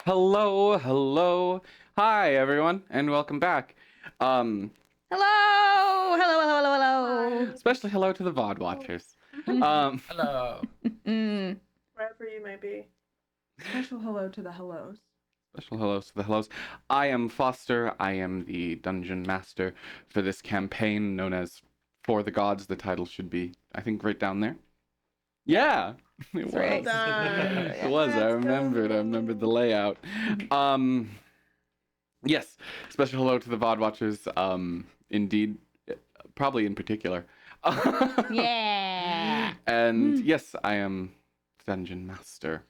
Hello, hello. Hi, everyone, and welcome back. Hello! Hello, hello, hello, hello. Especially hello to the VOD watchers. Hello. Wherever you may be. Special hello to the hellos. Special hellos to the hellos. I am Foster. I am the dungeon master for this campaign known as For the Gods. The title should be, I think, right down there. Yeah, it was. Right. It was. I remembered the layout. Yes, special hello to the VOD watchers. Indeed, probably in particular. Yeah. And yes, I am dungeon master.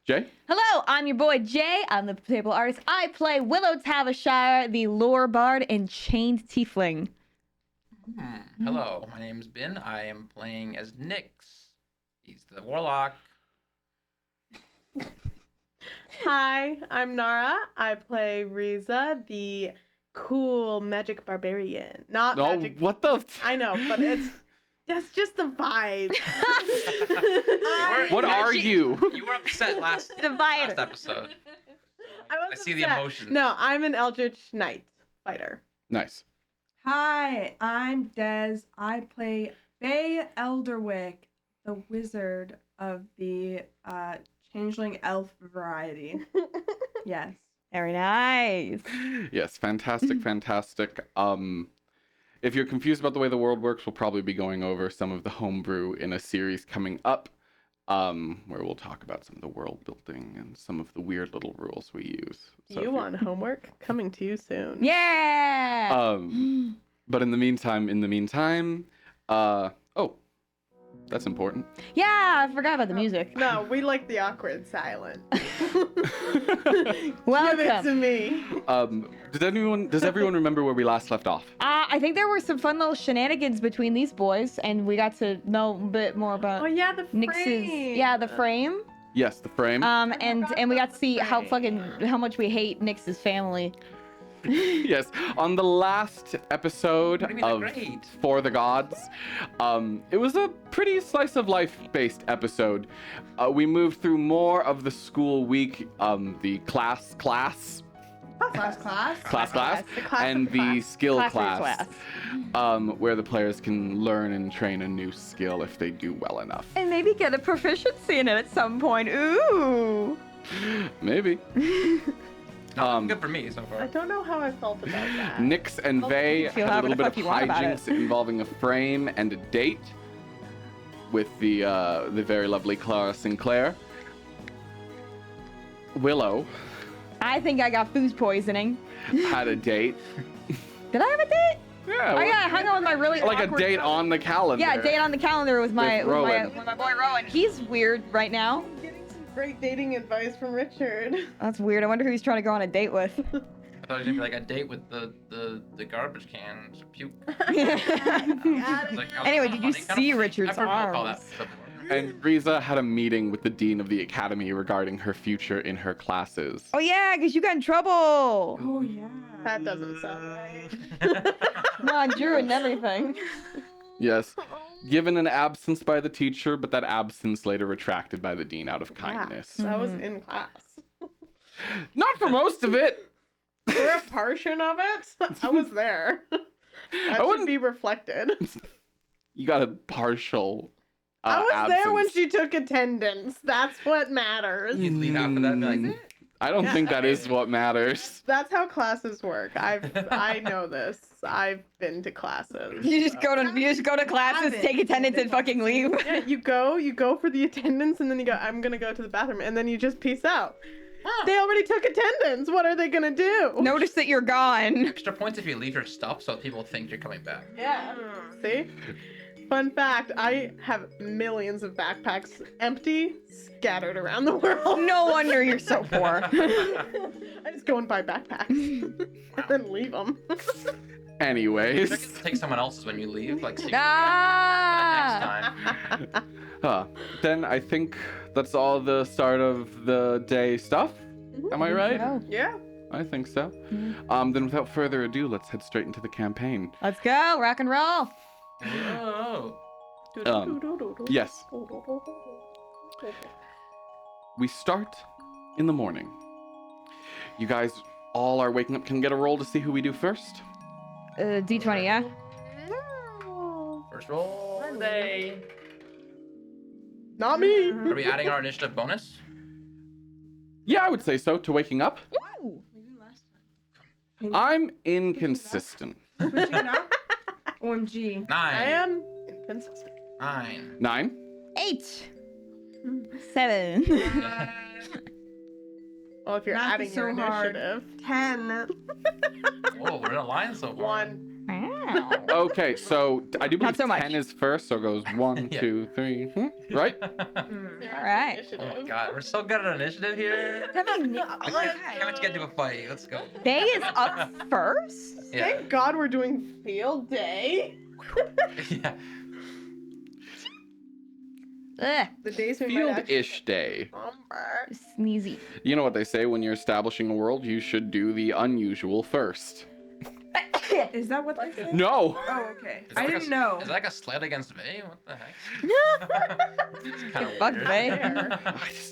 Jay? Hello, I'm your boy Jay. I'm the table artist. I play Willow Tavish, the lore bard and chained tiefling. Hello, my name's Ben. I am playing as Nyx. He's the warlock. Hi, I'm Nara. I play Riza, the cool magic barbarian. Not Oh, magic. what the? I know, but that's just the vibe. What are you? You were upset last Divider. episode. I see the upset. emotions. No, I'm an Eldritch Knight fighter. Nice. Hi, I'm Des. I play Faye Elderwick, the wizard of the changeling elf variety. Yes. Very nice. Yes, fantastic, fantastic. If you're confused about the way the world works, we'll probably be going over some of the homebrew in a series coming up, where we'll talk about some of the world building and some of the weird little rules we use. So You want homework? Coming to you soon. Yeah. But in the meantime, oh, that's important. Yeah, I forgot about the music. No, we like the awkward silence. Give it to Welcome. me. Does everyone remember where we last left off? I think there were some fun little shenanigans between these boys, and we got to know a bit more about Oh yeah, the frame. Nyx's. Yeah, the frame. Yes, the frame. And we got to see how much we hate Nyx's family. Yes, on the last episode What do you mean of they're great? For the Gods, it was a pretty slice of life based episode. We moved through more of the school week, the class, The class. The class and of the class. skill Class. where the players can learn and train a new skill if they do well enough. And maybe get a proficiency in it at some point. Ooh. Maybe. Good for me so I far. don't know how I felt about that. Nyx and Vey feel had a however little the bit of fuck you want about hijinks involving a frame and a date with the very lovely Clara Sinclair. Willow I think I got food poisoning. had a date. Did I have a date? Yeah, Oh yeah, I hung out with my really like a awkward date cousin. on the calendar. Yeah, a date on the calendar with my Rowan. with my boy Rowan. He's weird right now. I'm getting some great dating advice from Richard. That's weird. I wonder who he's trying to go on a date with. I thought it was gonna be like a date with the garbage cans. Puke. Anyway, did you see Richard's I've heard people call arms? that before. And Riza had a meeting with the dean of the academy regarding her future in her classes. Oh yeah, because you got in trouble. Oh yeah. That doesn't sound right. No, I drew and everything. Yes, given an absence by the teacher, but that absence later retracted by the dean out of Yeah, kindness. that was in class. Not for most of it. For a portion of it, I was there. That should wouldn't- be reflected. You got a partial. I was there when absence. she took attendance. That's what matters. You'd leave after that and be like, I don't think that is what matters. That's how classes work. I know this. I've been to classes. You just go to classes, take attendance, and fucking leave. Yeah, you go for the attendance, and then you go, I'm gonna go to the bathroom, and then you just peace out. They already took attendance. What are they gonna do? Notice that you're gone. extra points if you leave your stuff so people think you're coming back. Yeah. See? Fun fact, I have millions of backpacks empty, scattered around the world. No wonder you're so poor. I just go and buy backpacks and then leave them. Anyways. Take someone else's when you leave, like secret Ah! next time. Then I think that's all the start of the day stuff. Am I right? So, Yeah. I think so. Mhm. Then without further ado, let's head straight into the campaign. Let's go, rock and roll. Oh. Yes. We start in the morning. You guys all are waking up. Can we get a roll to see who we do first? D20, yeah? First roll of the day. Not me. Are we adding our initiative bonus? Yeah, I would say so, to waking up. I'm inconsistent. Switching it up? OMG. 9. I am inconsistent. 9. 9. 8. 7. Well, if you're Math adding is your so hard. initiative. 10. Whoa, we're in a line so far. 1. Wow. Okay, so I do believe Not so much. 10 is first, so it goes 1, Yeah. 2, 3, right? All right. Oh my god, we're so good at initiative here. Seven. Can't wait to get into a fight. Let's go. Bay is up first? Yeah. Thank God we're doing field day. Yeah. Ugh. The days we might actually Field-ish day. number. Sneezy. You know what they say, when you're establishing a world, you should do the unusual first. Is that what they say? No! Oh, okay. Is that I like didn't a, know. Is that like a slight against Vay? What the heck? It's kind of Fuck weird.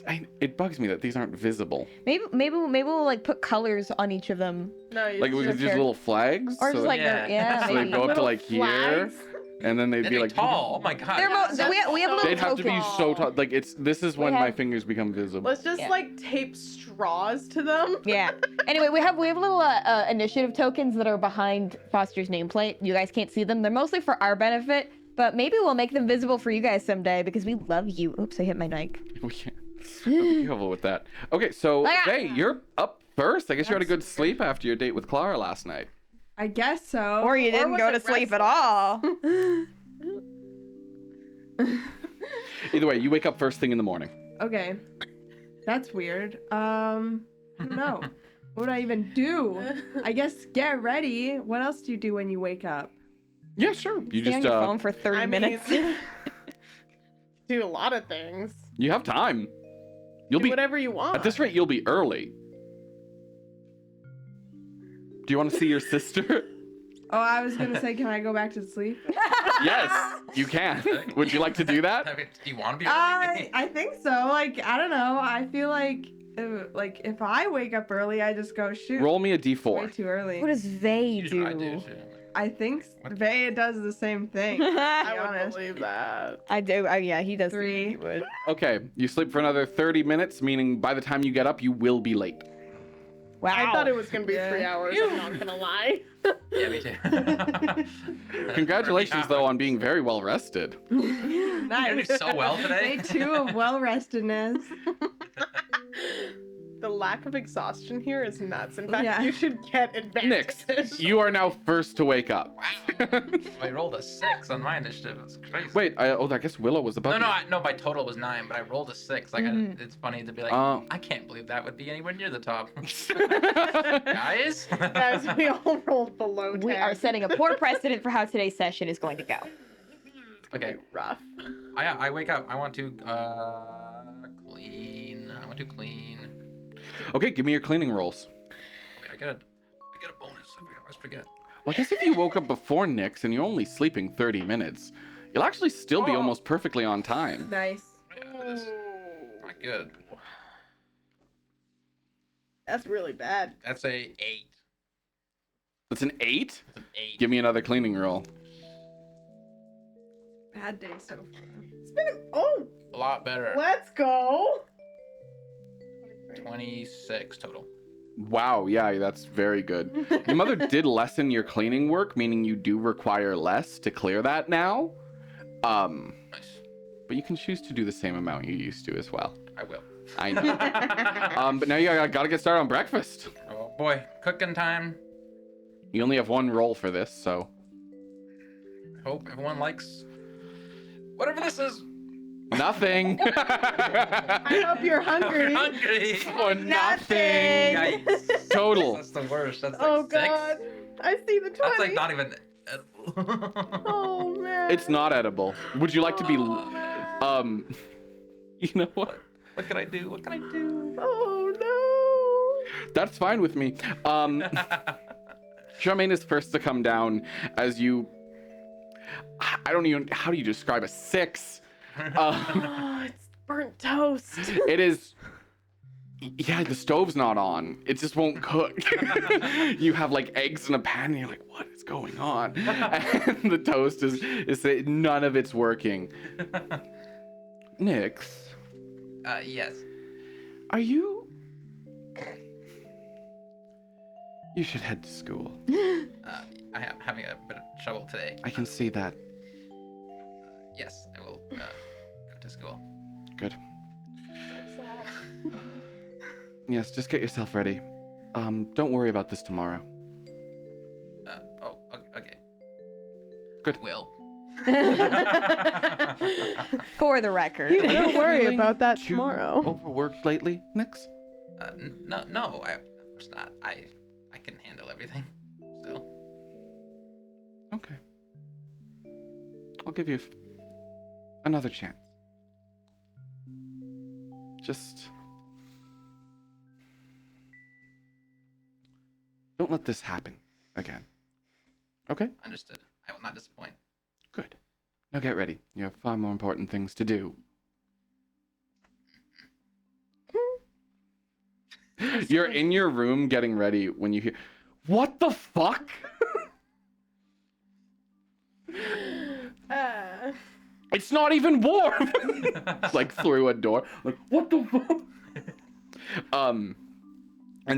Vay. It bugs me that these aren't visible. Maybe we'll like put colors on each of them, No, you Like, we could just use little flags. or so just that- like Yeah. yeah, so they maybe. go up to Little like here, flags. and then they'd They'd be be like tall. Oh my god. They're we have little They'd have to be tokens. so tall. Like this is We when my have- fingers become visible. Let's just Yeah. like tape straws to them. Yeah. Anyway, we have little initiative tokens that are behind Foster's nameplate. You guys can't see them. They're mostly for our benefit, but maybe we'll make them visible for you guys someday because we love you. Oops, I hit my mic. We can't. Be careful with that. Okay, so Ah. Vay, you're up first. I guess you had a good sleep after your date with Clara last night. I guess so. Or you didn't was go it to sleep at all. Either way, you wake up first thing in the morning. Okay. That's weird. I don't know. What would I even do? I guess get ready. What else do you do when you wake up? Yeah, sure. You Stay just on your phone for 30 minutes. Do a lot of things. you have time. You'll Do be whatever you want. at this rate. You'll be early. Do you want to see your sister? Oh, I was gonna say, can I go back to sleep? Yes, you can. Would you like to do that? Do you want to be early? I think so. Like, I don't know. I feel like if I wake up early, I just go shoot. Roll me a Way d4. too early. What does they Usually I do? do. too. I think What? Vay does the same thing. To be I would honest. believe that. I do. Yeah, he does. 3. He would. Okay, you sleep for another 30 minutes, meaning by the time you get up, you will be late. Wow. I thought it was gonna be Yeah. 3 hours. I'm not gonna lie. Yeah, me too. Congratulations, though, on being very well rested. You're doing Nice. so well today. Day 2 of well restedness. The lack of exhaustion here is nuts. In fact, Yeah. you should get Nix, advantages. you are now first to wake up. Wow. I rolled a 6 on my initiative. It's crazy. Wait, I guess Willow was above No, you. no, my total was 9, but I rolled a 6. Like, it's funny to be like, Oh. I can't believe that would be anywhere near the top. Guys? Guys, we all rolled below 10. We are setting a poor precedent for how today's session is going to go. Okay, Rough. I wake up. I want to clean. I want to clean. Okay, give me your cleaning rolls. Wait, I get a bonus. I always forget. Well, I guess if you woke up before Nix and you're only sleeping 30 minutes, you'll actually still be Oh. almost perfectly on time. Nice. Yeah, it is. Not good. That's really bad. That's a 8. That's an 8? That's an 8. Give me another cleaning roll. Bad day so far. It's been A lot better. let's go. 26 total. Wow, yeah, that's very good. Your mother did lessen your cleaning work, meaning you do require less to clear that now. Nice. But you can choose to do the same amount you used to as well. I will. I know. But now you gotta get started on breakfast. Oh boy, cooking time. You only have one roll for this, so. Hope everyone likes whatever this is. Nothing. I hope you're hungry. Hungry. For nothing. Yikes. Total. That's the worst. That's like Oh 6. god. I see the 20. That's like not even edible. Oh man. It's not edible. Would you like to be, Oh, you know what? What can I do? What can I do? Oh That's fine with me. Charmaine is first to come down as you, I don't even, how do you describe a 6? no. Oh, it's burnt toast. It is Yeah, the stove's not on. It just won't cook. You have like eggs in a pan and you're like, what is going on? And the toast is none of it's working. Nyx, Yes. are you... You should head to school. I am having a bit of trouble today. I can see that. Yes, I will go to school. Good. Yes, just get yourself ready. Don't worry about this tomorrow. Okay. Good. Will. For the record. You don't worry Feeling about that too tomorrow. Overworked lately, Nyx? No, of course not. I can handle everything. Still. Okay. I'll give you another chance. Just... don't let this happen again. Okay? Understood. I will not disappoint. Good. Now get ready. You have far more important things to do. You're in your room getting ready when you hear, what the fuck? It's not even warm. Like through a door. Like, what the fuck? And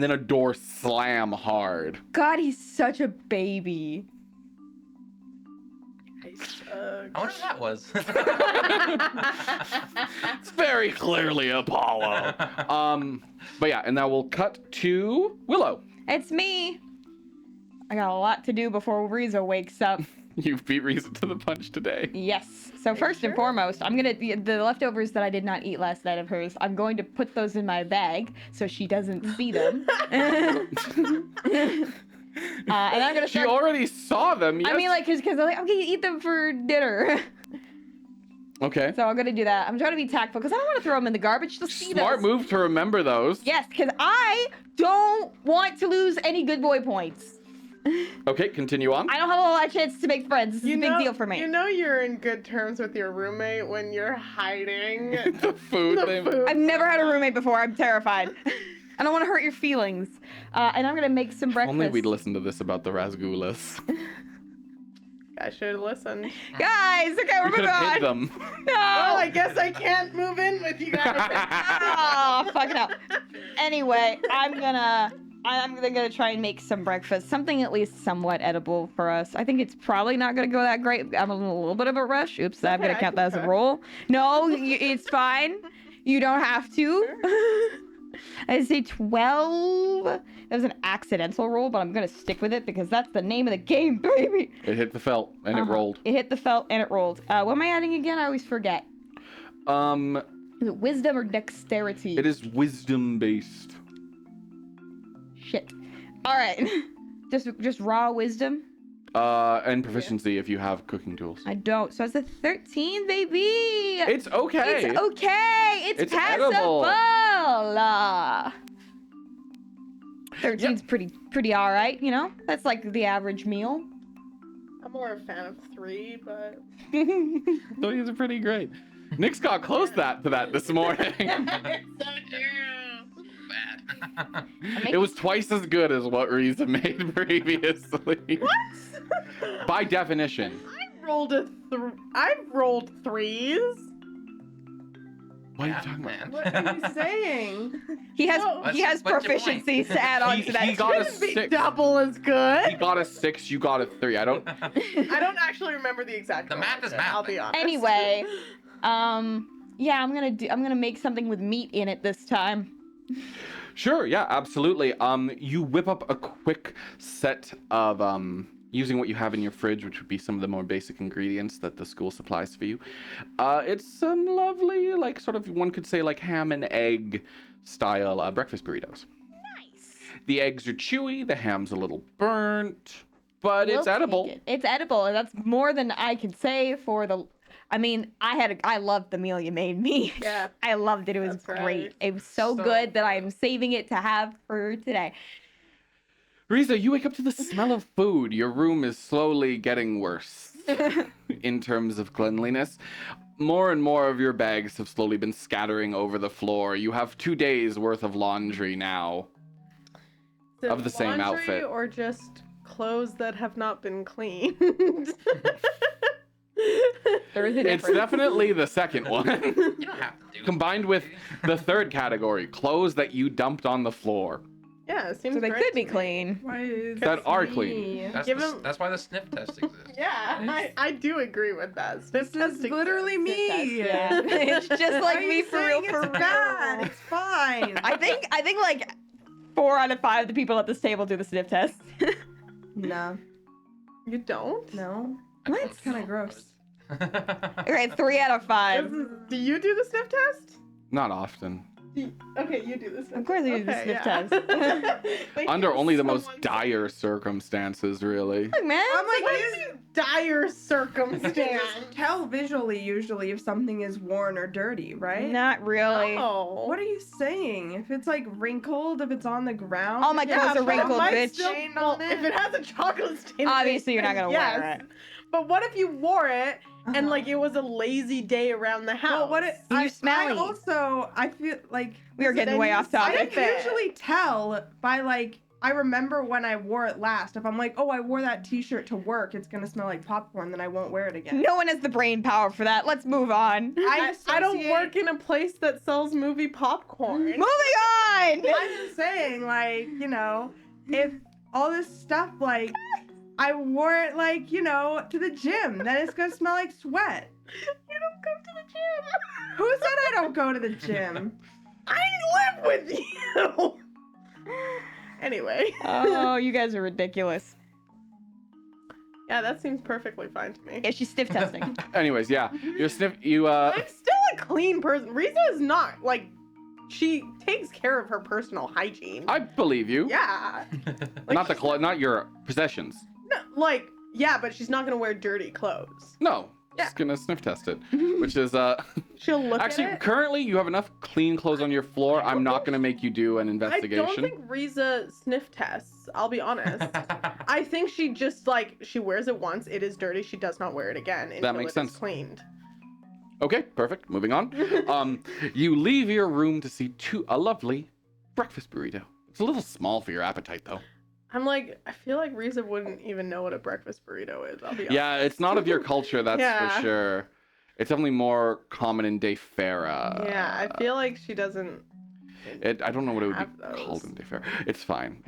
then a door slam hard. God, he's such a baby. I wonder what that was. It's very clearly Apollo. But yeah, and now we'll cut to Willow. It's me. I got a lot to do before Riza wakes up. You beat Riza to the punch today. Yes. So first and foremost, I'm gonna the leftovers that I did not eat last night of hers. I'm going to put those in my bag so she doesn't see them. And I'm gonna She start. already saw them. Yes. I mean, like, cause I'm like, I'm gonna eat them for dinner. Okay. So I'm gonna do that. I'm trying to be tactful because I don't want to throw them in the garbage. They'll see Smart those. move to remember those. Yes, because I don't want to lose any good boy points. Okay, continue on. I don't have a lot of chances to make friends. This is a big deal for me. You know you're in good terms with your roommate when you're hiding The food the thing. food. I've never had a roommate before. I'm terrified. I don't want to hurt your feelings. And I'm gonna make some breakfast. Only we'd listen to this about the Rasgulas. I should have listened. Guys, okay, we're We could moving have on. hid them. No. Well, I guess I can't move in with you guys. Oh, fuck it up. Anyway, I'm gonna try and make some breakfast, something at least somewhat edible for us. I think it's probably not gonna go that great. I'm in a little bit of a rush. Oops, I'm Okay, gonna I count can that as a cook. roll. No, it's fine. You don't have to. I say 12. That was an accidental roll, but I'm gonna stick with it because that's the name of the game, baby. It hit the felt and it rolled. It hit the felt and it rolled. What am I adding again? I always forget. Is it wisdom or dexterity? It is wisdom based. Shit. All right. Just raw wisdom. And proficiency if you have cooking tools. I don't. So it's a 13, baby. It's okay. It's okay. It's edible. passable. 13's pretty all right. You know, that's like the average meal. I'm more a fan of 3, but Those are pretty great. Nick's got close to that this morning. Bad. It was twice as good as what Riza made previously. what? By definition. I've rolled 3s. What are you talking about? What are you saying? He has No. he has What's your point? proficiencies to add on to that. He got a Shouldn't be 6. double as He good. got a 6, you got a 3. I don't... I don't actually remember the exact. The math is roll, math. I'll be honest. Anyway, yeah, I'm gonna make something with meat in it this time. Sure, yeah, absolutely. You whip up a quick set of using what you have in your fridge, which would be some of the more basic ingredients that the school supplies for you. It's some lovely, like, sort of, one could say, like, ham and egg style breakfast burritos. Nice. The eggs are chewy, the ham's a little burnt, but it's We'll edible. take it. It's edible, and that's more than I can say for the. I mean, I loved the meal you made me. Yeah. I loved it. It was That's great. right. It was so So- good that I'm saving it to have for today. Riza, you wake up to the smell of food. Your room is slowly getting worse in terms of cleanliness. more and more of your bags have slowly been scattering over the floor. You have 2 days worth of laundry now. Is it Of the same laundry outfit. or just clothes that have not been cleaned? There is a It's difference. definitely the second one. You don't have to do Combined with the third category, clothes that you dumped on the floor. Yeah, it seems So they great could be to me. clean. Why is That are me? clean. That's, Give the, him- that's why the sniff test exists. Yeah, I do agree with that. This is literally me. Yeah. It's just Why like are me you for real, saying for it's real. bad? It's fine. I think like 4 out of 5 of the people at this table do the sniff test. No. You don't? No. I don't It's kind know. of gross. Okay, 3 out of 5. Do you do the sniff test? Not often. Okay, you do the sniff Of course you do the sniff test. test. Under only the most dire circumstances, really. Look, man. I'm like, What is dire circumstance? tell visually usually if something is worn or dirty, right? Not really. Oh. What are you saying? If it's like wrinkled, if it's on the ground. All my clothes are but it wrinkled, might bitch. still- Stain well, on it. if it has a chocolate stain, on it, Obviously, you're not then gonna wear it. But what if you wore it and Uh-huh. like it was a lazy day around the house? Well, what it, You're I smelly. I feel like We are getting way off I topic. can usually tell by like I remember when I wore it last. If I'm like, oh, I wore that T-shirt to work, it's gonna smell like popcorn. Then I won't wear it again. No one has the brain power for that. Let's move on. I don't associate- work in a place that sells movie popcorn. Moving on. I'm just saying, like, you know, if all this stuff, like, I wore it, like, you know, to the gym, then it's gonna smell like sweat. You don't go to the gym. Who said I don't go to the gym? I live with you. Anyway. Oh, you guys are ridiculous. Yeah, that seems perfectly fine to me. Yeah, she's sniff testing. Anyways, yeah. Your sniff, you, I'm still a clean person. Risa is not. Like, she takes care of her personal hygiene. I believe you. Yeah. Not the not your possessions. No, like, yeah, but she's not gonna wear dirty clothes. No. Yeah. Just gonna sniff test it. Which is, She'll look actually, at it. currently you have enough clean clothes on your floor. I'm not gonna make you do an I investigation. don't think Risa sniff tests. I'll be honest. I think she just like she wears it once. It is dirty. She does not wear it again until makes it is sense. cleaned. Okay, perfect. Moving on. You leave your room to see a lovely breakfast burrito. It's a little small for your appetite, though. I'm like, I feel like Risa wouldn't even know what a breakfast burrito is. I'll be honest. Yeah, it's not of your culture, that's Yeah. for sure. It's definitely more common in Dayfera. Yeah, I feel like she doesn't. I don't know what it would have be those. called in Dayfera. It's fine.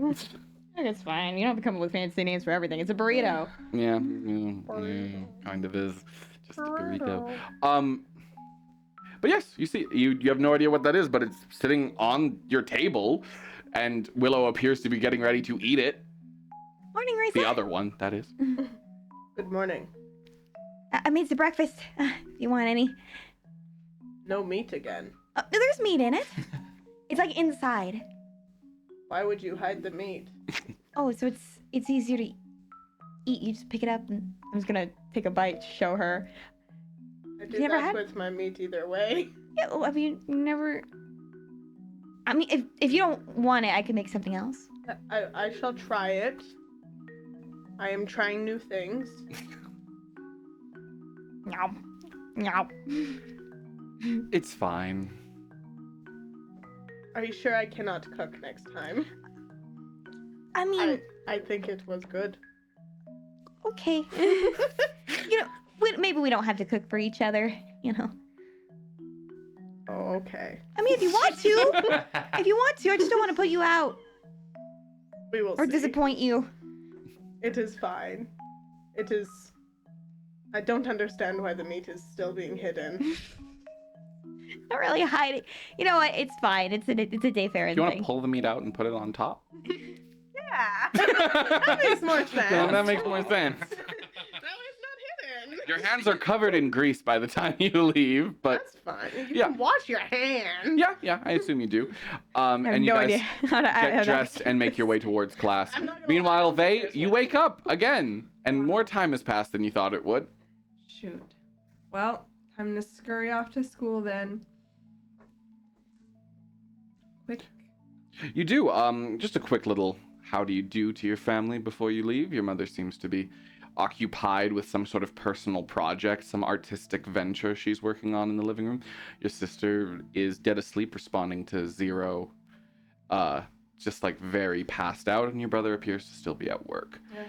It's fine. You don't have to come up with fancy names for everything. It's a burrito. Yeah, kind of is. Just a burrito. But yes, you see, you have no idea what that is, but it's sitting on your table, and Willow appears to be getting ready to eat it. Morning, Risa. The other one, that is. Good morning. I made some breakfast. If you want any. No meat again. There's meat in it. It's like inside. Why would you hide the meat? Oh, so it's easier to eat. You just pick it up, and I'm just gonna take a bite to show her. I You do never that had- with my meat either way. Yeah, well, have you never? I mean, if you don't want it, I can make something else. I shall try it. I am trying new things. Meow, meow. It's fine. Are you sure I cannot cook next time? I mean, I think it was good. okay. You know, maybe we don't have to cook for each other. You know. Oh, okay. I mean, if you want to, I just don't want to put you out We will or see. disappoint you. It is fine. It is. I don't understand why the meat is still being hidden. Not really hiding. You know what? It's fine. It's a Dayfarer Do you want thing. to pull the meat out and put it on top? Yeah. That makes more sense. That makes more sense. That was not hidden. Your hands are covered in grease by the time you leave, but That's fine. You Yeah. can wash your hands. yeah, I assume you do. I have And you no guys idea how to get dressed and make your way towards class. I'm not gonna Meanwhile, lie, Vey, there's you one. wake up again, and more time has passed than you thought it would. Shoot. Well, time to scurry off to school then. Quick. You do. Just a quick little how do you do to your family before you leave. Your mother seems to be occupied with some sort of personal project, some artistic venture she's working on in the living room. Your sister is dead asleep, responding to Zero, just like very passed out, and your brother appears to still be at work. Yeah.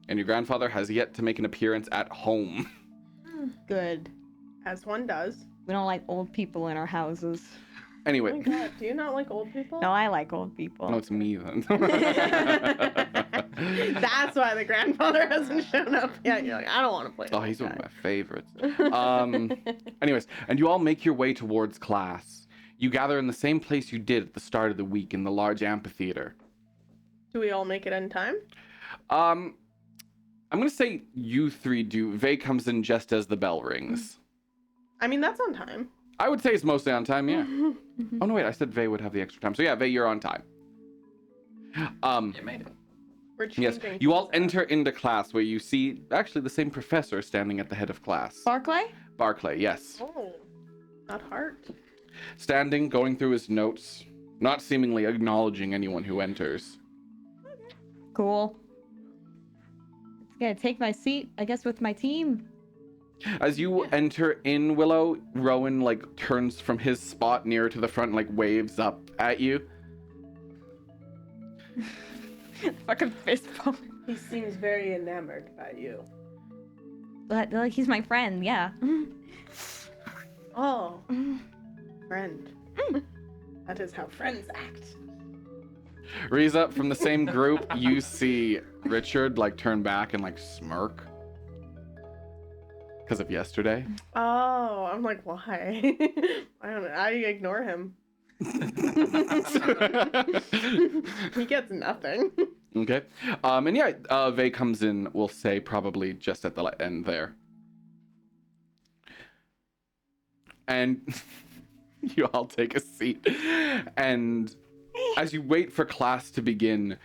And your grandfather has yet to make an appearance at home. Good. As one does. We don't like old people in our houses. Oh my Anyway, god, do you not like old people? No, I like old people. no, it's me then. That's why the grandfather hasn't shown up yet. You're like, I don't want to play. Oh, that he's one guy. of my favorites. Anyways, and you all make your way towards class. You gather in the same place you did at the start of the week, in the large amphitheater. Do we all make it in time? I'm gonna say you three do. Vay comes in just as the bell rings. I mean, that's on time. I would say it's mostly on time, yeah. Oh no, wait, I said Vay would have the extra time. So yeah, Vay, you're on time. You made it. We're Yes, changing. you all things up. enter into class where you see actually the same professor standing at the head of class. Barclay? Barclay, yes. Oh, not hard. Standing, going through his notes, not seemingly acknowledging anyone who enters. Cool. Just gonna take my seat, I guess, with my team. As you enter in, Willow, Rowan like turns from his spot nearer to the front and like waves up at you. Fucking fist bump. He seems very enamored by you. But like he's my friend, yeah. Oh, friend. That is how friends act. Riza, from the same group, you see Richard like turn back and like smirk. Because of yesterday. Oh, I'm like, why? I don't know. I ignore him. He gets nothing. Okay. And yeah, Vay comes in, we'll say probably just at the end there. And you all take a seat. And as you wait for class to begin,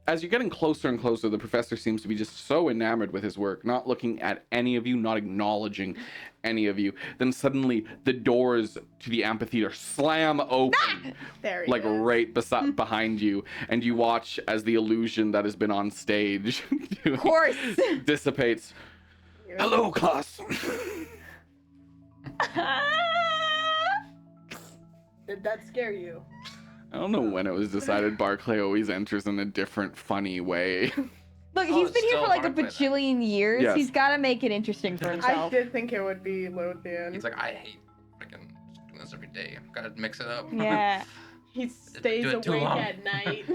as you're getting closer and closer, the professor seems to be just so enamored with his work, not looking at any of you, not acknowledging any of you. Then suddenly the doors to the amphitheater slam open, There he like is. right behind you, and you watch as the illusion that has been on stage Of course. dissipates. Hello, class. Did that scare you? I don't know when it was decided Barclay always enters in a different, funny way. Look, Oh, he's it's been here still for like a Barclay then. bajillion years. Yes. He's got to make it interesting for I himself. did think it would be Lothian. He's like, I hate freaking doing this every day. Gotta mix it up. Yeah. He stays Do it too awake long. at night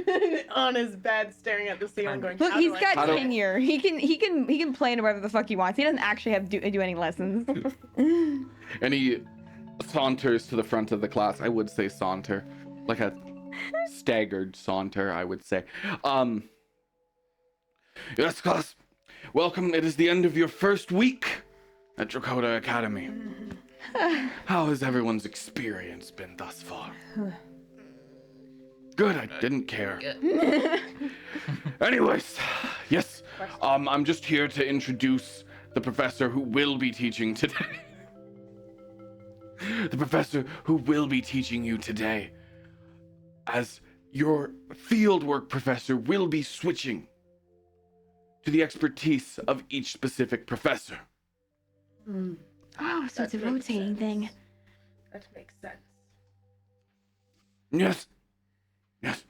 on his bed, staring at the ceiling, going, Look, "How he's do I got How do- tenure. He can play in whatever the fuck he wants. He doesn't actually have to do any lessons. And he saunters to the front of the class. I would say saunter. Like a staggered saunter, I would say. Yes, class. Welcome. It is the end of your first week at Dakota Academy. How has everyone's experience been thus far? Good, I didn't care. Anyways, yes, I'm just here to introduce the professor who will be teaching today. The professor who will be teaching you today. As your fieldwork professor will be switching to the expertise of each specific professor. Oh, so it's a That makes rotating sense. thing. That makes sense. Yes. Yes.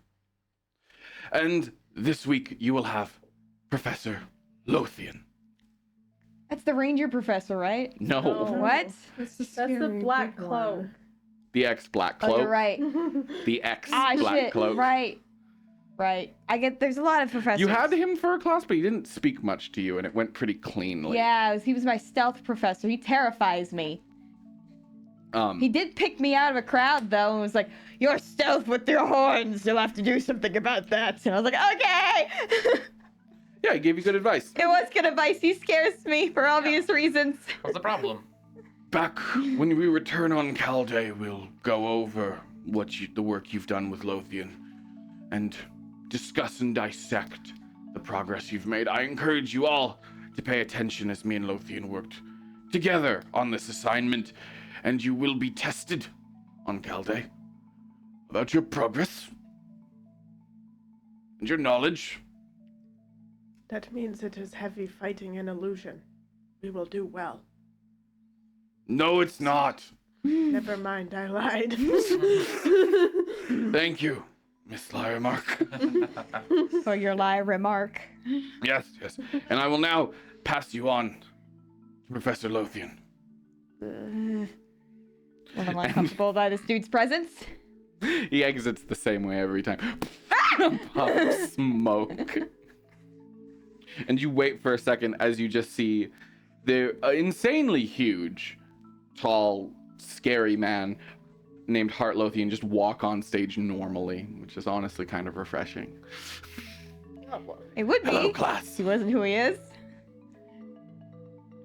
And this week you will have Professor Lothian. That's the ranger professor, right? No. No. What? That's the black cloak. The ex-black Oh, cloak. you're right. The Ah, ex-black shit. cloak. Right. Right. There's a lot of professors. You had him for a class, but he didn't speak much to you, and it went pretty cleanly. Yeah, he was my stealth professor. He terrifies me. He did pick me out of a crowd, though, and was like, "You're stealth with your horns. You'll have to do something about that." And I was like, "Okay." Yeah, he gave you good advice. It was good advice. He scares me for obvious reasons. What's the problem? Back when we return on Cal Day, we'll go over the work you've done with Lothian and discuss and dissect the progress you've made. I encourage you all to pay attention as me and Lothian worked together on this assignment, and you will be tested on Cal Day. about your progress and your knowledge. That means it is heavy fighting an illusion. We will do well. No, it's not. Never mind, I lied. Thank you, Miss Lyremark. For your lie remark. Yes, yes. And I will now pass you on to Professor Lothian. Well, I'm uncomfortable by this dude's presence. He exits the same way every time. Puff of smoke. And you wait for a second as you just see the insanely huge, tall, scary man named Hart Lothian just walk on stage normally, which is honestly kind of refreshing. It would be. Hello, class. He wasn't who he is.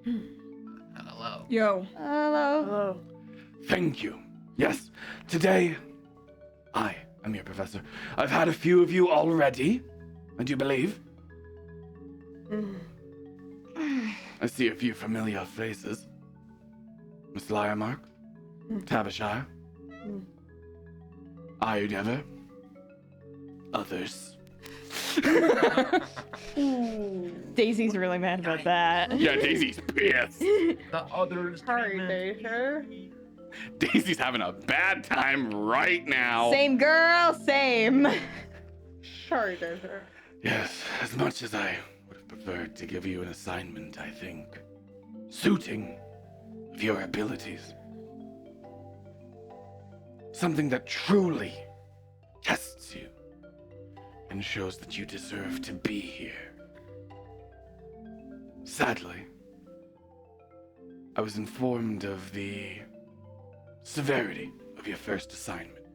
Hello. Yo. Hello. Hello. Thank you. Yes, today, I am your professor. I've had a few of you already, I do believe. I see a few familiar faces. Miss Lyremark, Tabashire, Ayudeva, others. Daisy's really mad about that. Yeah, Daisy's pissed. The others. Sorry, Daisha. Daisy's having a bad time right now. Same girl, same. Sorry, Daisha. Yes, as much as I would have preferred to give you an assignment, I think, suiting of your abilities. Something that truly tests you and shows that you deserve to be here. Sadly, I was informed of the severity of your first assignment.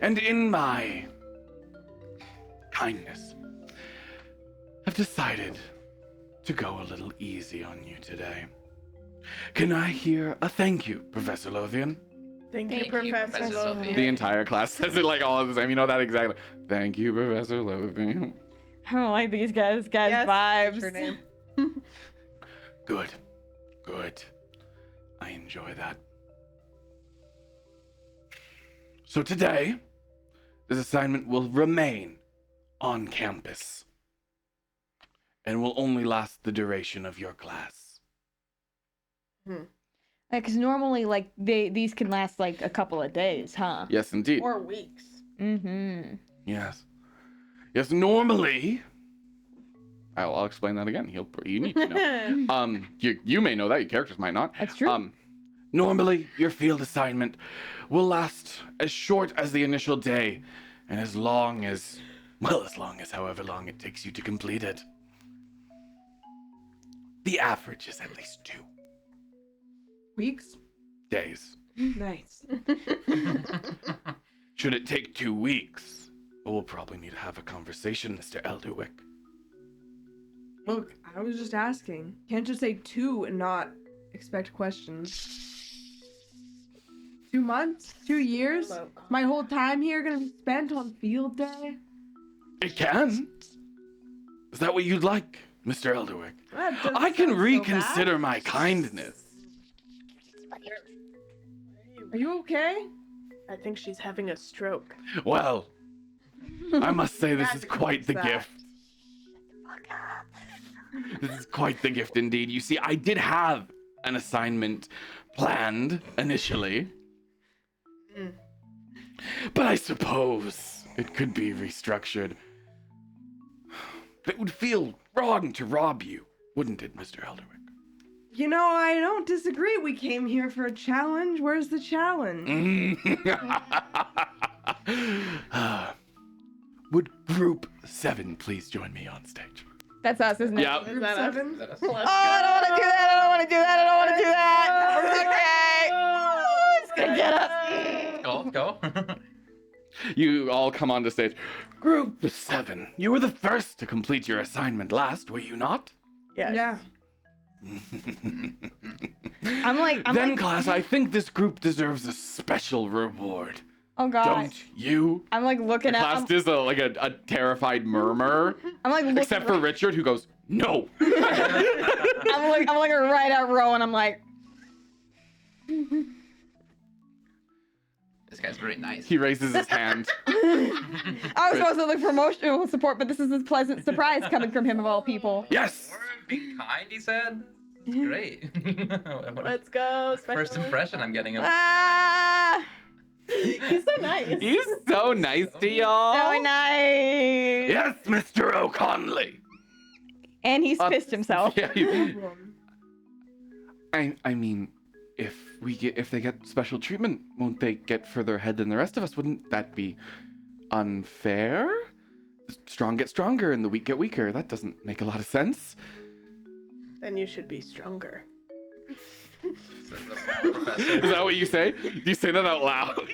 And in my kindness, I've decided to go a little easy on you today. Can I hear a thank you, Professor Lothian? Thank you, Thank you, Professor Professor Lothian. Lothian. The entire class says it like all at the same. You know that exactly. Thank you, Professor Lothian. I don't like these guys' Yes, vibes. that's your name. Good. Good. I enjoy that. So today, this assignment will remain on campus and will only last the duration of your class. Because normally, like, these can last, like, a couple of days, huh? Yes, indeed. Or weeks. Mm-hmm. Yes. Yes, normally... I'll explain that again. You need to know. You may know that. Your characters might not. That's true. Normally, your field assignment will last as short as the initial day, and as long as however long it takes you to complete it. The average is at least 2 Weeks? days. Nice. Should it take 2 weeks, we'll probably need to have a conversation, Mr. Elderwick. Look, I was just asking. Can't just say 2 and not expect questions. 2 months? 2 years? Hello. My whole time here gonna be spent on field day? It can. Is that what you'd like, Mr. Elderwick? That doesn't I can sound so reconsider bad. my kindness. Are you okay? I think she's having a stroke. Well, I must say this is Magic quite the that. gift. This is quite the gift indeed. You see, I did have an assignment planned initially. But I suppose it could be restructured. It would feel wrong to rob you, wouldn't it, Mr. Elderwick? You know, I don't disagree. We came here for a challenge. Where's the challenge? Would Group 7 please join me on stage? That's us, isn't it? Yep. Group that us? 7? Is that us? Oh, I don't want to do that. I don't want to do that. I don't want to do that. Okay. It's gonna get us. Go. You all come onto stage. Group 7, you were the first to complete your assignment last, were you not? Yes. Yeah. I'm like, Class, I think this group deserves a special reward. oh god. Don't you? I'm like looking at. Class does a terrified murmur, I'm like looking. except for Richard, who goes, no. I'm like right out row, and I'm like, Does This guy's very nice. He raises his hand. I was supposed to look for emotional support, but this is a pleasant surprise coming from him of all people. Yes. Word, be kind, he said. It's great. What a Let's go. first special- impression I'm getting of Ah, He's so nice. He's so nice to y'all. so nice. Yes, Mr. O'Conley. And he's pissed himself. Yeah. I mean, if they get special treatment, won't they get further ahead than the rest of us? Wouldn't that be unfair? The strong get stronger and the weak get weaker. That doesn't make a lot of sense. Then you should be stronger. says the professor. Is that what you say? Do you say that out loud?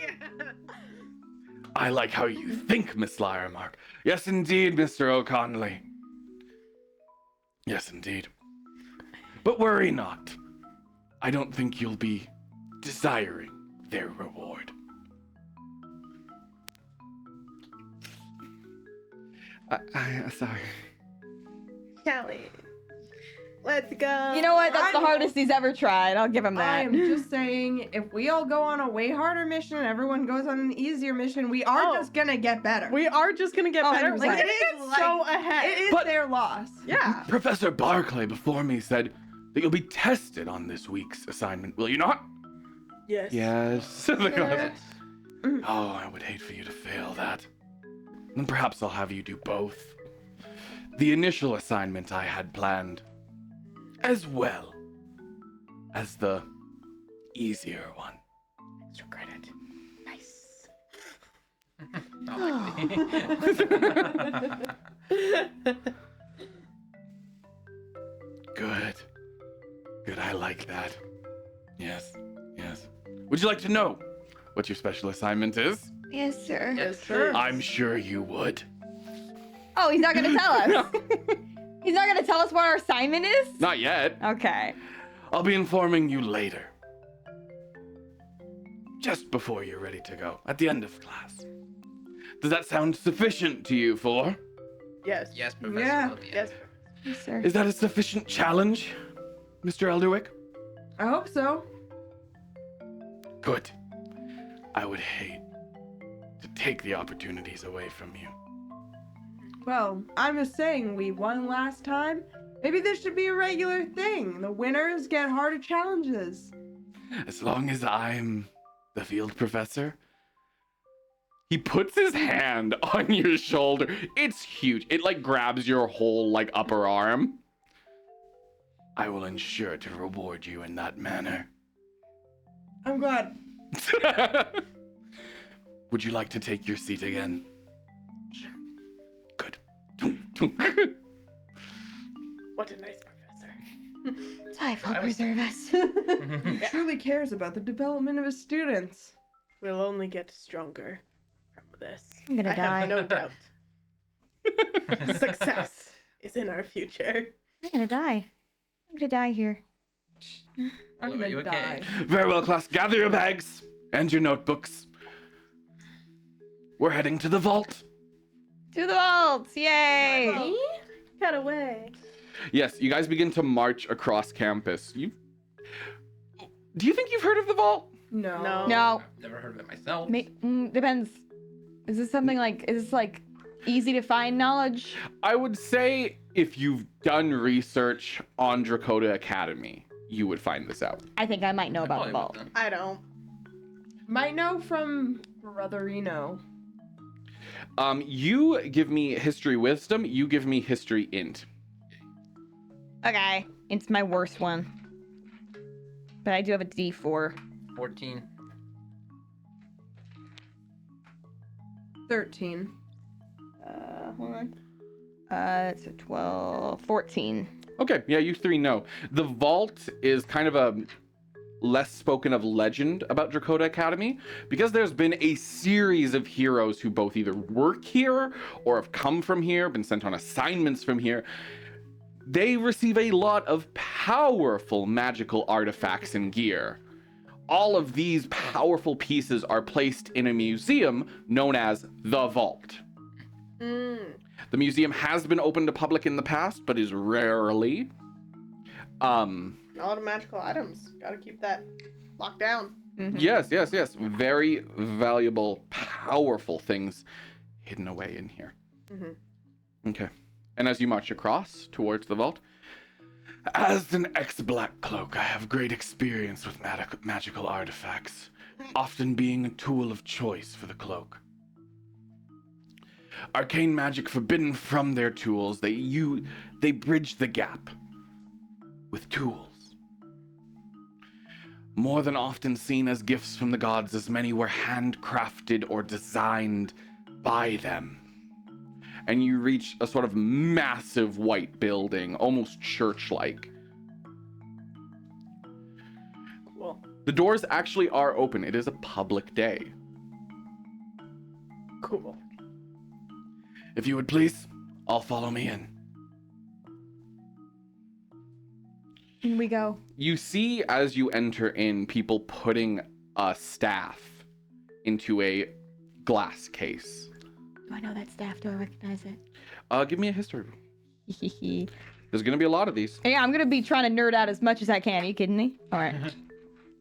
I like how you think, Miss Lyremark. Yes, indeed, Mr. O'Conley. Yes, indeed. But worry not. I don't think you'll be desiring their reward. Sorry. Callie. Let's go. You know what? That's the I'm- hardest he's ever tried. I'll give him I that. am just saying, if we all go on a way harder mission and everyone goes on an easier mission, we are Oh. just gonna get better. We are just gonna get Oh, better. 100%. Like, it is so ahead. It is But- their loss. Yeah. Professor Barclay before me said that you'll be tested on this week's assignment, will you not? Yes. Yes. The class- Yes. Oh, I would hate for you to fail that. Then perhaps I'll have you do both. The initial assignment I had planned, as well as the easier one. Extra credit. Nice. Not likely. Good. Good, I like that. Yes, yes. Would you like to know what your special assignment is? Yes, sir. Yes, sir. I'm sure you would. Oh, he's not gonna tell us. He's not gonna tell us what our assignment is? Not yet. Okay. I'll be informing you later. Just before you're ready to go, at the end of class. Does that sound sufficient to you four? Yes. Yes, Professor. Yeah. Olivia. Yes. Yes, sir. Is that a sufficient challenge, Mr. Elderwick? I hope so. Good. I would hate to take the opportunities away from you. Well, I'm just saying, we won last time. Maybe this should be a regular thing. The winners get harder challenges. As long as I'm the field professor. He puts his hand on your shoulder. It's huge. It like grabs your whole like upper arm. I will ensure to reward you in that manner. I'm glad. Would you like to take your seat again? Good. What a nice professor. Life will preserve us. He truly cares about the development of his students. We'll only get stronger from this. I'm gonna I die. have no doubt. Success is in our future. I'm gonna die. I'm gonna die here. I'm Olivia, you gonna okay? die. Very well, class. Gather your bags and your notebooks. We're heading to the vault. To the vaults! Yay! Got away. Yes, you guys begin to march across campus. Do you think you've heard of the vault? No. No. No, I've never heard of it myself. depends. Is this something like? Is this like easy to find knowledge? I would say if you've done research on Dakota Academy, you would find this out. I think I might know about the Probably vault. would then. I don't. Might know from Brotherino. You give me history wisdom. You give me history int. Okay, it's my worst one. But I do have a D4. 14. 13. Hold on. It's a 12, 14. Okay, yeah, you three know. The vault is kind of a less spoken of legend about Dakota Academy because there's been a series of heroes who both either work here or have come from here, been sent on assignments from here. They receive a lot of powerful magical artifacts and gear. All of these powerful pieces are placed in a museum known as the Vault. The museum has been open to public in the past, but is rarely. A lot of magical items. Gotta keep that locked down. Mhm. Yes, yes, yes. Very valuable, powerful things hidden away in here. Mhm. Okay. And as you march across towards the vault, as an ex-Black Cloak, I have great experience with magical artifacts, often being a tool of choice for the cloak. Arcane magic forbidden from their tools, they bridge the gap with tools. More than often seen as gifts from the gods, as many were handcrafted or designed by them. And you reach a sort of massive white building, almost church-like. Cool. The doors actually are open. It is a public day. Cool. If you would please, all follow me in. In we go. You see as you enter in people putting a staff into a glass case. Do I know that staff? Do I recognize it? Give me a history. There's gonna be a lot of these. Yeah, I'm gonna be trying to nerd out as much as I can. Are you kidding me? All right.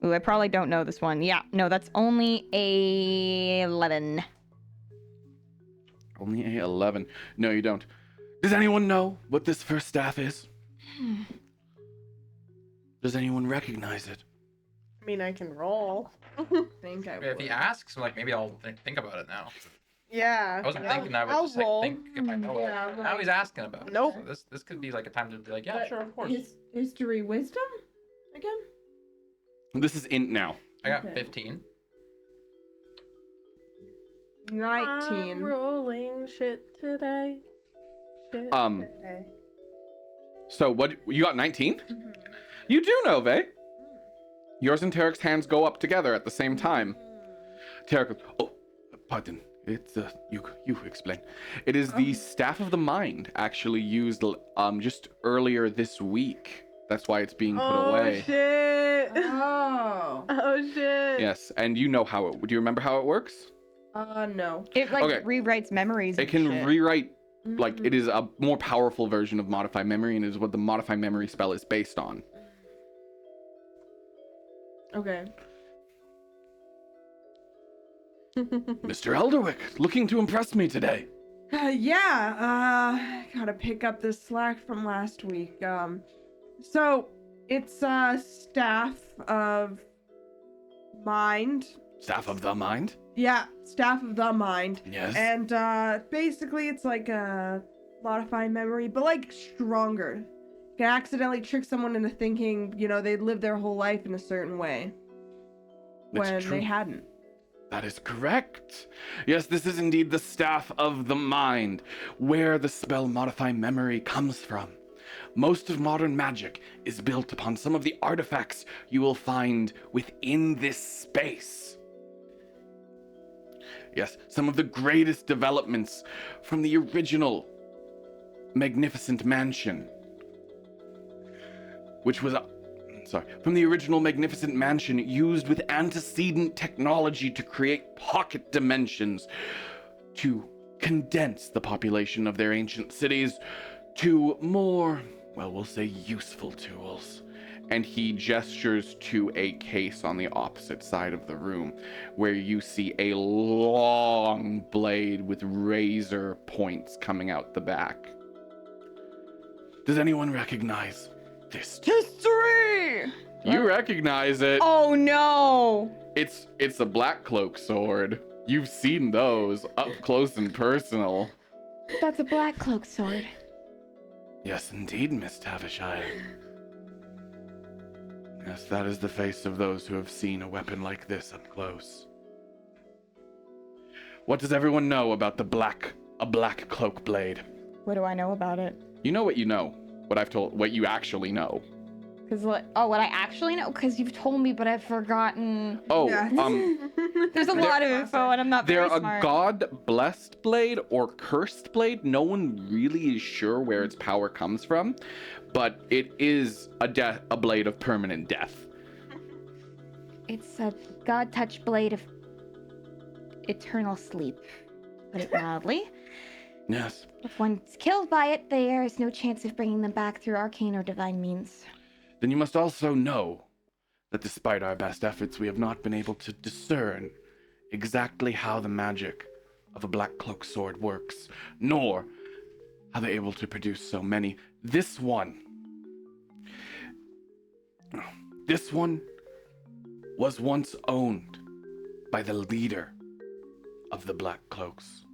Ooh, I probably don't know this one. Yeah, no, that's only a 11. Only a 11. No, you don't. Does anyone know what this first staff is? Does anyone recognize it? I mean, I can roll. Think I If he would. asks, like maybe I'll think about it now. Yeah. I wasn't I'll- thinking I would I'll just roll. like think if I know Yeah, it. Now he's asking about it. Nope. So this could be like a time to be like, yeah, But sure, of course. History wisdom again? This is int now. I got Okay. 15. 19. I'm rolling shit today. Shit today. So what? You got 19? Mm-hmm. You do know, Vey. Yours and Tarek's hands go up together at the same time. Tarek goes, oh, pardon. It's you explain. It is the staff of the mind, actually used just earlier this week. That's why it's being put away. Shit. Oh. Oh shit. Yes, and you know how it. Do you remember how it works? No. It like Okay. rewrites memories. It and can shit. rewrite. Like, it is a more powerful version of Modify Memory, and is what the Modify Memory spell is based on. Okay. Mr. Elderwick, looking to impress me today. Gotta pick up the slack from last week. So it's staff of mind. Staff of the Mind? Yeah, staff of the mind. Yes. And basically it's like a modify memory, but like stronger. You can accidentally trick someone into thinking, they'd live their whole life in a certain way That's when true. they hadn't. That is correct. Yes, this is indeed the Staff of the Mind, where the spell Modify Memory comes from. Most of modern magic is built upon some of the artifacts you will find within this space. Yes, some of the greatest developments from the original Magnificent Mansion, which was from the original Magnificent Mansion used with antecedent technology to create pocket dimensions to condense the population of their ancient cities to more, well, we'll say useful tools. And he gestures to a case on the opposite side of the room where you see a long blade with razor points coming out the back. Does anyone recognize this? History! You recognize it. Oh no! It's a Black Cloak sword. You've seen those up close and personal. That's a black cloak sword. Yes, indeed, Miss Tavisshire. Yes, that is the face of those who have seen a weapon like this up close. What does everyone know about a black cloak blade? What do I know about it? You know what you know. What you actually know. What I actually know? Because you've told me, but I've forgotten. Oh, Yeah. There's a lot of info, and I'm not they're very a smart. god-blessed blade or cursed blade. No one really is sure where its power comes from, but it is a blade of permanent death. It's a god-touched blade of eternal sleep. Put it mildly. Yes. If one's killed by it, there is no chance of bringing them back through arcane or divine means. Then you must also know that despite our best efforts, we have not been able to discern exactly how the magic of a black cloak sword works, nor how they're able to produce so many. This one was once owned by the leader of the Black Cloaks,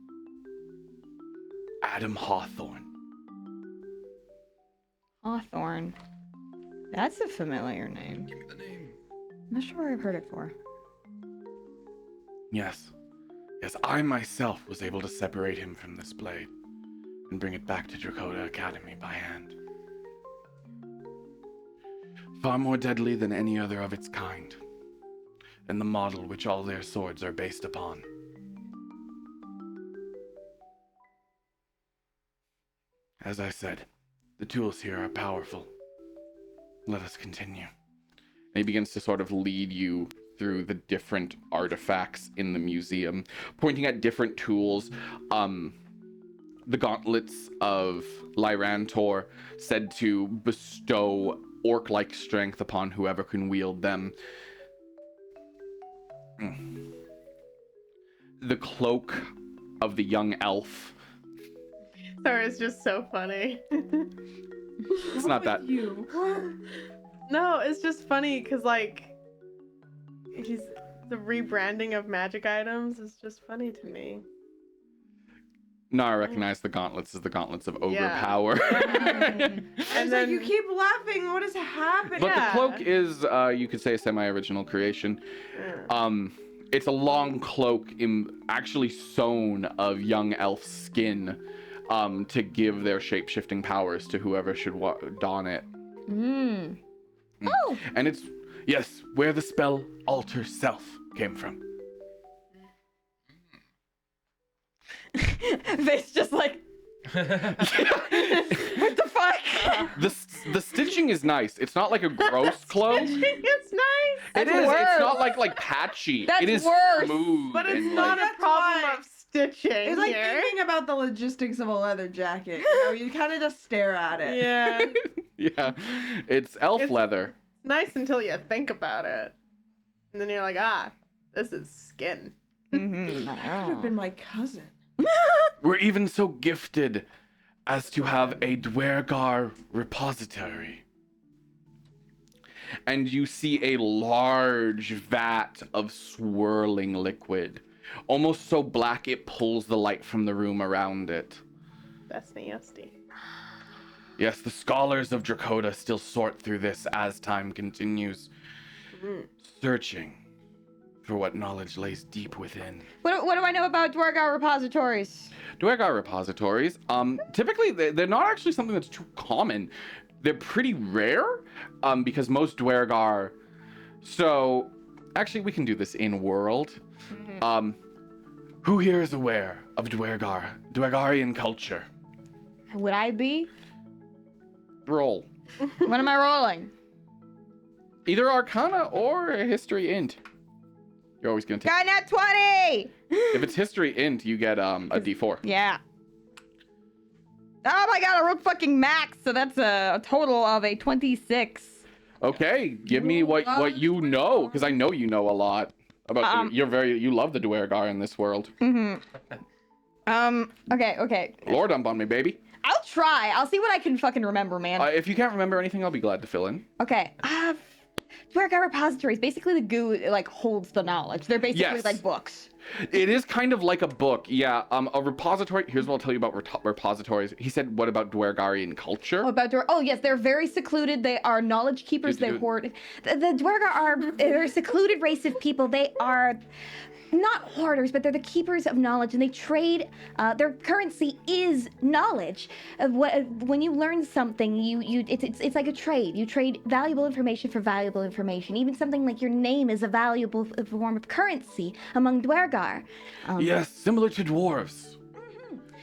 Adam Hawthorne. Hawthorne. That's a familiar name. Give me the name. I'm not sure where I've heard it for. Yes, I myself was able to separate him from this blade and bring it back to Dakota Academy by hand. Far more deadly than any other of its kind, and the model which all their swords are based upon. As I said, the tools here are powerful. Let us continue. And he begins to sort of lead you through the different artifacts in the museum, pointing at different tools. The gauntlets of Lyrantor, said to bestow orc-like strength upon whoever can wield them. The cloak of the young elf. Sorry, it's just so funny. It's not that. You. No, it's just funny because like the rebranding of magic items is just funny to me. Nara recognized the gauntlets as the gauntlets of ogre Yeah. power. And And then you keep laughing. What is happening? But the Yeah. cloak is, you could say, a semi-original creation. Yeah. It's a long cloak actually sewn of young elf skin to give their shape-shifting powers to whoever should don it. Oh! And it's, yes, where the spell Alter Self came from. Face just like, what the fuck? The stitching is nice. It's not like a gross cloak. It's nice, It That's is. worse. It's not like patchy. That's it is worse. smooth. but it's and, not like, a problem why- of stitching It's like here. thinking about the logistics of a leather jacket. You know, you kind of just stare at it. Yeah, yeah, it's elf It's- leather. nice until you think about it, and then you're like, this is skin. That could have been my cousin. We're even so gifted as to have a Dwergar repository. And you see a large vat of swirling liquid, almost so black it pulls the light from the room around it. That's nasty. Yes, the scholars of Dakota still sort through this as time continues, searching for what knowledge lays deep within. What do I know about Dwargar repositories? Dwergar repositories, typically they're not actually something that's too common. They're pretty rare, because most Dwergar. So, actually, we can do this in world. Who here is aware of Dwergarian culture? Would I be? Roll What am I rolling? either Arcana or a History Int. You're always gonna take. Got nat 20! If it's History Int, you get a D4. Yeah. Oh my god, I rolled fucking max, so that's a total of a 26. Okay, give me what you know, because I know you know a lot about. You love the Dwergar in this world. Okay. Lore dump on me, baby. I'll try. I'll see what I can fucking remember, man. If you can't remember anything, I'll be glad to fill in. Okay. Dwargar repositories. Basically, the goo like holds the knowledge. They're basically Yes. like books. It is kind of like a book, yeah. A repository. Here's what I'll tell you about repositories. He said, "What about Dwergarian culture?" Oh, about Oh, yes, they're very secluded. They are knowledge keepers. They hoard. The Dwargar are they're a secluded race of people. They are not hoarders, but they're the keepers of knowledge, and they trade. Their currency is knowledge. When you learn something, it's like a trade. You trade valuable information for valuable information. Even something like your name is a valuable form of currency among Dwergar. Yes, similar to dwarves.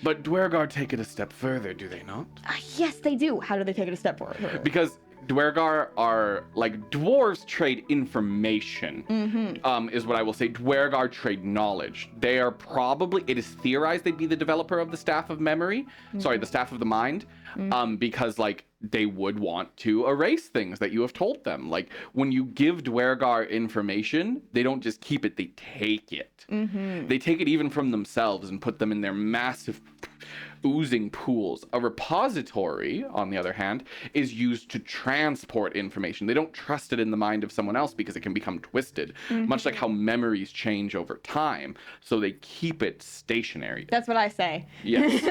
But Dwergar take it a step further, do they not? Yes, they do. How do they take it a step forward? Because Dwergar are like dwarves trade information. Is what I will say. Dwergar trade knowledge. They are probably, it is theorized they'd be the developer of the Staff of Memory. Sorry, the Staff of the Mind. Because like they would want to erase things that you have told them. Like when you give Dwergar information, they don't just keep it, they take it. They take it even from themselves and put them in their massive oozing pools. A repository, on the other hand, is used to transport information. They don't trust it in the mind of someone else because it can become twisted, much like how memories change over time. So they keep it stationary. That's what I say. Yes.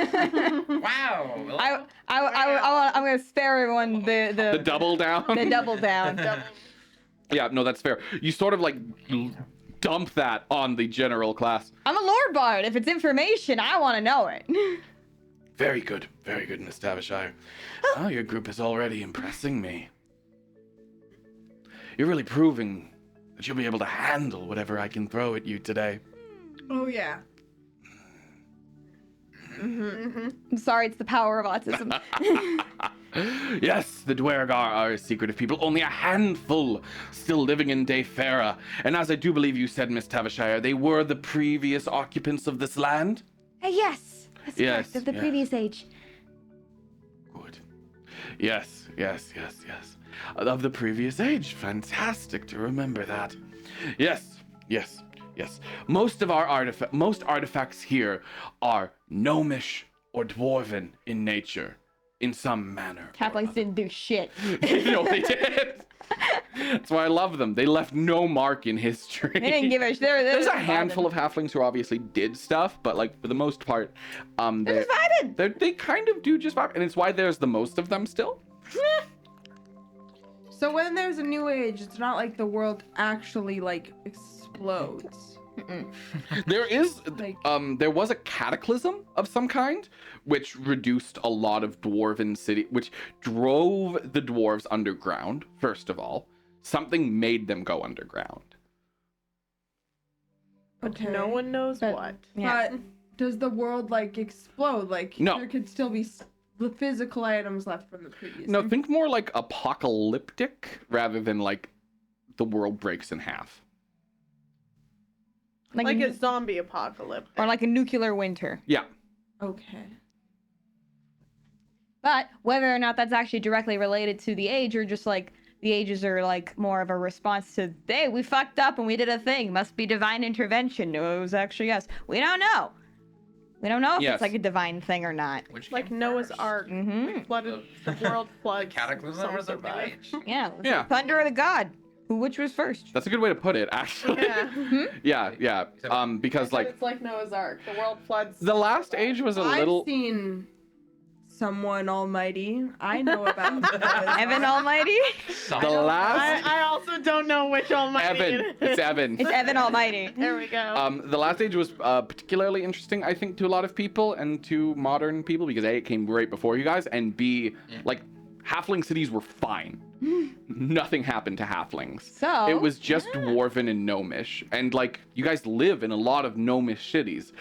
Wow. I'm gonna spare everyone The double down. the double down. Yeah, no, that's fair. You sort of like dump that on the general class. I'm a Lord Bard. If it's information, I want to know it. Very good, Miss Davishire. Oh, your group is already impressing me. You're really proving that you'll be able to handle whatever I can throw at you today. Oh yeah. I'm sorry, it's the power of autism. Yes, the Dwergar are a secretive people, only a handful still living in Dayfera. And as I do believe you said, Miss Tavishire, they were the previous occupants of this land? Yes. That's Yes, correct, of the yes. previous age. Good. Yes. Of the previous age. Fantastic to remember that. Yes. Most artifacts here are gnomish or dwarven in nature, in some manner. Halflings didn't do shit. No, they did. That's why I love them. They left no mark in history. They didn't give a shit. There's a handful of halflings who obviously did stuff, but like for the most part, they kind of do just fine, and it's why there's the most of them still. So when there's a new age, it's not like the world actually like explodes. There was a cataclysm of some kind, which reduced a lot of dwarven city, which drove the dwarves underground. First of all, something made them go underground. But no one knows But- what. Yeah. But does the world like explode? Like No. there could still be the physical items left from the previous. No, think more like apocalyptic rather than like the world breaks in half. Like a zombie apocalypse. or like a nuclear winter. Yeah. Okay. But whether or not that's actually directly related to the age or just like the ages are like more of a response to, hey, we fucked up and we did a thing. Must be divine intervention. No, it was actually us. We don't know. We don't know if Yes. it's like a divine thing or not. Which Like came Noah's first? Ark. Mm-hmm. Flooded the world floods. Cataclysm or the Some New survive. Age? Yeah. it was Yeah. like thunder or the god. Which was first? That's a good way to put it, actually. Yeah. Yeah. Because like It's like Noah's Ark. The world floods. the last age was a I've little. seen someone almighty. I know about Evan Almighty? The last. I also don't know which Almighty Evan. it is. It's Evan. It's Evan Almighty. There we go. The last age was particularly interesting, I think, to a lot of people and to modern people because A, it came right before you guys, and B, like, halfling cities were fine. Nothing happened to halflings. So It was just dwarven and gnomish, and like you guys live in a lot of gnomish cities.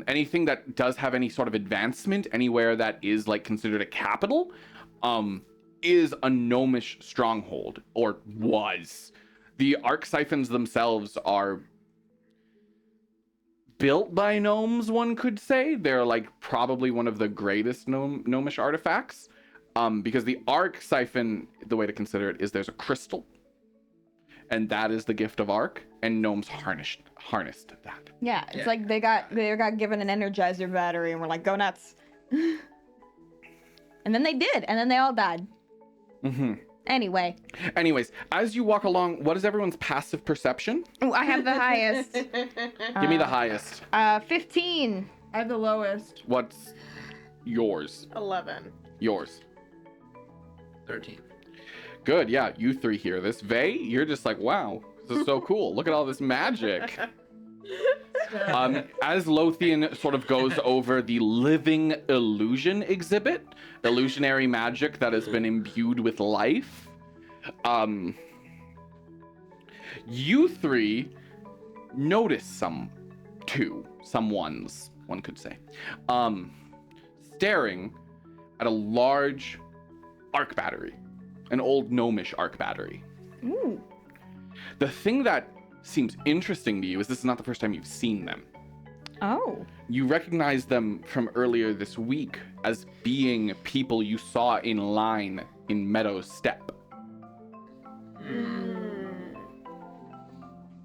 Anything that does have any sort of advancement, anywhere that is like considered a capital, is a gnomish stronghold, or was. The archsiphons themselves are built by gnomes, one could say. They're like probably one of the greatest gnomish artifacts. Because the arc siphon, the way to consider it is there's a crystal, and that is the gift of arc, and gnomes harnessed that. yeah, it's Yeah. like they got given an energizer battery and we're like, go nuts. And then they did, and then they all died. Mm-hmm. Anyway, Anyways, as you walk along, what is everyone's passive perception? ooh, I have the highest. Give me the highest. 15. I have the lowest. What's yours? 11. Yours. 13. Good, yeah, you three hear this. Vey, you're just like, wow, this is so cool. Look at all this magic. As Lothian sort of goes over the living illusion exhibit, illusionary magic that has been imbued with life, you three notice someone's, one could say, staring at a large arc battery an old gnomish arc battery. Ooh. The thing that seems interesting to you is this is not the first time you've seen them. Oh. You recognize them from earlier this week as being people you saw in line in Meadows Step.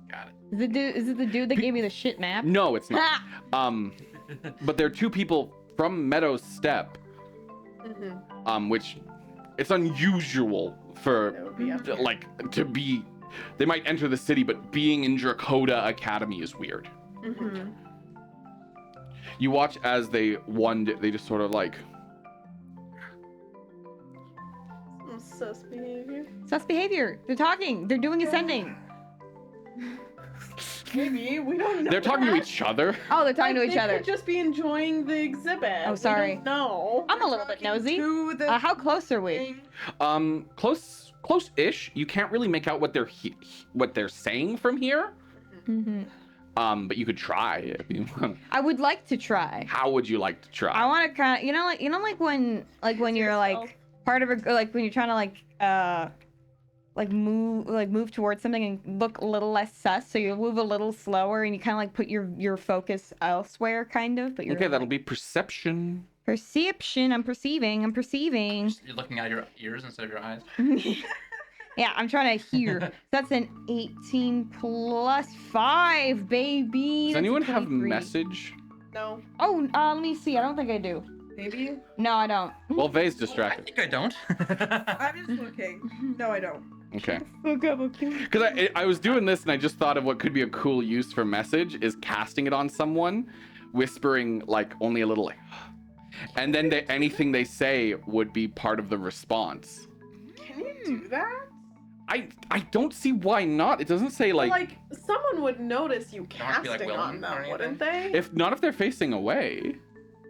Got it. Is it the dude that gave me the shit map? No, it's not. But they're two people from Meadows Step, which it's unusual for That would be up here. like to be. They might enter the city, but being in Dracoda Academy is weird. You watch as they just sort of like. Some sus behavior. Sus behavior. They're talking. They're doing ascending. Maybe we don't know. They're talking to that. each other. Oh, they're talking to Like, each they other. could just be enjoying the exhibit. Oh, sorry. No. I'm a little bit nosy. To the How close are we? thing. Close-ish. You can't really make out what they're saying from here. But you could try if you want. I would like to try. How would you like to try? I want to kind of, like when you're like part of a, like when you're trying to move towards something and look a little less sus, so you move a little slower and you kind of like put your focus elsewhere, kind of. But you're Okay, that'll be perception. perception. I'm perceiving. You're looking at your ears instead of your eyes. Yeah, I'm trying to hear. That's an 18 plus 5, baby. Does That's a anyone have 23. message? No. Oh, let me see. I don't think I do. Maybe? No, I don't. Well, Vay's I distracted. think I don't. I'm just looking. No, I don't. Okay. Okay. Because I was doing this and I just thought of what could be a cool use for message is casting it on someone, whispering like only a little like, and then anything they say would be part of the response. Can you do that? I don't see why not. It doesn't say like Someone would notice you Don't have to be, like, casting on willing or them, anything. wouldn't they? if they're facing away.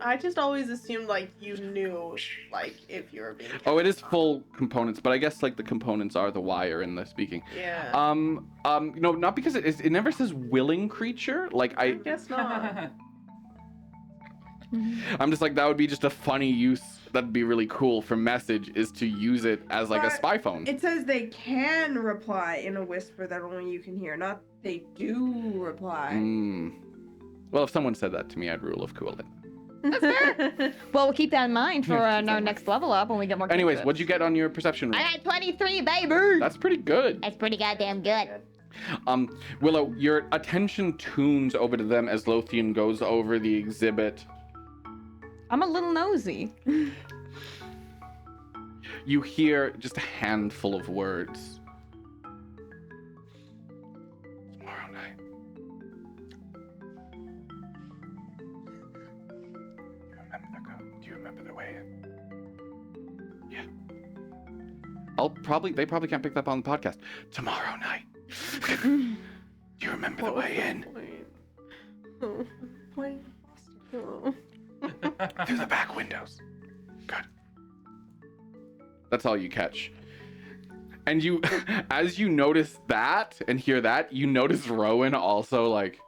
I just always assumed like you knew like if you were being. Oh, it is cast on. full components, but I guess like the components are the wire in the speaking. Yeah. No, not because it never says willing creature. Like I guess not. I'm just like that would be just a funny use. That'd be really cool for message is to use it as like a But spy phone. It says they can reply in a whisper that only you can hear, not they do reply. Well, if someone said that to me, I'd rule of cool it. Well, we'll keep that in mind for our next level up when we get more. Anyways, cantrips. what'd you get on your perception roll? I got 23, baby. That's pretty good. That's pretty goddamn good. Willow, your attention tunes over to them as Lothian goes over the exhibit. I'm a little nosy. You hear just a handful of words. Tomorrow night. Do you remember the way in? Yeah. They probably can't pick that up on the podcast. Tomorrow night. Do you remember the way in? Through the back windows. Good. That's all you catch. And you, as you notice that and hear that, you notice Rowan also like,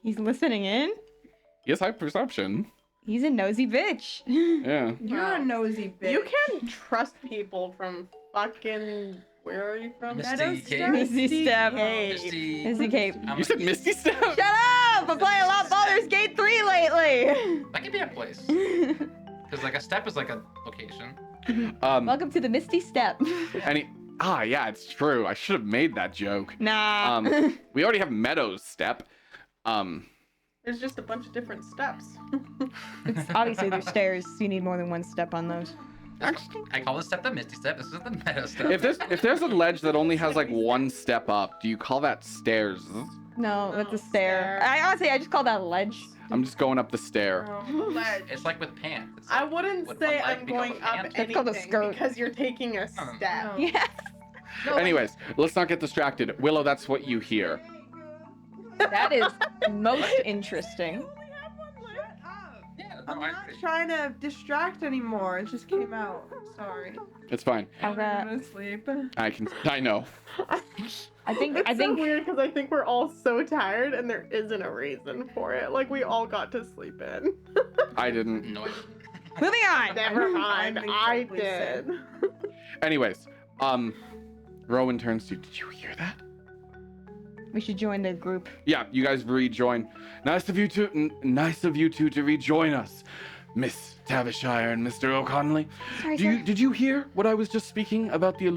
He's listening in. yes, I have perception. He's a nosy bitch. Yeah. You're Wow. a nosy bitch. You can trust people from fucking. Where are you from? Misty Meadows Cave. Step? Misty Step. Misty. Misty Cape. You said Misty Step? Shut up! I'm playing a lot of Baldur's Gate 3 lately. That could be a place. Because like a step is like a location. Welcome to the Misty Step. Yeah, it's true. I should have made that joke. Nah. We already have Meadows Step. There's just a bunch of different steps. Obviously, there's stairs. So you need more than one step on those. I call this step the Misty Step. This is the Meadow Step. If there's a ledge that only has like one step up, do you call that stairs? No, that's a No, stair. stair. I honestly, I just call that a ledge. I'm just going up the stair. Ledge. It's like with pants. It's I like, wouldn't would say one leg I'm become going a up pant? That's called a anything skirt. because you're taking a No, no, no. step. No. Yes. Anyways, let's not get distracted. Willow, that's what you hear. That is most interesting. Shut up. Yeah, I'm no, I not agree. trying to distract anymore. It just came out. Sorry. It's fine. I've got- I'm gonna sleep. I know. I think. It's I think. so weird because I think we're all so tired and there isn't a reason for it. Like we all got to sleep in. I didn't. No, I Moving on. Never mind, I'm I incredibly did. Anyways, Rowan turns to you. Did you hear that? We should join the group. Yeah, you guys rejoin. Nice of you two to rejoin us, Miss Tavisshire and Mr. O'Connelly. Sorry, sir. Did you hear what I was just speaking about the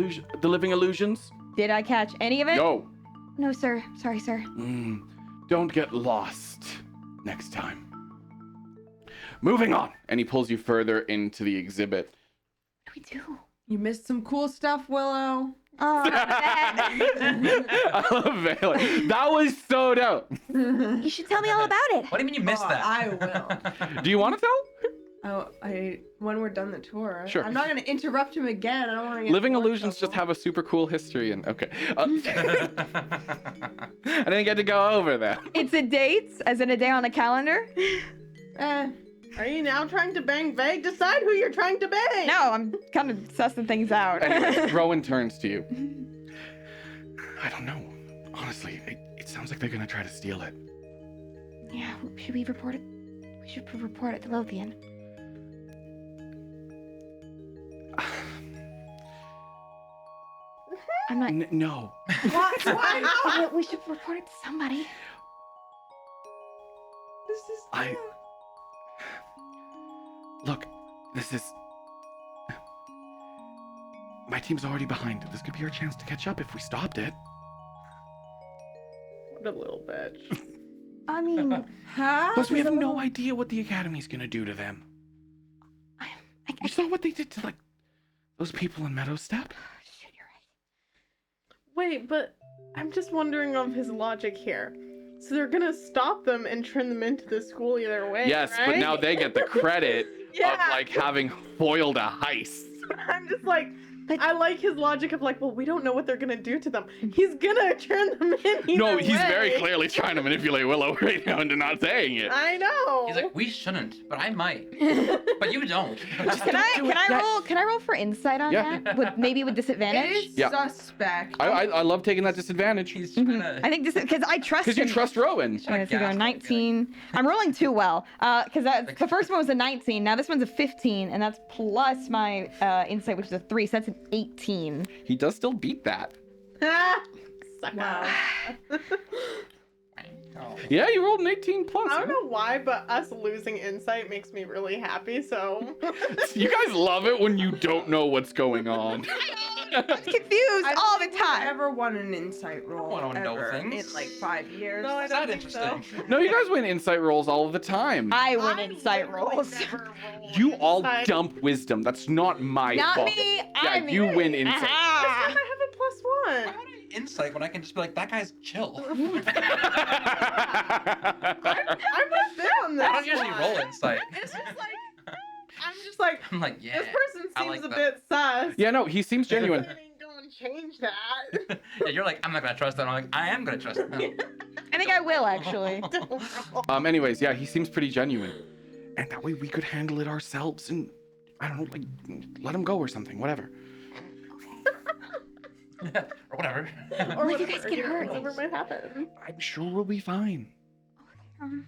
living illusions? Did I catch any of it? No. No, sir. Sorry, sir. Don't get lost next time. Moving on. And he pulls you further into the exhibit. What do we do? You missed some cool stuff, Willow. Oh, I love Bailey. That was so dope. you should tell me all about it. What do you mean you missed that? I will. Do you want to tell? Oh, when we're done the tour. Sure. I'm not gonna interrupt him again. I don't want to. Living illusions just have a super cool history, and okay. I didn't get to go over that. It's a date, as in a day on the calendar. Are you now trying to bang vague? Decide who you're trying to bang. No, I'm kind of sussing things out. Anyways, Rowan turns to you. I don't know. Honestly, it sounds like they're gonna try to steal it. Yeah, should we report it? We should report it to Lothian. I'm not. No. Why not? We should report it to somebody. This is. Look, this is... My team's already behind. This could be our chance to catch up if we stopped it. What a little bitch. I mean, Huh? Plus, we have no idea what the Academy's gonna do to them. I You saw what they did to, like, those people in Meadowstep? Shit, you're right. Wait, but I'm just wondering of his logic here. So they're gonna stop them and turn them into the school either way. Yes, right? but now they get the credit Yeah. of, like, having foiled a heist. I'm just like, But- I like his logic of like, well, we don't know what they're gonna do to them. He's gonna turn them in either No, he's very way. clearly trying to manipulate Willow right now into not saying it. I know. He's like, we shouldn't, but I might. But you don't. Can I roll for insight on Yeah. that? With disadvantage? It is Yeah. suspect. I love taking that disadvantage. He's trying I to. think because I trust Because you him. trust Rowan. Okay, so go Gaslight, 19. I'm rolling too well. Because the first one was a 19. Now this one's a 15, and that's plus my insight, which is a 3. So that's an 18. He does still beat that. Sucker. Wow. Oh. Yeah, you rolled an 18 plus. I don't know why, but us losing insight makes me really happy. So You guys love it when you don't know what's going on. I'm confused I all don't the think we've time. ever won an insight roll wanna know ever things. in like 5 years. no, I Is don't that think interesting? so. No, you guys win insight rolls all of the time. I win I insight literally rolls. never roll You all insight. dump wisdom. That's not my Not fault. me. Yeah, I'm you me. win insight. This time Aha. I have a +1. Why would I insight when I can just be like, that guy's chill? I'm with them. I don't usually roll insight. It's just like I'm just like I'm like, yeah. this person I seems like a that. bit sus. Yeah, no, he seems genuine. I ain't gonna change that. Yeah, you're like, I'm not gonna trust them. I'm like, I am gonna trust them. I think I will actually. Anyways, yeah, he seems pretty genuine. And that way we could handle it ourselves and, I don't know, like, let him go or something, whatever. Or whatever. Or What if you guys whatever, get hurt? Whatever might happen. I'm sure we'll be fine. We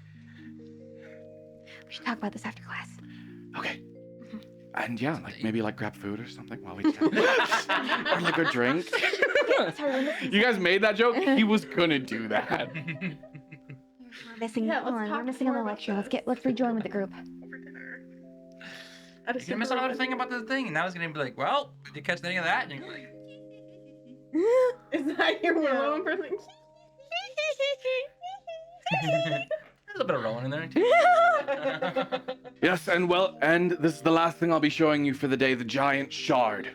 should talk about this after class. Okay. And yeah, like maybe like grab food or something while we chat. Or like a drink. Sorry, You guys made that joke? He was gonna do that. we're missing. Yeah, let's Hold on, talk we're missing on more the about lecture. this. Let's rejoin with the group. Over dinner. You're gonna miss another thing about the thing, and now he's gonna be like, well, did you catch any of that? And you're gonna be like, Is that your Willow impersonation? there's a bit of rolling in there too. Yes, and this is the last thing I'll be showing you for the day, the giant shard.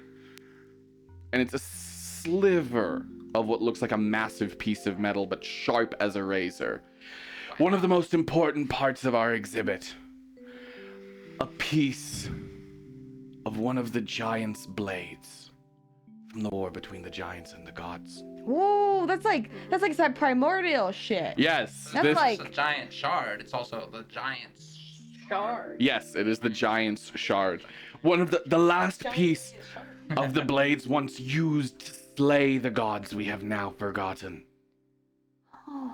And it's a sliver of what looks like a massive piece of metal, but sharp as a razor. One of the most important parts of our exhibit. A piece of one of the giant's blades from the war between the giants and the gods. Whoa, that's like some primordial shit. Yes, That's this, like- It's a giant shard. It's also the giant's Shard. yes, it is the giant's shard. One of the last piece of the blades once used to slay the gods we have now forgotten. Oh.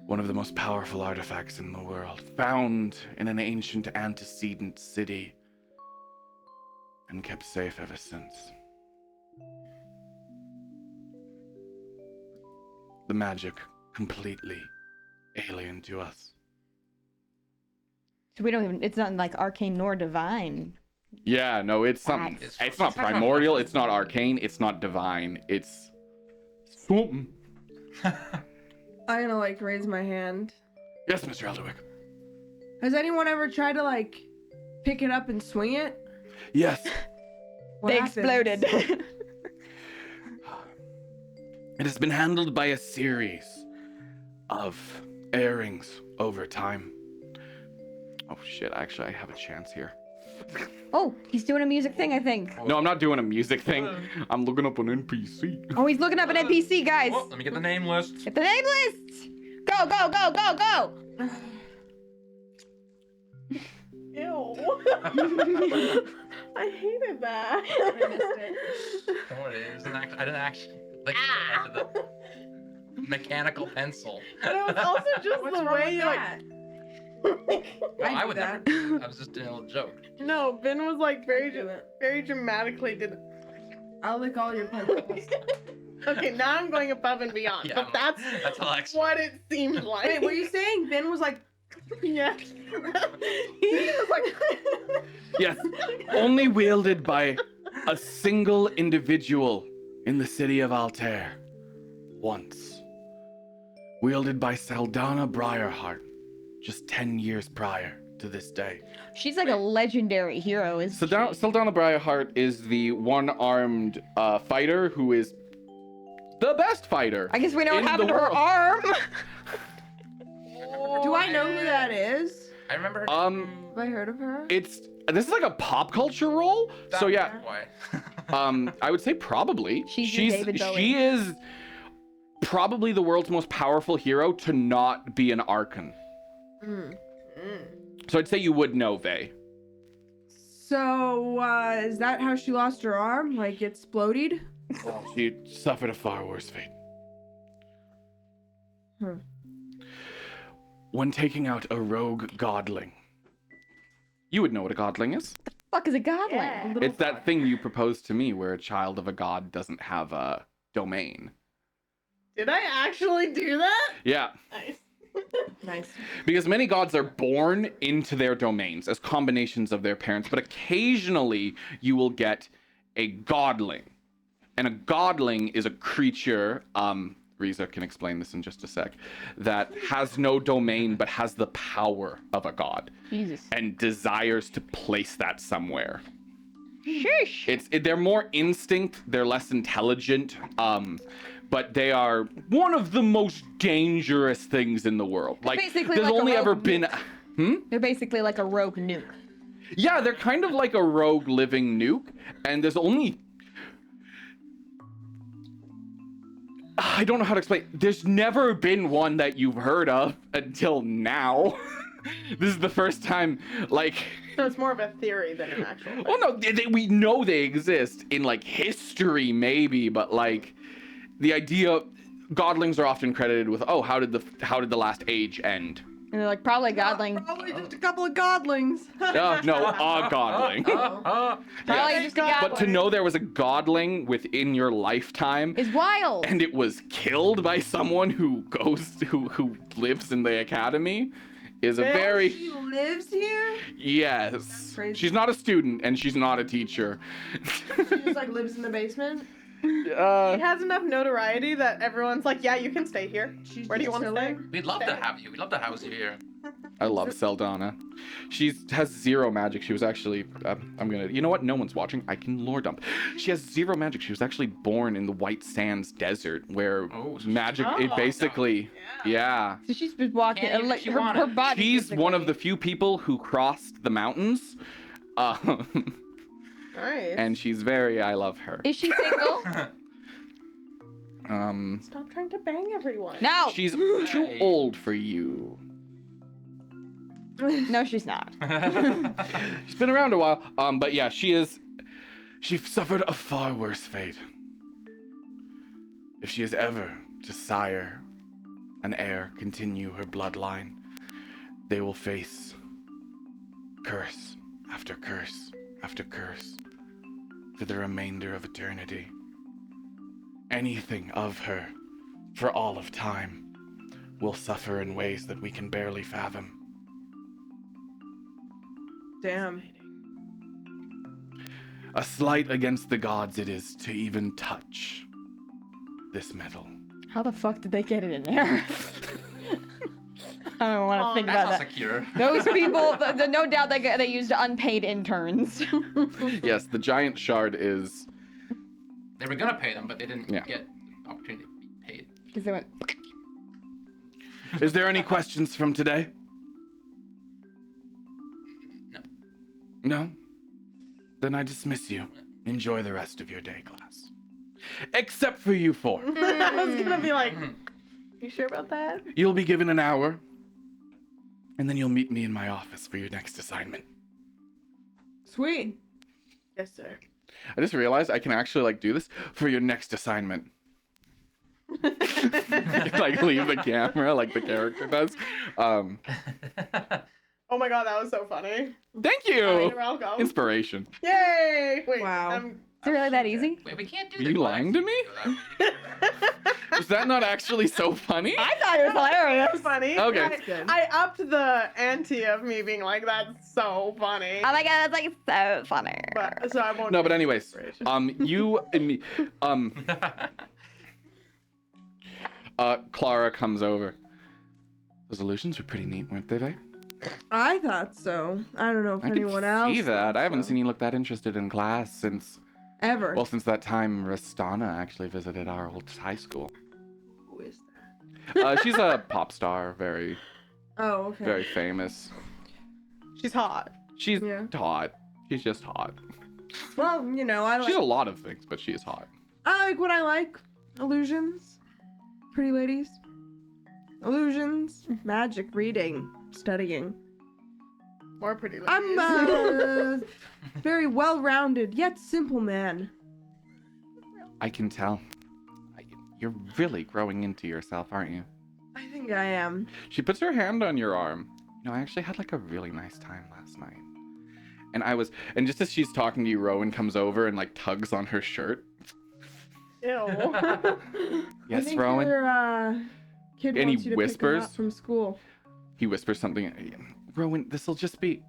One of the most powerful artifacts in the world, found in an ancient antecedent city. and kept safe ever since. The magic completely alien to us. So we don't even. It's not like arcane nor divine. Yeah, no, it's something. It's not primordial, it's not arcane, it's not divine, it's something. I'm gonna like raise my hand. Yes, Mr. Elderwick. Has anyone ever tried to like pick it up and swing it? Yes. What They happens? exploded. It has been handled by a series of airings over time. Oh shit, actually I have a chance here. Oh, he's doing a music thing, I think. No, I'm not doing a music thing. I'm looking up an NPC. Oh, he's looking up an NPC, guys. Oh, let me get the name list. Get the name list. Go, go, go, go, go. Ew. I hated that. Oh, it is. I didn't actually like the mechanical pencil. But it was also just What's the wrong way with you that? Well, I do would that. never. I was just doing a little joke. No, Ben was like very do it. very dramatically did. I'll lick all your pencils. Okay, now I'm going above and beyond. Yeah, but that's Alex. what it seemed like. Wait, were you saying Ben was like? Yeah. He was like. Yes, only wielded by a single individual in the city of Altair. Once. Wielded by Saldana Briarheart, just 10 years prior to this day. She's like a legendary hero, is she? Saldana Briarheart is the one-armed fighter who is the best fighter. I guess we know what in happened the to her world. arm. Do I know who that is? I remember. Have I heard of her? This is like a pop culture role. So yeah, Why? I would say probably. She's your David Bowie. She is probably the world's most powerful hero to not be an Archon. So I'd say you would know Vey. So, is that how she lost her arm? Like, it exploded? She suffered a far worse fate. When taking out a rogue godling. You would know what a godling is. Fuck is a godling? Yeah. It's that thing you proposed to me where a child of a god doesn't have a domain. Did I actually do that? Yeah, Nice. Nice. because many gods are born into their domains as combinations of their parents, but occasionally you will get a godling. And a godling is a creature, Riza can explain this in just a sec, that has no domain but has the power of a god Jesus. and desires to place that somewhere. Sheesh. They're more instinct, they're less intelligent, but they are one of the most dangerous things in the world. Like, basically there's like a only ever rogue been... They're basically like a rogue nuke. Yeah, they're kind of like a rogue living nuke, and there's only... I don't know how to explain. There's never been one that you've heard of until now. This is the first time, like... So it's more of a theory than an actual thing. Well, no, we know they exist in, like, history, maybe, but, like, the idea... Godlings are often credited with, oh, how did the last age end? And they're like, probably godling. Probably just a couple of godlings. No, a godling. Probably Yeah. just a godling. But to know there was a godling within your lifetime, is wild. and it was killed by someone who lives in the academy, is a very... She lives here? Yes. Crazy. She's not a student, and she's not a teacher. She just like lives in the basement? It has enough notoriety that everyone's like, yeah, you can stay here. She's Where do you just want to stay? chilling? We'd love to have you. We'd love to house you here. I love Seldana. She has zero magic. She was actually... You know what? No one's watching. I can lore dump. She has zero magic. She was actually born in the White Sands Desert, where magic... It Oh. basically... Yeah. So she's just walking. Can't even Like she her wanted. body. She's one of the physically- few people who crossed the mountains. Nice. And she's very... I love her. Is she single? Stop trying to bang everyone. No. She's too old for you. No, she's not. She's been around a while. But yeah, she suffered a far worse fate. If she is ever to sire an heir, continue her bloodline, they will face curse after curse after curse for the remainder of eternity. Anything of her, for all of time, will suffer in ways that we can barely fathom. Damn. A slight against the gods it is to even touch this metal. How the fuck did they get it in there? I don't want to think That's about not that. secure. Those people, no doubt they used unpaid interns. Yes, the giant shard is... They were gonna pay them, but they didn't Yeah. get the opportunity to be paid. Because they went, Is there any questions from today? No. No? Then I dismiss you. Enjoy the rest of your day, class. Except for you four. I was gonna be like, Mhm. you sure about that? You'll be given an hour, and then you'll meet me in my office for your next assignment. Sweet. Yes, sir. I just realized I can actually like do this for your next assignment. Like leave the camera like the character does. Oh my god, that was so funny. Thank You're you. welcome. Inspiration. Yay! Wait. Wow. is it really that easy? Wait, we can't do Are the you glass lying to me? Is that not actually so funny? I thought it was hilarious. That's funny. Okay. That's good. I upped the ante of me being like, that's so funny. Oh my god, that's like so funny. But so I won't. No, do but anyways, inspiration. you and me, Clara comes over. Those illusions were pretty neat, weren't they, Vay? I thought so. I don't know if I anyone can else. see that. I haven't thought seen you look that interested in class since, so. Ever. well, since that time Rastana actually visited our old high school. Who is that? She's a pop star, very, Oh, okay. very famous. She's hot. She's Yeah. hot. She's just hot. Well, you know, I She's like. a lot of things, but she is hot. I like what I like. Illusions. Pretty ladies. Illusions. Magic. Reading. Studying. More pretty ladies. I'm a very well-rounded yet simple man. I can tell. You're really growing into yourself, aren't you? I think I am. She puts her hand on your arm. You know, I actually had like a really nice time last night. And just as she's talking to you, Rowan comes over and like tugs on her shirt. Ew. I Yes, think Rowan? Your kid And he wants you to whispers. pick him up from school. He whispers something. Rowan, this'll just be...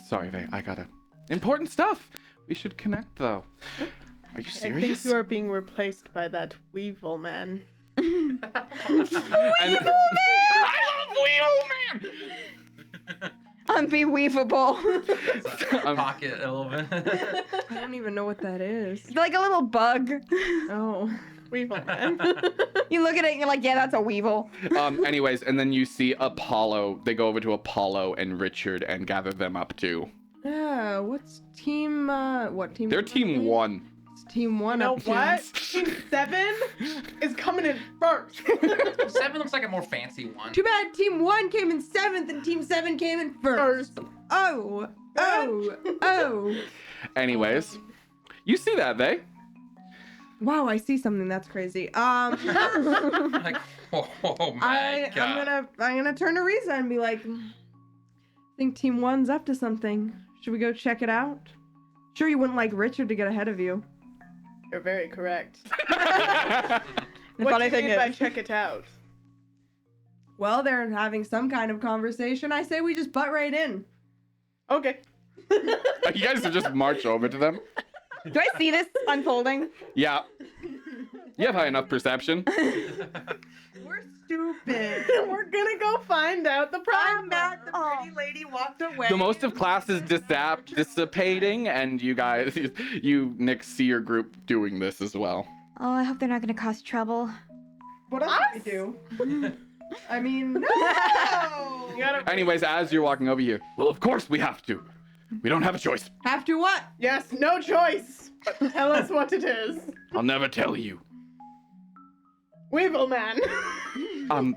Sorry, Vay, I gotta... Important stuff! We should connect, though. Are you I think serious? you are being replaced by that Weevil man. And... I love Wheel Man! Unbeweavable. Pocket a little bit. I don't even know what that is. Like a little bug. Oh. Weevil man. You look at it and you're like, yeah, that's a weevil. Anyways, and then you see Apollo. They go over to Apollo and Richard and gather them up too. Yeah, what's team, what team? They're is team it? one. It's team one. You know up to- what? Team 7 is coming in first. 7 looks like a more fancy one. Too bad team 1 came in 7th and team 7 came in first. Oh. Oh. Anyways, you see that, Vay? Wow, I see something that's crazy. Like, oh my god. I'm gonna turn to Risa and be like, I think team 1's up to something. Should we go check it out? Sure you wouldn't like Richard to get ahead of you. You're very correct. The What funny do you thing mean by is, check it out? Well, they're having some kind of conversation. I say we just butt right in. Okay. You guys have just marched over to them? do I see this unfolding? Yeah. You have high enough perception. We're stupid. We're gonna go find out the I'm problem. mad the pretty lady walked away. The most of class is dissipating, and you guys, Nick, see your group doing this as well. Oh, I hope they're not going to cause trouble. What else do we do? I mean, no! You gotta. Anyways, as you're walking over here, well, of course we have to. We don't have a choice. Have to what? Yes, no choice. But tell us what it is. I'll never tell you. Weevil man. I'm.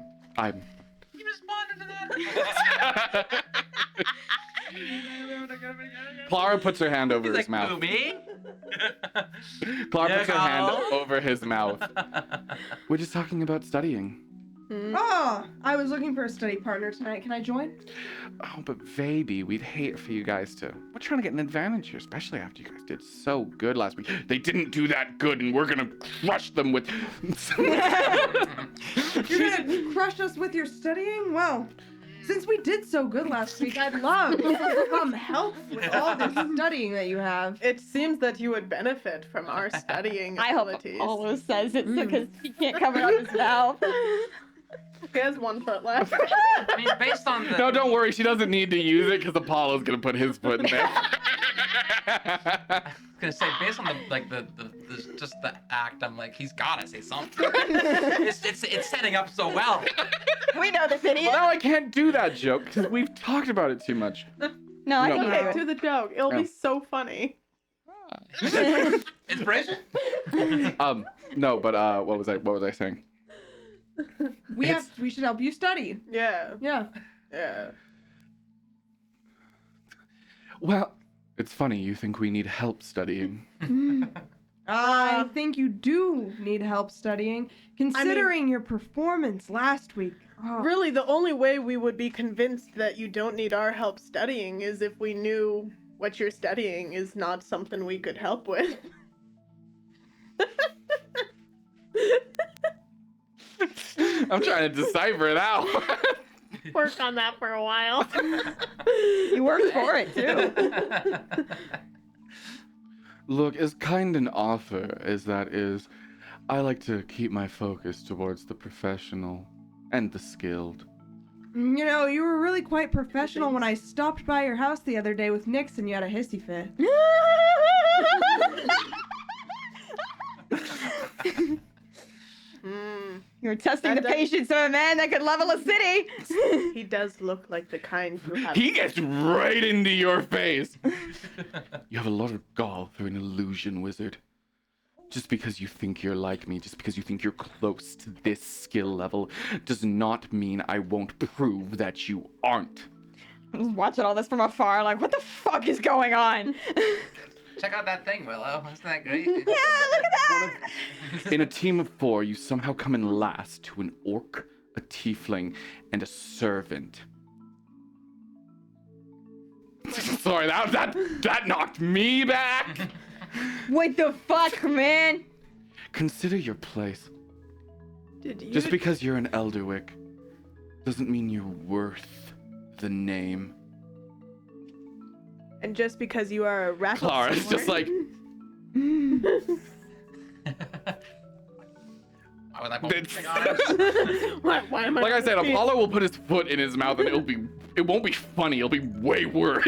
You responded to that? Clara puts her hand over He's his like, mouth. "Who, me?" Clara puts her hand Carl. over his mouth. We're just talking about studying. Oh, I was looking for a study partner tonight. Can I join? Oh, but baby, we'd hate for you guys to. We're trying to get an advantage here, especially after you guys did so good last week. They didn't do that good, and we're gonna crush them with. You're gonna crush us with your studying? Well, since we did so good last week, I'd love to come help with all this studying that you have. It seems that you would benefit from our studying I hope abilities. Apollo says it because he can't cover up his mouth. He has 1 foot left. I mean, based on the. No, don't worry. She doesn't need to use it because Apollo's gonna put his foot in there. I was gonna say, based on the just the act, I'm like, he's gotta say something. it's setting up so well. We know this idiot. Well, now I can't do that joke because we've talked about it too much. No, I No. can Okay, do do the joke. It'll Yeah. be so funny. it. Inspiration? No, but what was I saying? We should help you study. Yeah. Yeah. Yeah. Well, it's funny. You think we need help studying? I think you do need help studying, considering your performance last week. Oh. Really, the only way we would be convinced that you don't need our help studying is if we knew what you're studying is not something we could help with. I'm trying to decipher it out. Work on that for a while. You worked for it too. Look, as kind an offer as that is, I like to keep my focus towards the professional and the skilled. You know, you were really quite professional when I stopped by your house the other day with Nix and you had a hissy fit. You're testing That the does- patience of a man that could level a city. He does look like the kind who have. He gets right into your face. You have a lot of gall for an illusion wizard. Just because you think you're like me, just because you think you're close to this skill level, does not mean I won't prove that you aren't. I'm just watching all this from afar, like, what the fuck is going on? Check out that thing, Willow. Isn't that great? Yeah, look at that! In a team of 4, you somehow come in last to an orc, a tiefling, and a servant. Sorry, that knocked me back. What the fuck, man? Consider your place. Did you? Just because you're an Elderwick doesn't mean you're worth the name. And just because you are a rattle. Clara's just like, Why would I put It's- something on it? Why am I? like I said, being- Apollo will put his foot in his mouth and it won't be funny, it'll be way worse.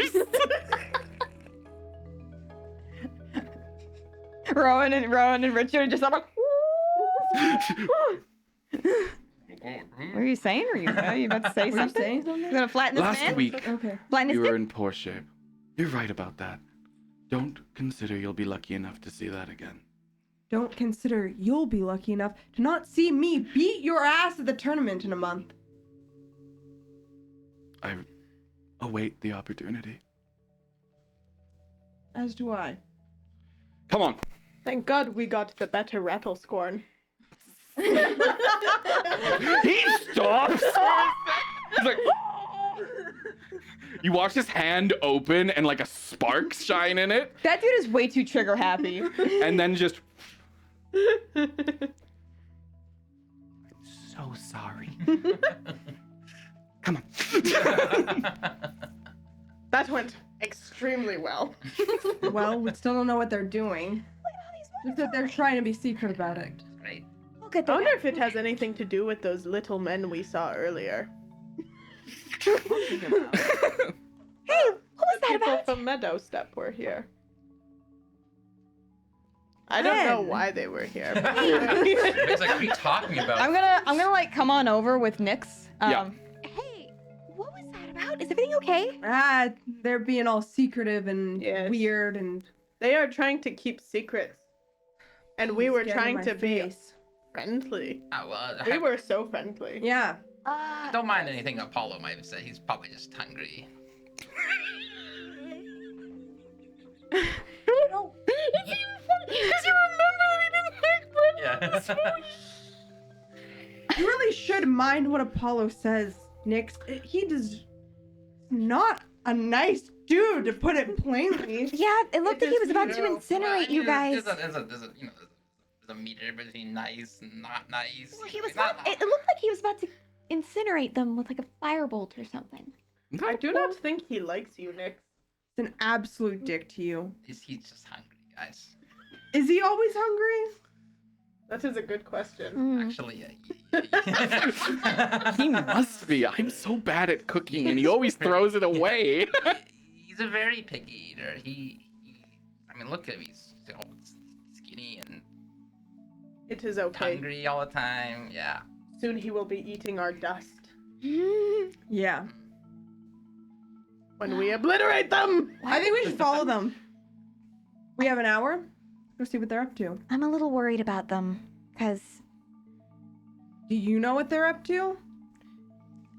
Rowan and Richard just like, what are you saying? Are you about to say Were you something? saying something? You gonna flatten this Last man? week, Okay. Flatten his you were dick? in poor shape. You're right about that. Don't consider you'll be lucky enough to see that again. Don't consider you'll be lucky enough to not see me beat your ass at the tournament in a month. I await the opportunity. As do I. Come on. Thank God we got the better rattle scorn. He stops. He's like, you watch his hand open and like a spark shine in it, That dude is way too trigger happy. and then just. So sorry. Come on. That went extremely well. Well, we still don't know what they're doing. Just that they're trying to be secret about it. Great. Look at I that. wonder if it has anything to do with those little men we saw earlier. Hey, what was that People about? from Meadow Step were here. I don't know When? why they were here. It's like, what are you talking about? I'm gonna like come on over with Nyx. Yeah. Hey, what was that about? Is everything okay? Ah, they're being all secretive and Yes. weird and They are trying to keep secrets. And we were getting trying my to be face. friendly. Oh, well, We were so friendly. Yeah. don't mind anything Apollo might have said. He's probably just hungry. Yeah. You really should mind what Apollo says, Nix. He does not a nice dude, to put it plainly. Yeah, it looked like he was about to Well, incinerate you guys. There's a meter between nice and not nice. Well, he was Not- it looked like he was about to incinerate them with like a firebolt or something. I do not think he likes you, Nick. It's an absolute dick to you. He's just hungry, guys. Is he always hungry? That is a good question. Mm. Actually, He must be. I'm so bad at cooking, and he always throws it away. He's a very picky eater. I mean, look at him. He's skinny and It is okay. hungry all the time. Yeah. Soon he will be eating our dust Yeah. when we obliterate them. I think we should follow them. We have an hour. Go see what they're up to. I'm a little worried about them, because Do you know what they're up to?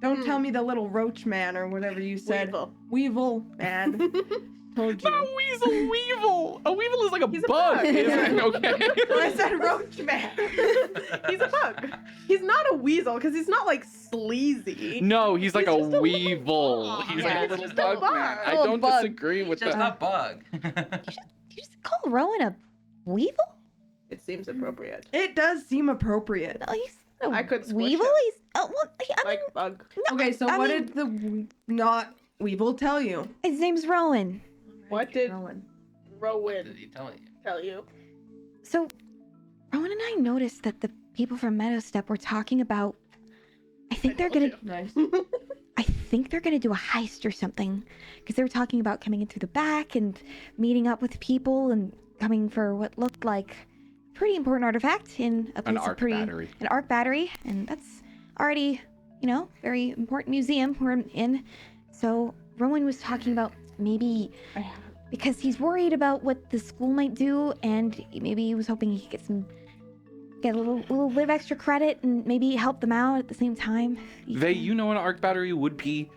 Don't tell me the little roach man or whatever you said. Weevil. Weevil man. Told you. Not a weasel, weevil. A weevil is like a He's a bug, bug. isn't it? Okay. I said roach man. He's a bug. He's not a weasel because he's not like sleazy. No, he's like He's a just a weevil. little- He's yeah, like a he's little just a bug, bug. man. I Little don't bug. disagree with Just that. a bug. you just call Rowan a weevil? It seems appropriate. It does seem appropriate. No, he's not a I could squish weevil. him. He's I mean, Like bug. Okay, so I what mean- did the not weevil tell you? his name's Rowan. What did Rowan. What did Rowan he tell you? tell you? So, Rowan and I noticed that the people from Meadowstep were talking about. I think they're gonna. Nice. I think they're gonna do a heist or something, because they were talking about coming in through the back and meeting up with people and coming for what looked like a pretty important artifact in a place An of arc pretty battery. an arc battery, and that's already, very important museum we're in. So Rowan was talking about maybe because he's worried about what the school might do, and maybe he was hoping he could get a little bit of extra credit and maybe help them out at the same time. An arc battery would be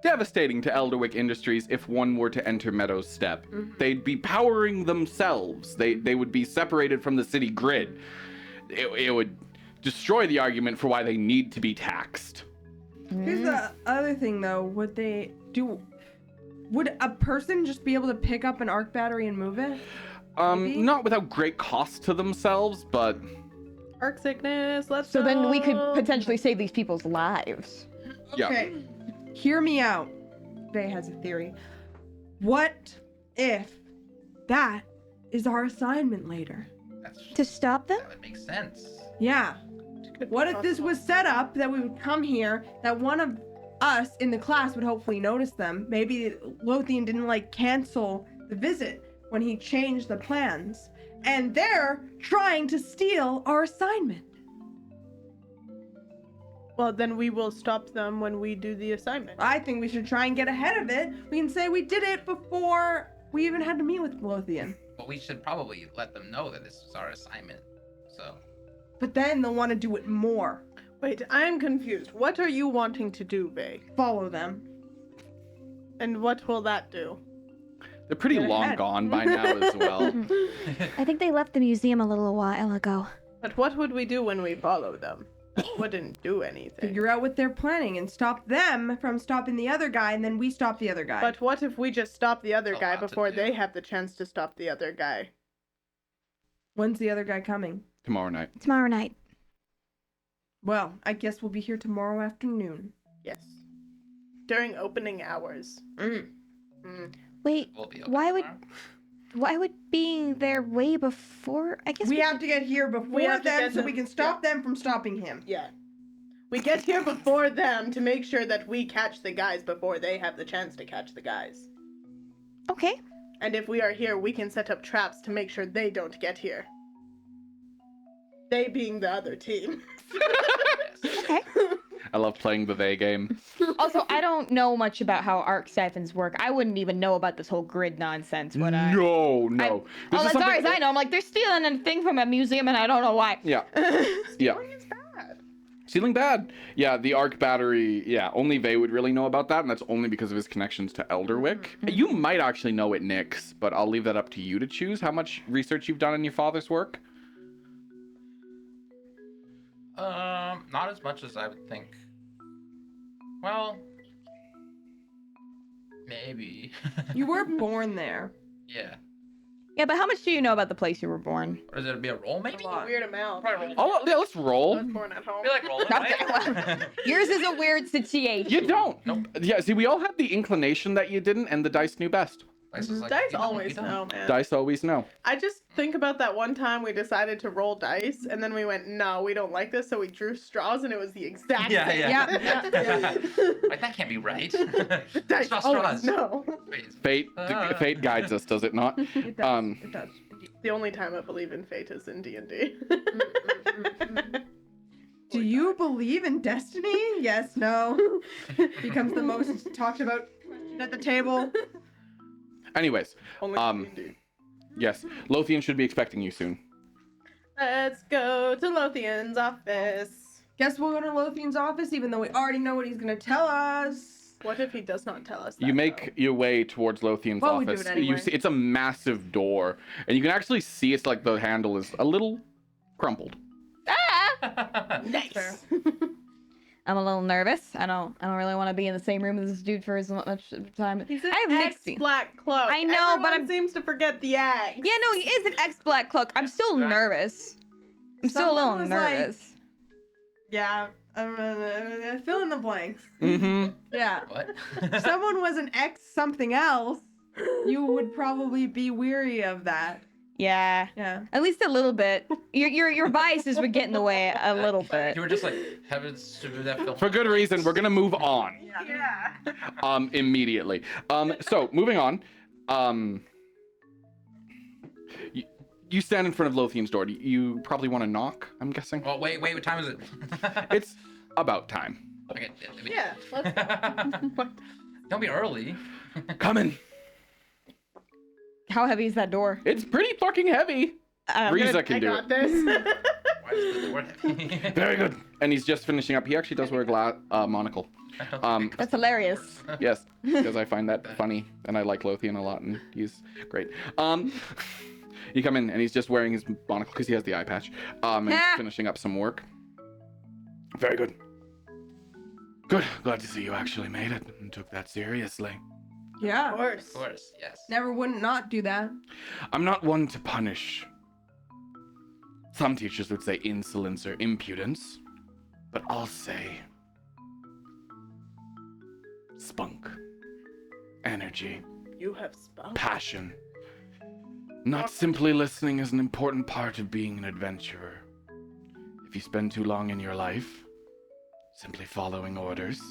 devastating to Elderwick Industries if one were to enter Meadows Step. They'd be powering themselves. They would be separated from the city grid. It would destroy the argument for why they need to be taxed. Here's the other thing, though. Would a person just be able to pick up an arc battery and move it? Maybe? Not without great cost to themselves, but Arc sickness. Let's So then we could go. potentially save these people's lives. yeah. Okay, hear me out. Vay has a theory. What if that is our assignment later? To stop them? That would make sense. Yeah. Could be What if this possible. was set up that we would come here, that one of us in the class would hopefully notice them? Maybe Lothian didn't cancel the visit when he changed the plans, and they're trying to steal our assignment. Well, then we will stop them when we do the assignment. I think we should try and get ahead of it. We can say we did it before we even had to meet with Lothian. But we should probably let them know that this was our assignment. So But then they'll want to do it more. Wait, I'm confused. What are you wanting to do, Vay? Follow them. And what will that do? They're pretty Get long ahead. gone by now as well. I think they left the museum a little while ago. But what would we do when we follow them? Wouldn't do anything. Figure out what they're planning and stop them from stopping the other guy, and then we stop the other guy. But what if we just stop the other A guy lot to before do. they have the chance to stop the other guy? When's the other guy coming? Tomorrow night. Tomorrow night. Well, I guess we'll be here tomorrow afternoon. Yes. During opening hours. Wait, we'll be open why would tomorrow. why would being there way before? I guess We have to get here before have to them get so them- we can stop them from stopping him. Yeah. We get here before them to make sure that we catch the guys before they have the chance to catch the guys. Okay. And if we are here, we can set up traps to make sure they don't get here. They being the other team. Okay. I love playing the they game. Also, I don't know much about how arc siphons work. I wouldn't even know about this whole grid nonsense, would I? No. I'm- This Oh, is as far something as I know, I'm like, they're stealing a thing from a museum and I don't know why. Yeah. Yeah. Stealing is bad. Stealing bad. Yeah, the arc battery. Yeah, only Vay would really know about that, and that's only because of his connections to Elderwick. You might actually know it, Nyx, but I'll leave that up to you to choose how much research you've done on your father's work. Not as much as I would think. Well, maybe. You were born there. Yeah. Yeah, but how much do you know about the place you were born? Or is it be a roll, maybe? A lot. Weird amount. Probably roll. Oh, yeah, let's I roll. was born at home. I feel like rolling, Okay, right? Yours is a weird situation. You don't. Nope. Yeah, see, we all had the inclination that you didn't, and the dice knew best. Dice is like, Dice you don't, always you don't. know, man. Dice always know. I just think about that one time we decided to roll dice, and then we went, no, we don't like this, so we drew straws, and it was the exact Yeah, same. yeah. Like, that can't be right. Dice Straw always straws. know. Fate, Ah. fate guides us, does it not? It does. Um, It does. The only time I believe in fate is in D&D. Do you believe in destiny? Yes, no. Becomes the most talked about question at the table. Anyways, Only Um, D&D. yes, Lothian should be expecting you soon. Let's go to Lothian's office. Guess we'll go to Lothian's office, even though we already know what he's gonna tell us. What if he does not tell us that, You make your way towards Lothian's Well, we do office. it anyway. You see, it's a massive door, and you can actually see it's like the handle is a little crumpled. though? Fair. Nice. I'm a little nervous. I don't really want to be in the same room as this dude for as much time. He's an I have mixed feelings. ex-black cloak. I know, but Everyone I'm- seems to forget the X. Yeah, no, he is an ex-black cloak. I'm still nervous. I'm still a Someone little was like- nervous. Yeah, fill in the blanks. Mm-hmm. Yeah. What? If someone was an ex something else, you would probably be weary of that. Yeah, Yeah. at least a little bit. Your biases would get in the way a little bit. You were just like, heavens to that film. For good reason. We're gonna move on. Yeah. Immediately. So moving on. You stand in front of Lothian's door. You probably want to knock, I'm guessing. Oh, wait, what time is it? It's about time. Okay. Yeah. Let's... Don't be early. Come in. How heavy is that door? It's pretty fucking heavy. Riza can I do got it. this. Why is the door heavy? Very good. And he's just finishing up. He actually does wear a monocle. That's hilarious. Yes, because I find that funny, and I like Lothian a lot, and he's great. You come in, and he's just wearing his monocle because he has the eye patch, and Ah. finishing up some work. Very good. Good. Glad to see you actually made it and took that seriously. Yeah. Of course. Of course, yes. Never wouldn't not do that. I'm not one to punish. Some teachers would say insolence or impudence, but I'll say spunk, energy, You have spunk. passion. Not simply listening is an important part of being an adventurer. If you spend too long in your life simply following orders,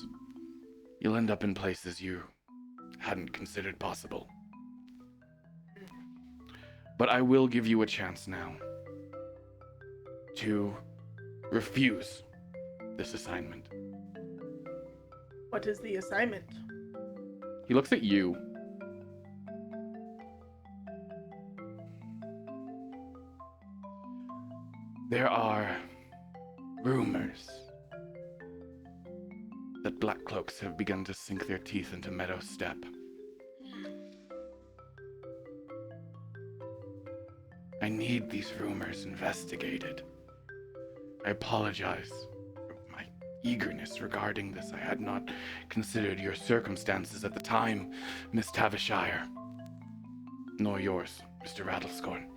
you'll end up in places you hadn't considered possible. But I will give you a chance now to refuse this assignment. What is the assignment? He looks at you. There are rumors that Black Cloaks have begun to sink their teeth into Meadow Step. I need these rumors investigated. I apologize for my eagerness regarding this. I had not considered your circumstances at the time, Miss Tavisshire. Nor yours, Mr. Rattlescorn.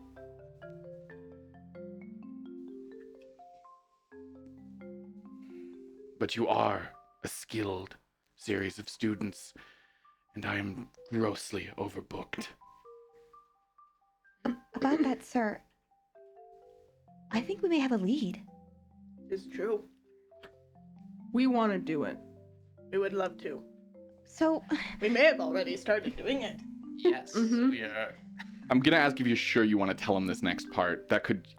But you are a skilled series of students, and I am grossly overbooked. About that, sir, I think we may have a lead. It's true. We want to do it. We would love to. So, We may have already started doing it. Yes, Mhm. we are. I'm gonna ask if you're sure you want to tell him this next part.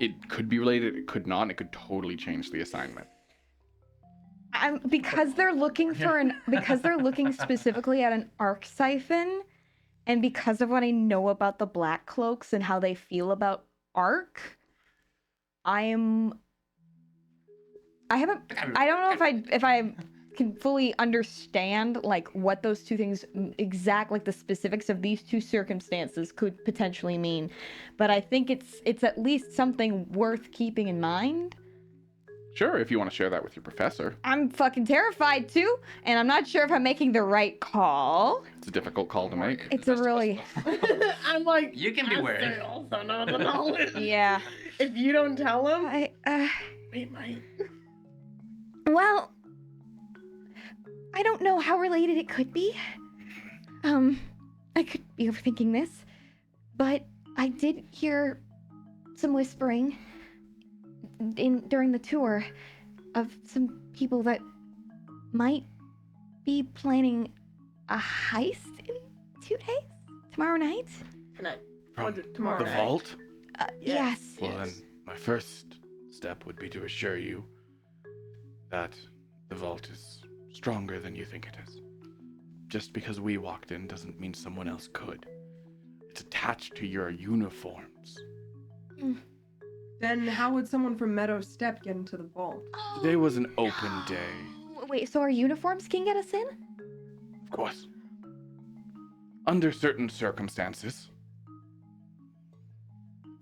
It could be related, it could not, and it could totally change the assignment. because they're looking for because they're looking specifically at an arc siphon, and because of what I know about the Black Cloaks and how they feel about arc, I don't know if I can fully understand like what those two things like the specifics of these two circumstances could potentially mean, but I think it's at least something worth keeping in mind. Sure, if you want to share that with your professor. I'm fucking terrified too, and I'm not sure if I'm making the right call. It's a difficult call to make. It's a really I'm like, You can be "Yes, worried." they also know the knowledge. yeah. If you don't tell them, I they might. well, I don't know how related it could be. I could be overthinking this, but I did hear some whispering during the tour of some people that might be planning a heist in 2 days, tomorrow night. Tonight. From Was it tomorrow the night? vault? Yes. Well, then, my first step would be to assure you that the vault is stronger than you think it is. Just because we walked in doesn't mean someone else could. It's attached to your uniforms. Then how would someone from Meadow Step get into the vault? Today was an open day. Wait, so our uniforms can get us in? Of course. Under certain circumstances.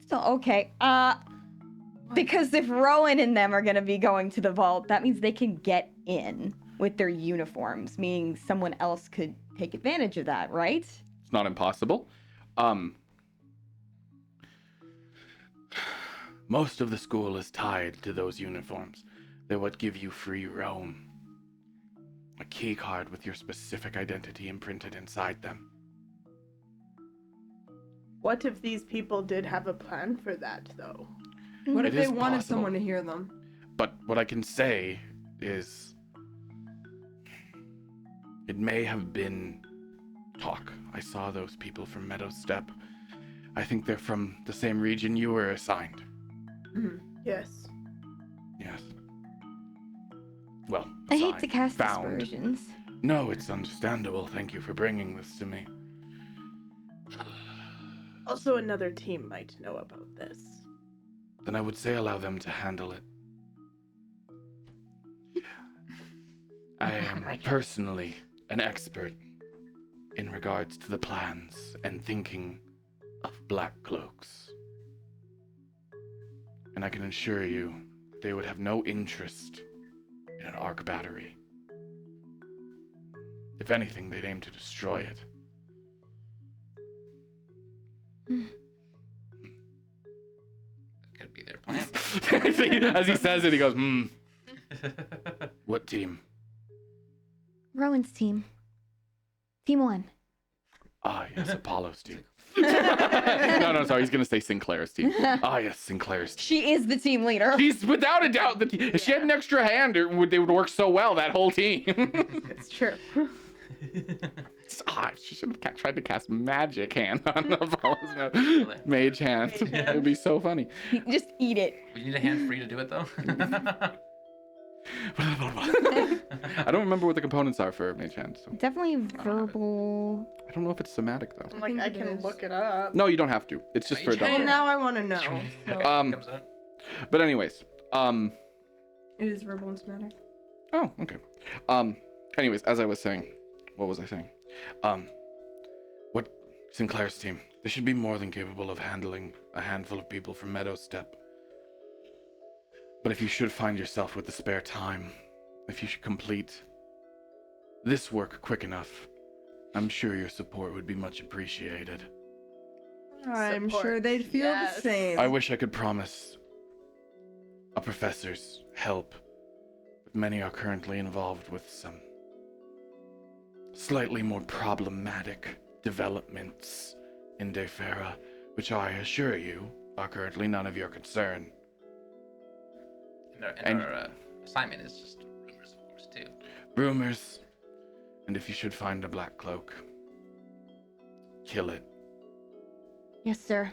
So okay. Because if Rowan and them are gonna be going to the vault, that means they can get in with their uniforms, meaning someone else could take advantage of that, right? It's not impossible. Most of the school is tied to those uniforms. They're what give you free roam. A key card with your specific identity imprinted inside them. What if these people did have a plan for that, though? What if It they is wanted possible. someone to hear them? But what I can say is it may have been talk. I saw those people from Meadow Step. I think they're from the same region you were assigned. Yes. Yes. Well, I hate to assigned, cast found. aspersions. No, it's understandable. Thank you for bringing this to me. Also, another team might know about this. Then I would say allow them to handle it. I am personally an expert in regards to the plans and thinking of Black Cloaks. And I can assure you, they would have no interest in an arc battery. If anything, they'd aim to destroy it. Could be their plan. As he says it, he goes, What team? Rowan's team. Team 1. Ah, yes, Apollo's team. no, sorry, he's going to say Sinclair's team. Ah, yes, Sinclair's team. She is the team leader. She's without a doubt, if she had an extra hand, they would work so well, that whole team. It's true. She should have tried to cast magic hand on Apollo's mage hand. It would be so funny. Just eat it. We need a hand free to do it though. I don't remember what the components are for mage hand. So. Definitely verbal. I don't know if it's somatic, though. I'm like, think I it can is. look it up. No, you don't have to. It's just for a Mage double. Well, hand. now I want to know. So Comes out. But anyways, it is verbal and somatic. oh, okay. Anyways, as I was saying, what was I saying? What Sinclair's team? They should be more than capable of handling a handful of people from Meadow Step. But if you should find yourself with the spare time, if you should complete this work quick enough, I'm sure your support would be much appreciated. I'm Support. sure they'd feel Yes. the same. I wish I could promise a professor's help, but many are currently involved with some slightly more problematic developments in Defera, which I assure you are currently none of your concern. And our assignment is just rumors, of course, too. Rumors, and if you should find a black cloak, kill it. Yes, sir.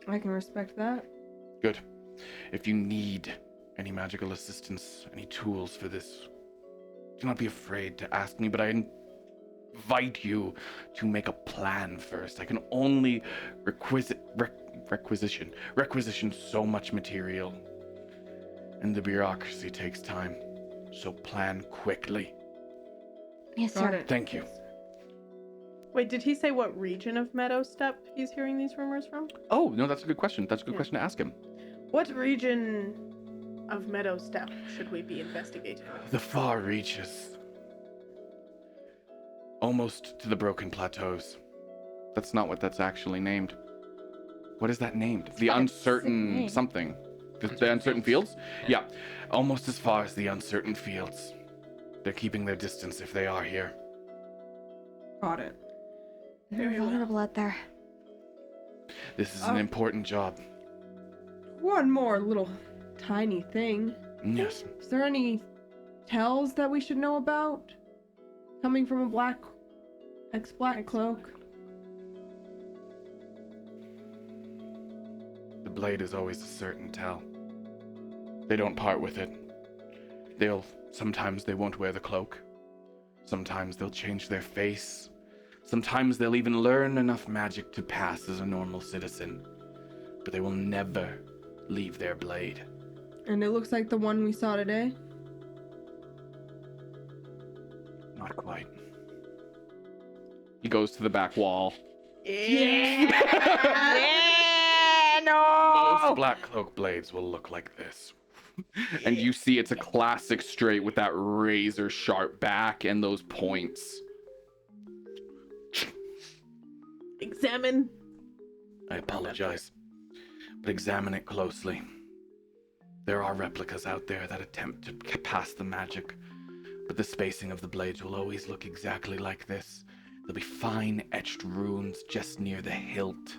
I can respect that. Good. If you need any magical assistance, any tools for this, do not be afraid to ask me, but I invite you to make a plan first. I can only requisition so much material, and the bureaucracy takes time, so plan quickly. Yes, Got sir. it. Thank you. Wait, did he say what region of Meadow Step he's hearing these rumors from? Oh, no, that's a good question. That's a good question to ask him. What region of Meadow Step should we be investigating? The far reaches. Almost to the Broken Plateaus. That's not what that's actually named. What is that named? The got a sick Uncertain name. something. The Uncertain Fields? Yeah. Almost as far as the Uncertain Fields. They're keeping their distance if they are here. Got it. Very vulnerable out there. This is an important job. One more little tiny thing. Yes. Is there any tells that we should know about? Coming from a ex-black cloak? The blade is always a certain tell. They don't part with it. Sometimes they won't wear the cloak. Sometimes they'll change their face. Sometimes they'll even learn enough magic to pass as a normal citizen. But they will never leave their blade. And it looks like the one we saw today. Not quite. He goes to the back wall. Yeah, Most no. black cloak blades will look like this. And you see it's a classic straight with that razor sharp back and those points. Examine. I apologize, but examine it closely. There are replicas out there that attempt to pass the magic, but the spacing of the blades will always look exactly like this. There'll be fine etched runes just near the hilt.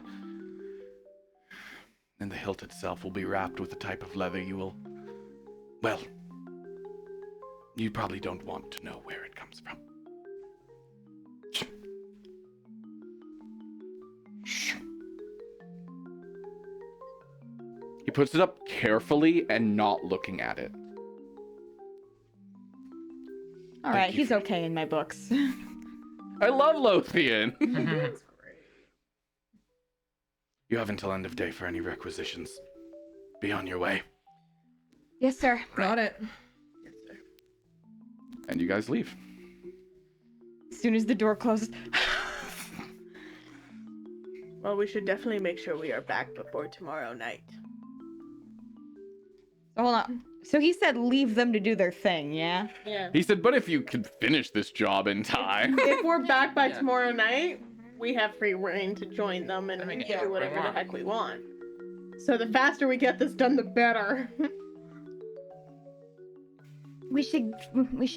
And the hilt itself will be wrapped with a type of leather well, you probably don't want to know where it comes from. He puts it up carefully and not looking at it. All right, you he's for- okay in my books. I love Lothian. That's great. You have until end of day for any requisitions. Be on your way. Yes, sir. Got it. Yes, sir. And you guys leave. As soon as the door closes. Well, we should definitely make sure we are back before tomorrow night. Hold on. So he said leave them to do their thing, yeah? Yeah. He said, but if you could finish this job in time. If we're back by Yeah. tomorrow night, we have free reign to join them and I mean, do yeah, whatever bring the on. heck we want. So the faster we get this done, the better. We should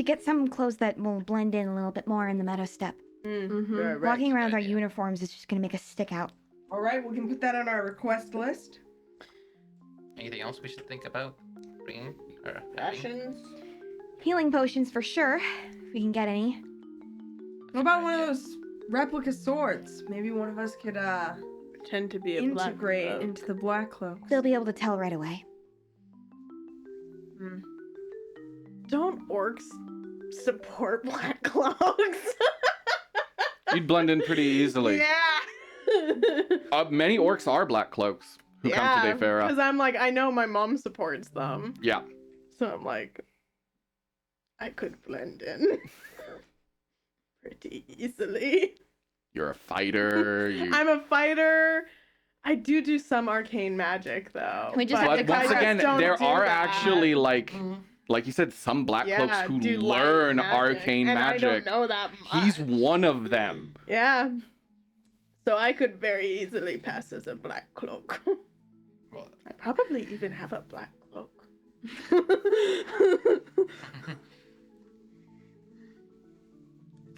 get some clothes that will blend in a little bit more in the meadow step. Mhm. Walking around Good our idea. uniforms is just gonna make us stick out. All right, we can put that on our request list. Anything else we should think about bringing? Or Rations. Healing potions for sure, if we can get any. What about one of those replica swords? Maybe one of us could Pretend to be a black integrate cloak. into the black cloaks. They'll be able to tell right away. Don't orcs support black cloaks? You'd blend in pretty easily. Yeah. Many orcs are black cloaks who come to Because Dayfera. I'm like, I know my mom supports them. Yeah. So I'm like, I could blend in pretty easily. You're a fighter. I'm a fighter. I do some arcane magic though. We just but have to But once I again, just don't there do are that. actually like Mhm. you said, some black cloaks Yeah, who do light learn magic, arcane and magic. I don't know that much. He's one of them. Yeah. So I could very easily pass as a black cloak. Well, I probably even have a black cloak.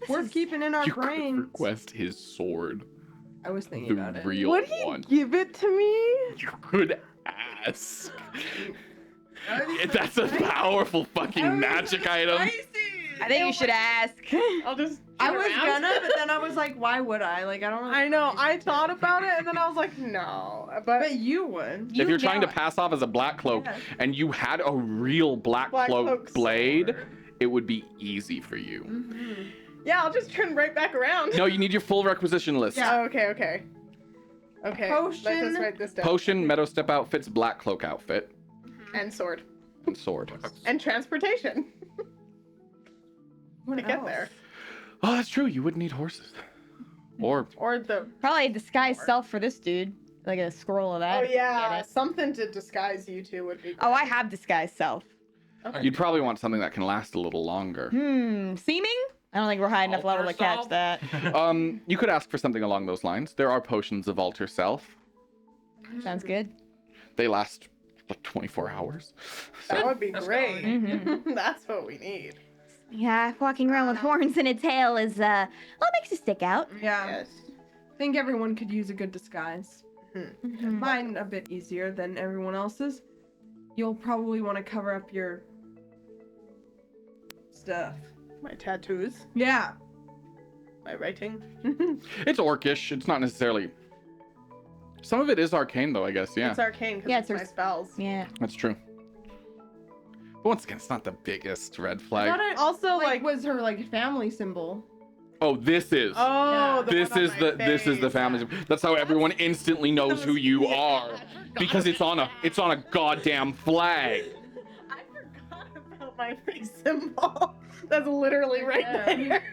Worth keeping in our You could brains. request his sword, I was thinking the about it. real Would he one. give it to me? You could ask. That would be That's a spicy. powerful That fucking would be magic item. spicy. I think you should ask. I'll just. I turn was around. gonna, but then I was like, why would I? Like, I don't really I know. I thought about it, and then I was like, no. But But you would. If you're trying to know it. pass off as a black cloak Yeah. and you had a real black Black cloak cloak blade, sword. it would be easy for you. Mhm. yeah, I'll just turn right back around. No, you need your full requisition list. Yeah. Oh, okay. Okay. Let's Potion. just write this down. Potion, meadow step outfits, black cloak outfit, And sword. and sword. And transportation. What to get else? there. Oh, that's true. You would need horses. Or Or the Probably disguise self for this dude. like a scroll of Oh that. yeah, Get it. something to disguise you two would be. Oh, I great. have disguise self. You'd probably want something that can last a little longer. Seeming? I don't think we're high enough level to catch Self? that. You could ask for something along those lines. There are potions of alter self. Sounds good. They last like 24 hours. That would be That's great. Mhm. That's what we need. Yeah, walking around with horns in a tail is, well, it makes it stick out. Yeah. Yes. I think everyone could use a good disguise. Mhm. Mine a bit easier than everyone else's. You'll probably want to cover up your stuff. My tattoos, Yeah. my writing. It's orcish. It's not necessarily. Some of it is arcane, though, I guess. Yeah, It's arcane because Yeah, it's it's my ar- spells. Yeah. that's true. But once again, it's not the biggest red I flag. thought it Also, like, was her family symbol. Oh, this is. oh, Yeah. the This one on is my this is the face. family. That's how everyone instantly knows who you Yeah, are, I forgot because it's on a goddamn flag. I forgot about my face symbol. That's literally right Yeah. there.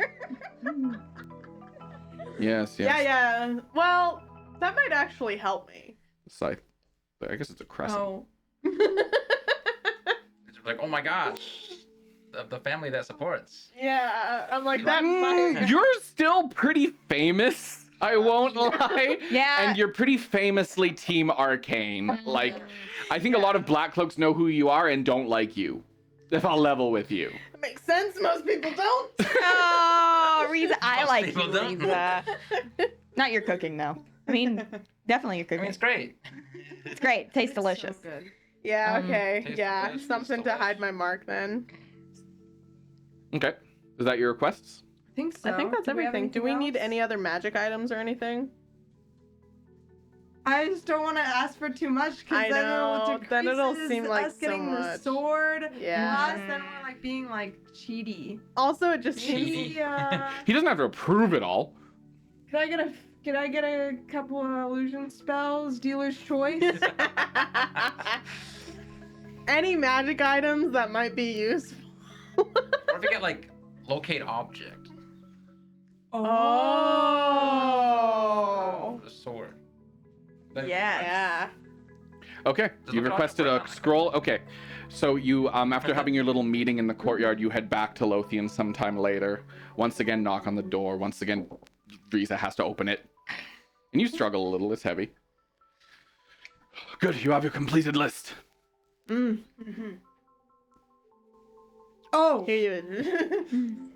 Yes, yes. Yeah. Well, that might actually help me. Scythe. I guess it's a crescent. Oh. It's like, oh my gosh, the family that supports. Yeah, I'm like that. might... You're still pretty famous. I won't lie. Yeah. And you're pretty famously Team Arcane. Like, I think a lot of Black Cloaks know who you are and don't like you. If I'll level with you. It makes sense. Most people don't. Oh, Riza, I Most like people you, don't. Riza. Not your cooking though. I mean, definitely your I cooking. mean, it's great. It's great. Tastes So delicious. good. Yeah. Okay. Taste Yeah. delicious, Something to delicious. hide my mark then. Okay. Is that your requests? I think so. I think that's Do we have everything. Do we anything need else? any other magic items or anything? I just don't want to ask for too much I because then know, it'll then it'll decreases seem like us so getting the much. sword. Yeah. Plus, then we're like being like cheaty. Also, it just seems. Cheaty. Yeah. He doesn't have to approve it all. Can I get a couple of illusion spells? Dealer's choice. Any magic items that might be useful. Or if you get like locate object. Oh. The sword. Then- Yes. Yeah. Okay. Does You it look requested like- a scroll. Okay. So you, after having your little meeting in the courtyard, you head back to Lothian sometime later. Once again, knock on the door. Once again, Riza has to open it. And you struggle a little. It's heavy. Good. You have your completed list. Oh. Here you.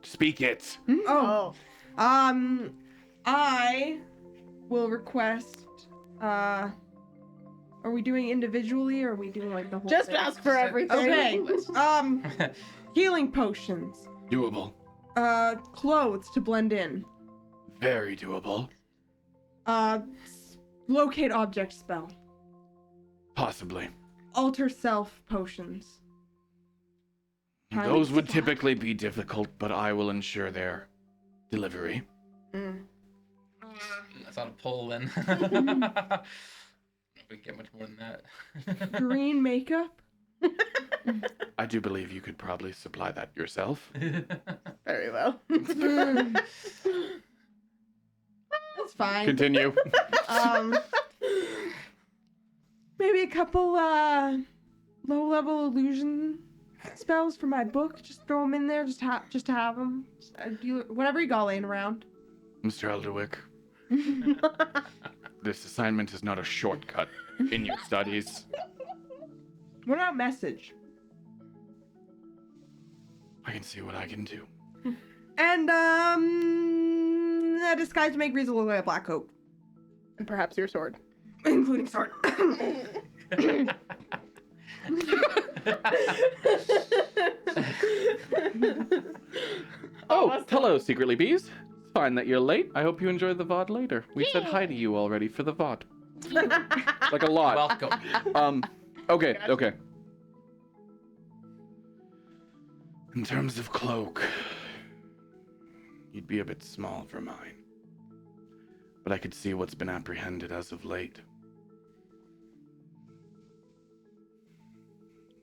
Speak it. Oh. I will request. Are we doing individually or are we doing like the whole Just thing? ask for everything. Okay. List. Healing potions. Doable. Clothes to blend in. Very doable. Locate object spell. Possibly. Alter self potions. Time Those would slot. typically be difficult, but I will ensure their delivery. That's not a pull then. We get much more than that. Green makeup. I do believe you could probably supply that yourself. Very well. That's fine. Continue. Maybe a couple low-level illusion spells for my book. Just throw them in there. Just to have them. Whatever you got laying around. Mr. Elderwick, this assignment is not a shortcut in your studies. What about message? I can see what I can do. And a disguise to make Riza look like a black coat, And perhaps your sword. including sword. Oh, hello, Secretly Bees. It's fine that you're late. I hope you enjoy the VOD later. We said hi to you already for the VOD. Like a lot. Welcome. Okay. In terms of cloak, you'd be a bit small for mine. But I could see what's been apprehended as of late.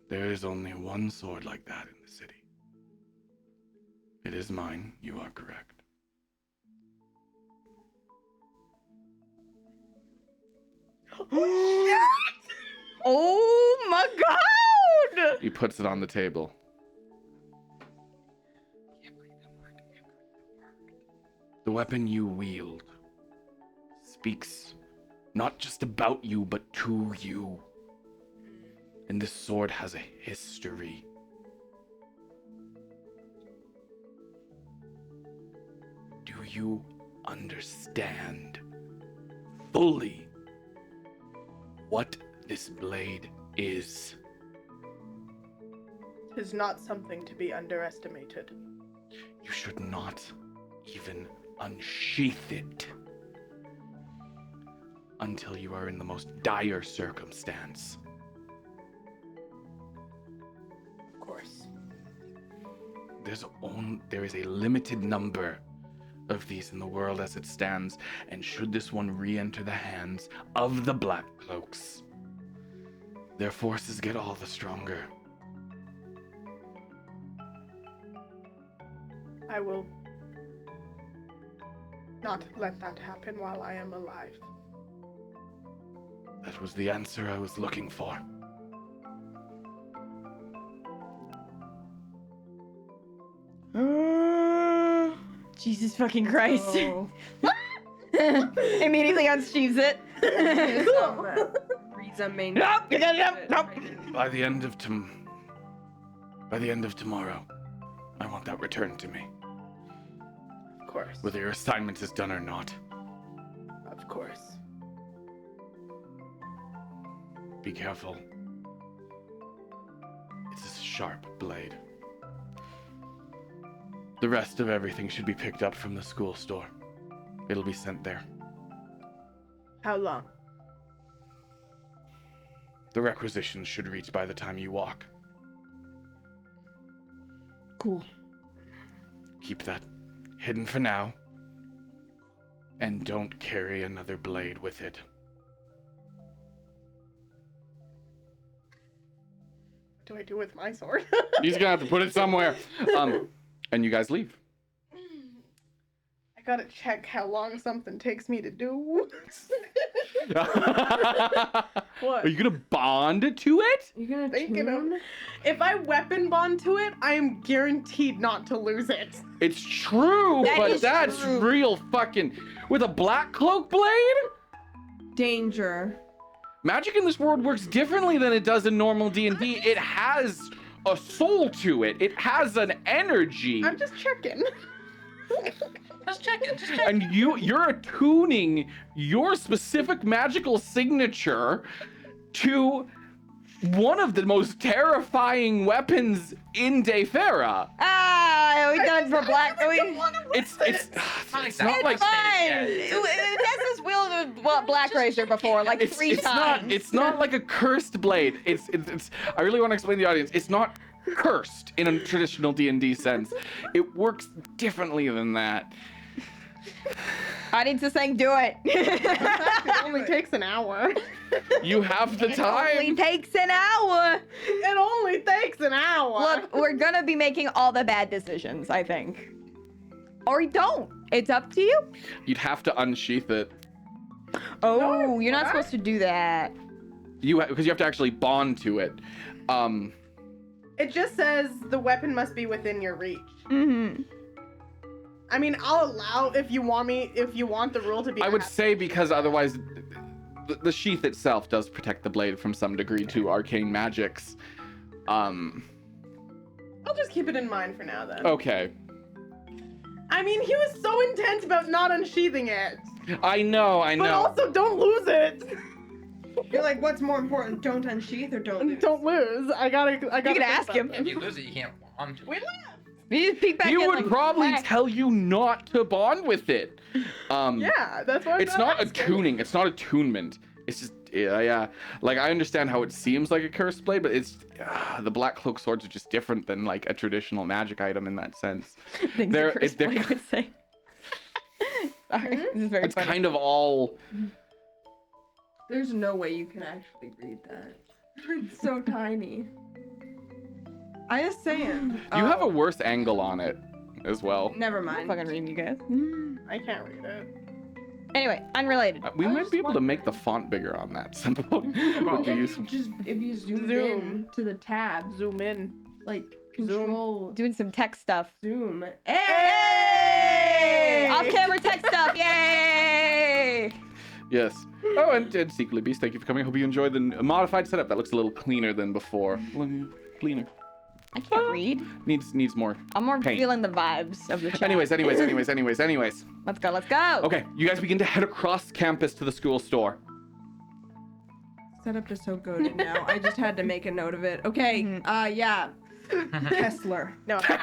There is only one sword like that in the city. It is mine, you are correct. Oh my god! He puts it on the table. The weapon you wield speaks not just about you, but to you. And this sword has a history. Do you understand fully what this blade is? Tis not something to be underestimated. You should not even unsheath it until you are in the most dire circumstance. Of course. There is a limited number of these in the world as it stands, and should this one re-enter the hands of the Black Cloaks, their forces get all the stronger. I will not let that happen while I am alive. That was the answer I was looking for. Jesus fucking Christ. Oh. Immediately unsheathes it. Riza may Nope, not you gotta- get nope. it. By the end of tomorrow, I want that returned to me, Of course. whether your assignment is done or not. Of course. Be careful. It's a sharp blade. The rest of everything should be picked up from the school store. It'll be sent there. How long? The requisitions should reach by the time you walk. Cool. Keep that hidden for now. And don't carry another blade with it. What do I do with my sword? He's gonna have to put it somewhere. And you guys leave. I gotta check how long something takes me to do. What? Are you gonna bond to it? You're gonna Thinking of- tune? If I weapon bond to it, I am guaranteed not to lose it. It's true, That but is that's true. real fucking... With a black cloak blade? Danger. Magic in this world works differently than it does in normal D&D. It has a soul to it. It has an energy. I'm just checking. Just checking. And you're attuning your specific magical signature to one of the most terrifying weapons in Dayfera. Ah, we done for black. It's not not exactly like Fine. Tessa's wielded Black Razor before, like it's, 3 it's times. not it's not like a cursed blade. It's I really want to explain to the audience. It's not cursed in a traditional D&D sense. It works differently than that. Audience is saying do it. It only takes an hour. You have the It only time. takes an hour. It only takes an hour. Look, we're gonna be making all the bad decisions, I think. Or you don't. It's up to you. You'd have to unsheath it. Oh, No, you're not what? supposed to do that. Because you have to actually bond to it. It just says the weapon must be within your reach. Mm-hmm. I mean, I'll allow if you want the rule to be. I would say because otherwise the sheath itself does protect the blade from some degree to arcane magics. I'll just keep it in mind for now then. Okay. I mean, he was so intense about not unsheathing it. I know. But also, don't lose it. You're like, what's more important? Don't unsheath or don't lose? Don't lose. I gotta. You can ask him. If you lose it, you can't bond to it. We left. You just peek back He in would like, probably whack. tell you not to bond with it. Yeah, that's why. It's not attuning. It's not attunement. It's just yeah. Like I understand how it seems like a cursed blade, but it's the black cloak swords are just different than like a traditional magic item in that sense. Things They're- that Chris they're- Blake would say. Sorry, this is very It's funny. kind of all. There's no way you can actually read that. It's so tiny. I just saying. You have a worse angle on it as well. Never I'm mind. fucking reading you guys. I can't read it. Anyway, unrelated. We I might just be able to want- make the font bigger on that symbol. Would you use- If you zoom Zoom. in to the tab, Zoom in. like control Doing some tech stuff. zoom. Hey! Off-camera tech stuff. Yay! Yes. Oh, and Secretly Beast, thank you for coming. I hope you enjoyed the modified setup. That looks a little cleaner than before. Cleaner. I can't read. Needs more. I'm more Paint. feeling the vibes of the chat. Anyways. Let's go. Let's go. Okay, you guys begin to head across campus to the school store. Setup is so good now. I just had to make a note of it. Okay. Yeah. Kessler. No. Hey,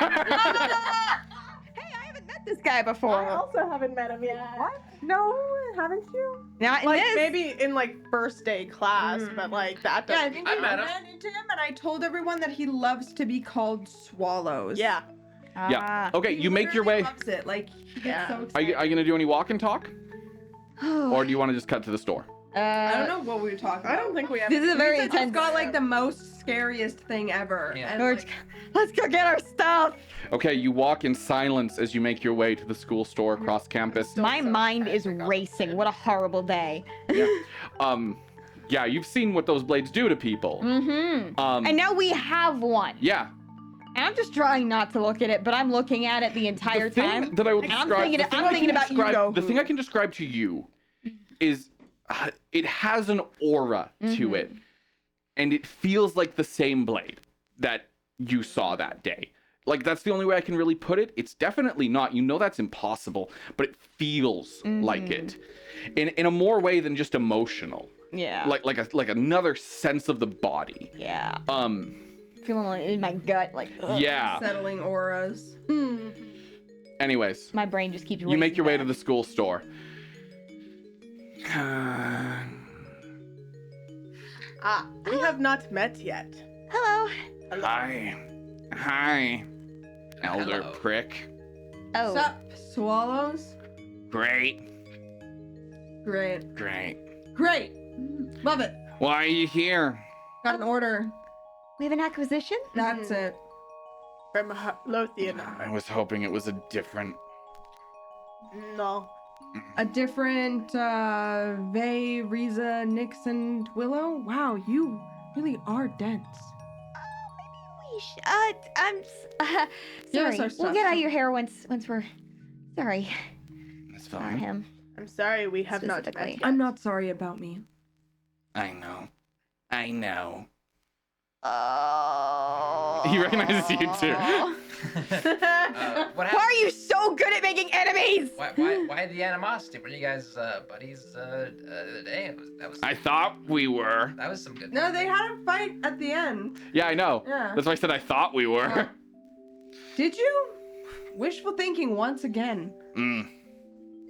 I haven't met this guy before. I also haven't met him yet. What? No, haven't you? Not in Like this. maybe in like first day class, but like that Yeah, I doesn't. think I we met him. ran into him, and I told everyone that he loves to be called Swallows. Yeah. Yeah. Okay, He you make your literally way. Loves it. Like he gets Yeah. so Are excited. you gonna do any walk and talk, or do you want to just cut to the store? I don't know what we were talking about. I don't think we have. This is a very He just intense. got like the most scariest thing ever. Yeah. And, George, like, let's go get our stuff. Okay, you walk in silence as you make your way to the school store across campus. My mind is racing. What a horrible day. Yeah, you've seen what those blades do to people. Mm-hmm. Um, And now we have one. yeah. And I'm just trying not to look at it, but I'm looking at it the entire The thing time. that I will And I'm describe. thinking- the thing I'm I can thinking about you, describe- Goku. The thing I can describe to you is it has an aura to it, and it feels like the same blade that you saw that day. Like that's the only way I can really put it. It's definitely not. You know that's impossible, but it feels like it, in a more way than just emotional. Yeah. Like another sense of the body. Yeah. Um. Feeling like in my gut, like. Ugh. Yeah. settling auras. Anyways, My brain just keeps. you make your way to racing the school store. We have not met yet. back. Hello. Hi, elder Hello. prick. Oh. Sup, Swallows? Great. Great. Great. Love it. Why are you here? Got an order. We have an acquisition? That's it. From Lothian. I was hoping it was a different. No. A different Vay, Riza, Nix, and Willow? Wow, you really are dense. Sorry. our We'll stuff. get out your hair once we're sorry That's about fine. him. I'm sorry we have not met Specifically. yet. I'm not sorry about me. I know. Oh. He recognizes you too. What Why happened? are you so good at making enemies? Why the animosity? Were you guys buddies the other day? That was I thought we were. that was some good. No, they had a fight at the end. Yeah, I know. Yeah. That's why I said I thought we were. Did you? Wishful thinking once again.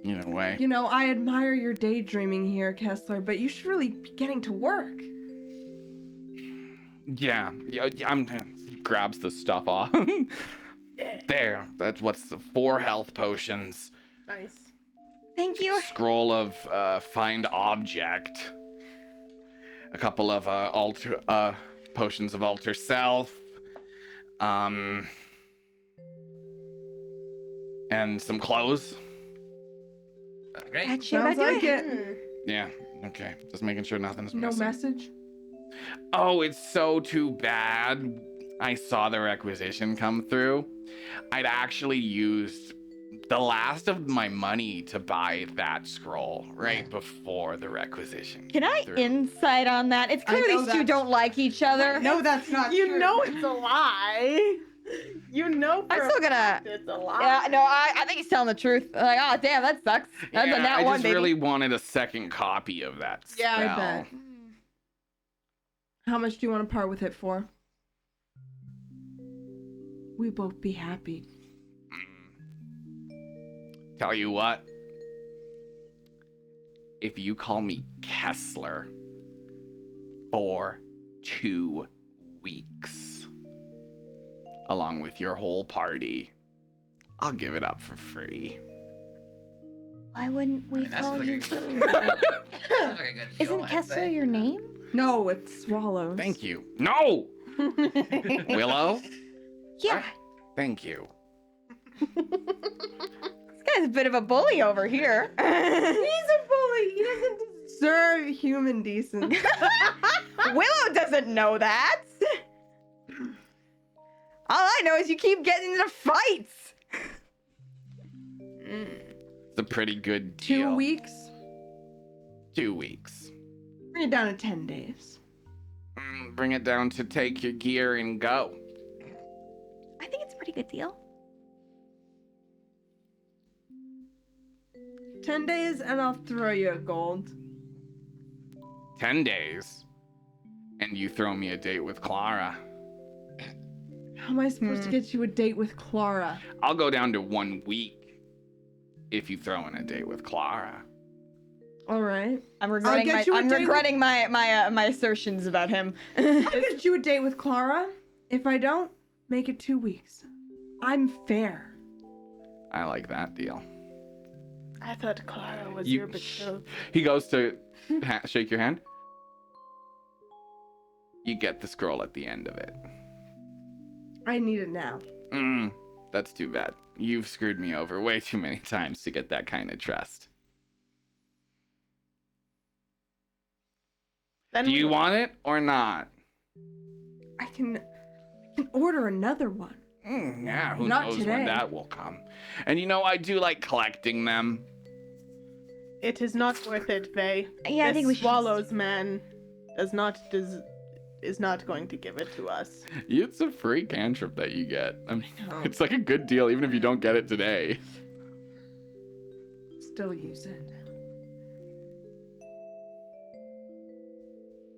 Either way. You know, I admire your daydreaming here, Kessler, but you should really be getting to work. Yeah. He grabs the stuff off. There. That's what's the 4 health potions. Nice. Thank you. Scroll of find object. A couple of potions of alter self. And some clothes. Great. That shit Sounds about like it. it. Yeah. Okay. Just making sure nothing's No missing. message? Oh, it's so too bad. I saw the requisition come through. I'd actually used the last of my money to buy that scroll right before the requisition. Can I came through. insight on that? It's clear I know these two that. don't like each other. No, that's not You true. know it's a lie. You know for I'm a still gonna. fact it's a lie. Yeah, no, I think he's telling the truth. Like, oh damn, that sucks. That's Yeah, a nat I one, just baby. really wanted a second copy of that spell. Yeah, I bet. How much do you want to part with it for? We both be happy. Tell you what. If you call me Kessler for 2 weeks, along with your whole party, I'll give it up for free. Why wouldn't we That's call like you? a good, that's like a good deal, Isn't I'd Kessler say. your name? No, it's Swallows. Thank you. No! Willow? Yeah. Thank you. This guy's a bit of a bully over here. He's a preserve human decency. Willow doesn't know that. All I know is you keep getting into fights. It's a pretty good 2 deal. weeks. 2 weeks. Bring it down to 10 days. Bring it down to take your gear and go. I think it's a pretty good deal. 10 days and I'll throw you a gold. 10 days. And you throw me a date with Clara. How am I supposed to get you a date with Clara? I'll go down to 1 week if you throw in a date with Clara. All right. I'm regretting get you a date with- my assertions about him. I'll get you a date with Clara. If I don't, make it 2 weeks. I'm fair. I like that deal. I thought Clara was You- your betrothed. He goes to shake your hand. You get the scroll at the end of it. I need it now. That's too bad. You've screwed me over way too many times to get that kind of trust. Then Do you want it or not? I can order another one. Yeah, who Not knows today. when that will come. And you know, I do like collecting them. It is not worth it, Vay. Yeah, I think we should. Swallows man is not going to give it to us. It's a free cantrip that you get. I mean, know. it's like a good deal even if you don't get it today. Still use it.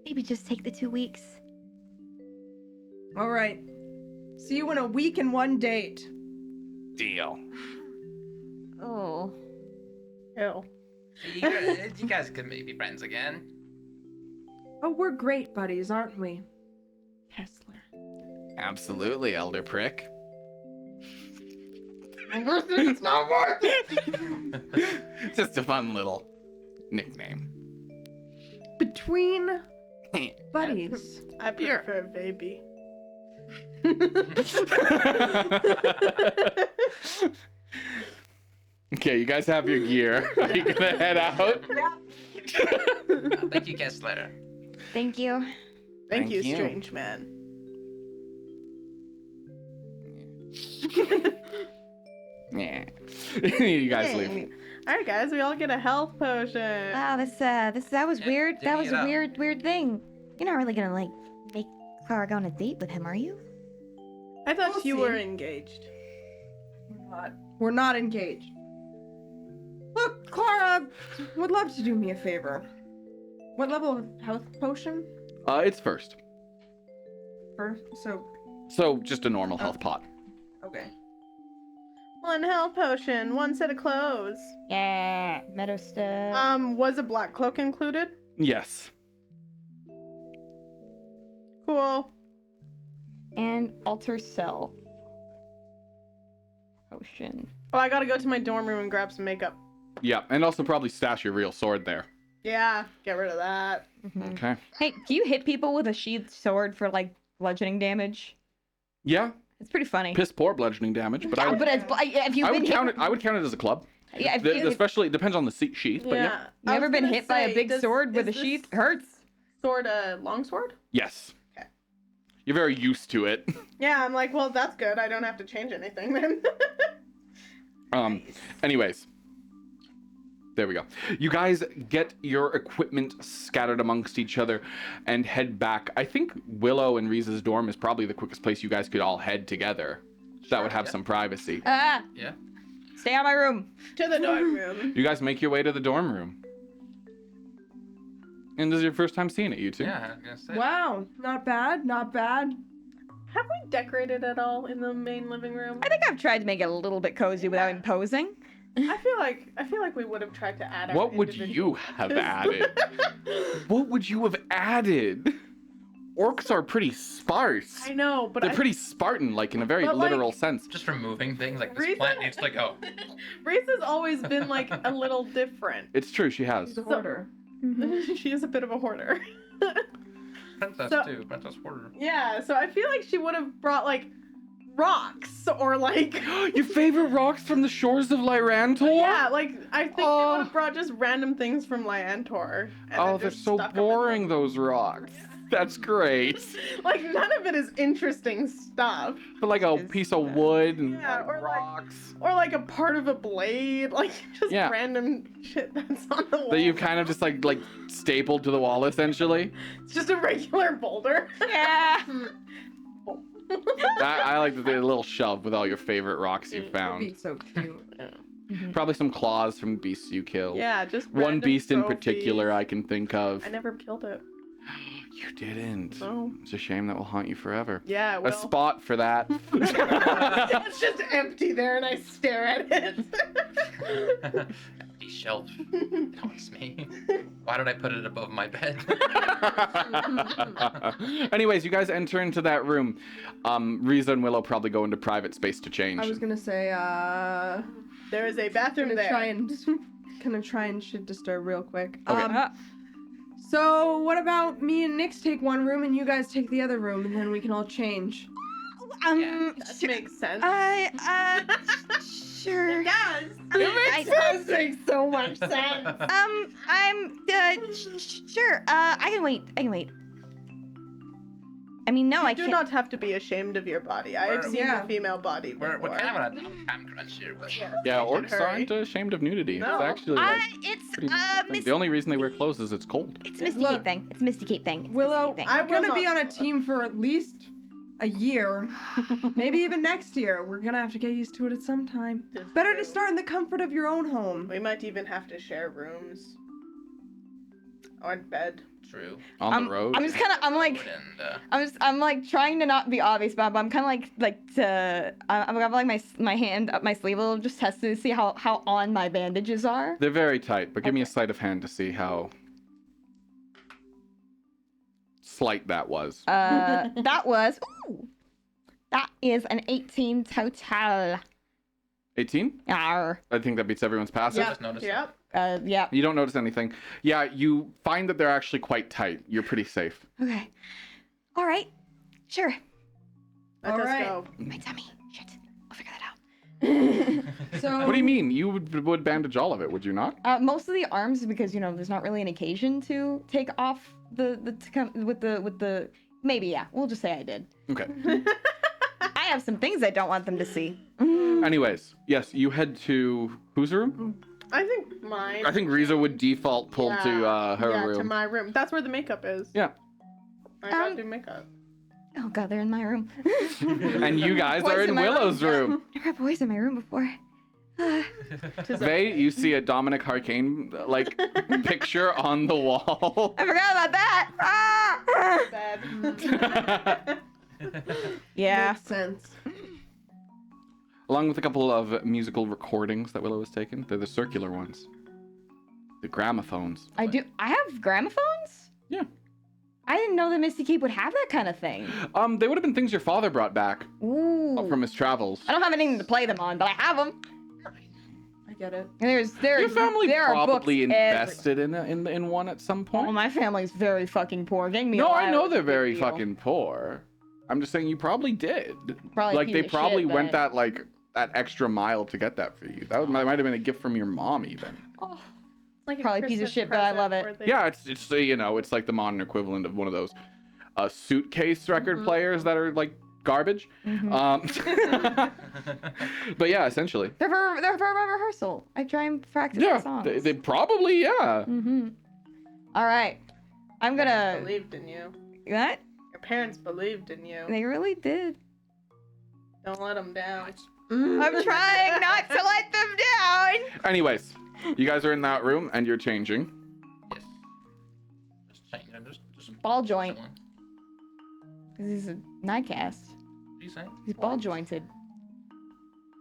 Maybe just take the 2 weeks. All right. See you in a week and 1 date. Deal. Oh. Ew. You guys could maybe be friends again. Oh, we're great buddies, aren't we? Kessler. Absolutely, Elder Prick. It's not worth it. Just a fun little nickname. Between buddies. I prefer baby. Okay, you guys have your gear. Are you gonna head out? Thank you, Kessler. Thank you. Thank you, you. strange man. Yeah. You guys leave. All right, guys, we all get a health potion. Wow, that was Yeah, weird. That was divvy it a up. weird thing. You're not really gonna like make Clara go on a date with him, are you? I thought We'll you see. were engaged. We're not engaged. Look, Clara would love to do me a favor. What level of health potion? It's first. So, So just a normal health pot. okay. 1 health potion, 1 set of clothes. Yeah, meadow stuff. Was a black cloak included? Yes. Cool. And altar cell. Potion. Oh, I gotta go to my dorm room and grab some makeup. Yeah, and also probably stash your real sword there. Yeah, get rid of that. Okay. Hey, do you hit people with a sheathed sword for like bludgeoning damage? Yeah, It's pretty funny. piss poor bludgeoning damage, but I Yeah, would, but it's if you've I been would hit, count it. I would count it as a club. Yeah, if you- Especially it depends on the sheath, but yeah. you I ever was been gonna hit by a say, big sword with a is this sheath? Hurts. Sword a longsword? Yes. Okay. You're very used to it. Yeah, I'm like, well, that's good. I don't have to change anything then. Anyways. There we go. You guys get your equipment scattered amongst each other and head back. I think Willow and Riza's dorm is probably the quickest place you guys could all head together. That would have yeah. some privacy. Ah, Yeah. stay out of my room. To the dorm room. You guys make your way to the dorm room. And this is your first time seeing it, you two? Yeah, I was gonna say. Wow, not bad, not bad. Have we decorated at all in the main living room? I think I've tried to make it a little bit cozy without imposing. I feel like we would have tried to add our What would individual you have touches. added? What would you have added? Orcs are pretty sparse. I know, but They're pretty Spartan, like in a very But, like, literal sense. Just removing things like this Reason- plant needs to go. Reese has always been like a little different. It's true, she has. She's a hoarder. She is a bit of a hoarder. Princess So- too. Princess Hoarder. Yeah, so I feel like she would have brought like rocks or like. Your favorite rocks from the shores of Lyrantor? Yeah, like I think they Oh. would have brought just random things from Lyantor. And Oh, then they're just so stuck 'em in boring, them. those rocks. That's great. Like none of it is interesting stuff. But like a It's- piece of wood and Yeah, like or like- rocks Or like a part of a blade, like just Yeah. random shit that's on the wall. that you kind of just like stapled to the wall essentially. It's just a regular boulder. Yeah. I like the little shove with all your favorite rocks you That'd found. be so cute. Probably some claws from beasts you killed. Yeah, just One random beast in trophies. particular I can think of. I never killed it. You didn't. No. It's a shame that will haunt you forever. Yeah, A well. spot for that. It's just empty there, and I stare at it. Empty shelf. Haunts me. Why did I put it above my bed? Anyways, you guys enter into that room. Riza and Willow probably go into private space to change. I was gonna say, There is a bathroom gonna there. try and shit disturb real quick. Okay. So what about me and Nyx take one room and you guys take the other room and then we can all change? That makes sense. Sure. It does. I- That makes so much sense. Sure. I can wait. I mean, no, I You do can't. not have to be ashamed of your body. I have We're- seen Yeah. the female body before. We're kind of on a time crunch here, but Yeah, we should orcs hurry. aren't ashamed of nudity. No. It's actually like, It's pretty normal thing. The only reason they wear clothes is it's cold. It's Misty Look. Cape thing. It's Misty Cape thing. It's Willow, Misty Cape thing. I I'm gonna will be not- on a team for at least a year, maybe even next year. We're gonna have to get used to it at some time. This Better true. to start in the comfort of your own home. We might even have to share rooms. Or bed. true. On the road. I'm just kind of. I'm like. And, I'm like trying to not be obvious, but I'm kind of I'm got like my hand up my sleeve a little, just test to see how on my bandages are. They're very tight, but give me a Okay. sleight of hand to see how slight that was. That is an 18 total. 18? Arr. I think that beats everyone's passive. I just noticed. Yep. Yeah. You don't notice anything. Yeah, you find that they're actually quite tight. You're pretty safe. Okay. All right. Sure. Let All us right. go. My tummy. Shit. I'll figure that out. So What do you mean? You would bandage all of it, would you not? Most of the arms, because there's not really an occasion to take off with the maybe, yeah, we'll just say I did. Okay. I have some things I don't want them to see. Anyways, yes, you head to whose room? I think mine. I think Riza would default pull to her yeah, room. to my room. That's where the makeup is. Yeah. I gotta do makeup. Oh god, they're in my room. And you guys Boys are in in my room, Willow's yeah. room. There were boys in my room before. Vey, you see a Dominic Harkane like picture on the wall. I forgot about that. Ah! Bad. Yeah. makes sense. Along with a couple of musical recordings that Willow has taken. They're the circular ones. The gramophones. I have gramophones? Yeah. I didn't know that Misty Cape would have that kind of thing. They would have been things your father brought back Ooh. from his travels. I don't have anything to play them on, but I have them. I get it. There's Your family there probably are books invested in one at some Oh, point. my family's very fucking poor. Getting me No, a I know Bible they're is a big very deal. fucking poor. I'm just saying you probably did. Probably a like piece they of probably shit, went but- that extra mile to get that for you. That might have been a gift from your mom even. Oh, Like Probably a piece of shit, but I love it. Yeah, it's it's like the modern equivalent of one of those suitcase record players that are like garbage. mhm. But yeah, essentially. They're for my rehearsal. I try and practice the Yeah, songs. they probably yeah. Mm-hmm. All right, I'm gonna. Believed in you. What? Your parents believed in you. They really did. Don't let them down. I'm trying not to let them down. Anyways, you guys are in that room and you're changing. Yes. Just changing. Just Ball joint. chilling. 'Cause he's a nightcast. What are you saying? He's ball jointed.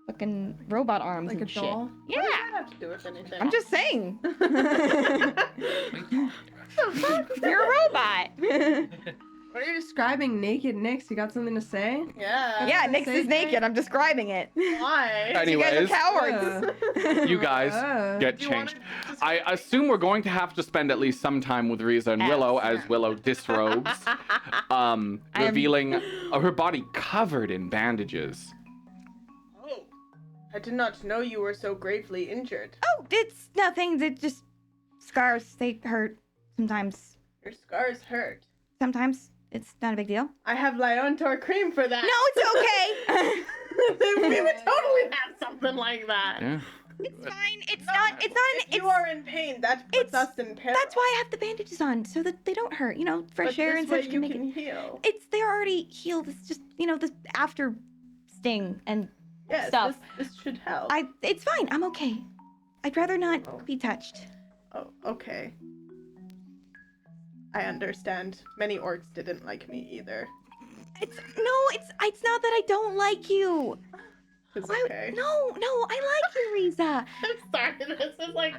Fucking robot arms Like and a shit. doll? What Yeah. does that have to do with anything? I'm just saying. What are you talking about? You're a robot. What are you describing naked Nyx? You got something to say? Yeah. Yeah, gonna Nyx say is naked. I'm describing it. Why? You guys are Anyways, cowards. you guys get Do you wanna changed. just- I assume we're going to have to spend at least some time with Riza and Willow as Willow disrobes, revealing her body covered in bandages. Oh, I did not know you were so gravely injured. Oh, it's nothing. They're just scars. They hurt sometimes. Your scars hurt. Sometimes it's not a big deal. I have Liontor cream for that. No, it's okay. We would totally have something like that. Yeah. It's fine. It's not. It's not. If It's, you are in pain, that puts it's- us in peril. that's why I have the bandages on, so that they don't hurt. You know, fresh But air this and way such you can make can it. heal. They're already healed. It's just the after sting, and Yes, stuff. This should help. it's fine. I'm okay. I'd rather not be touched. Oh, okay. I understand. Many orcs didn't like me either. It's not that I don't like you. It's I- okay. No, I like you, Riza. I'm sorry. This is like.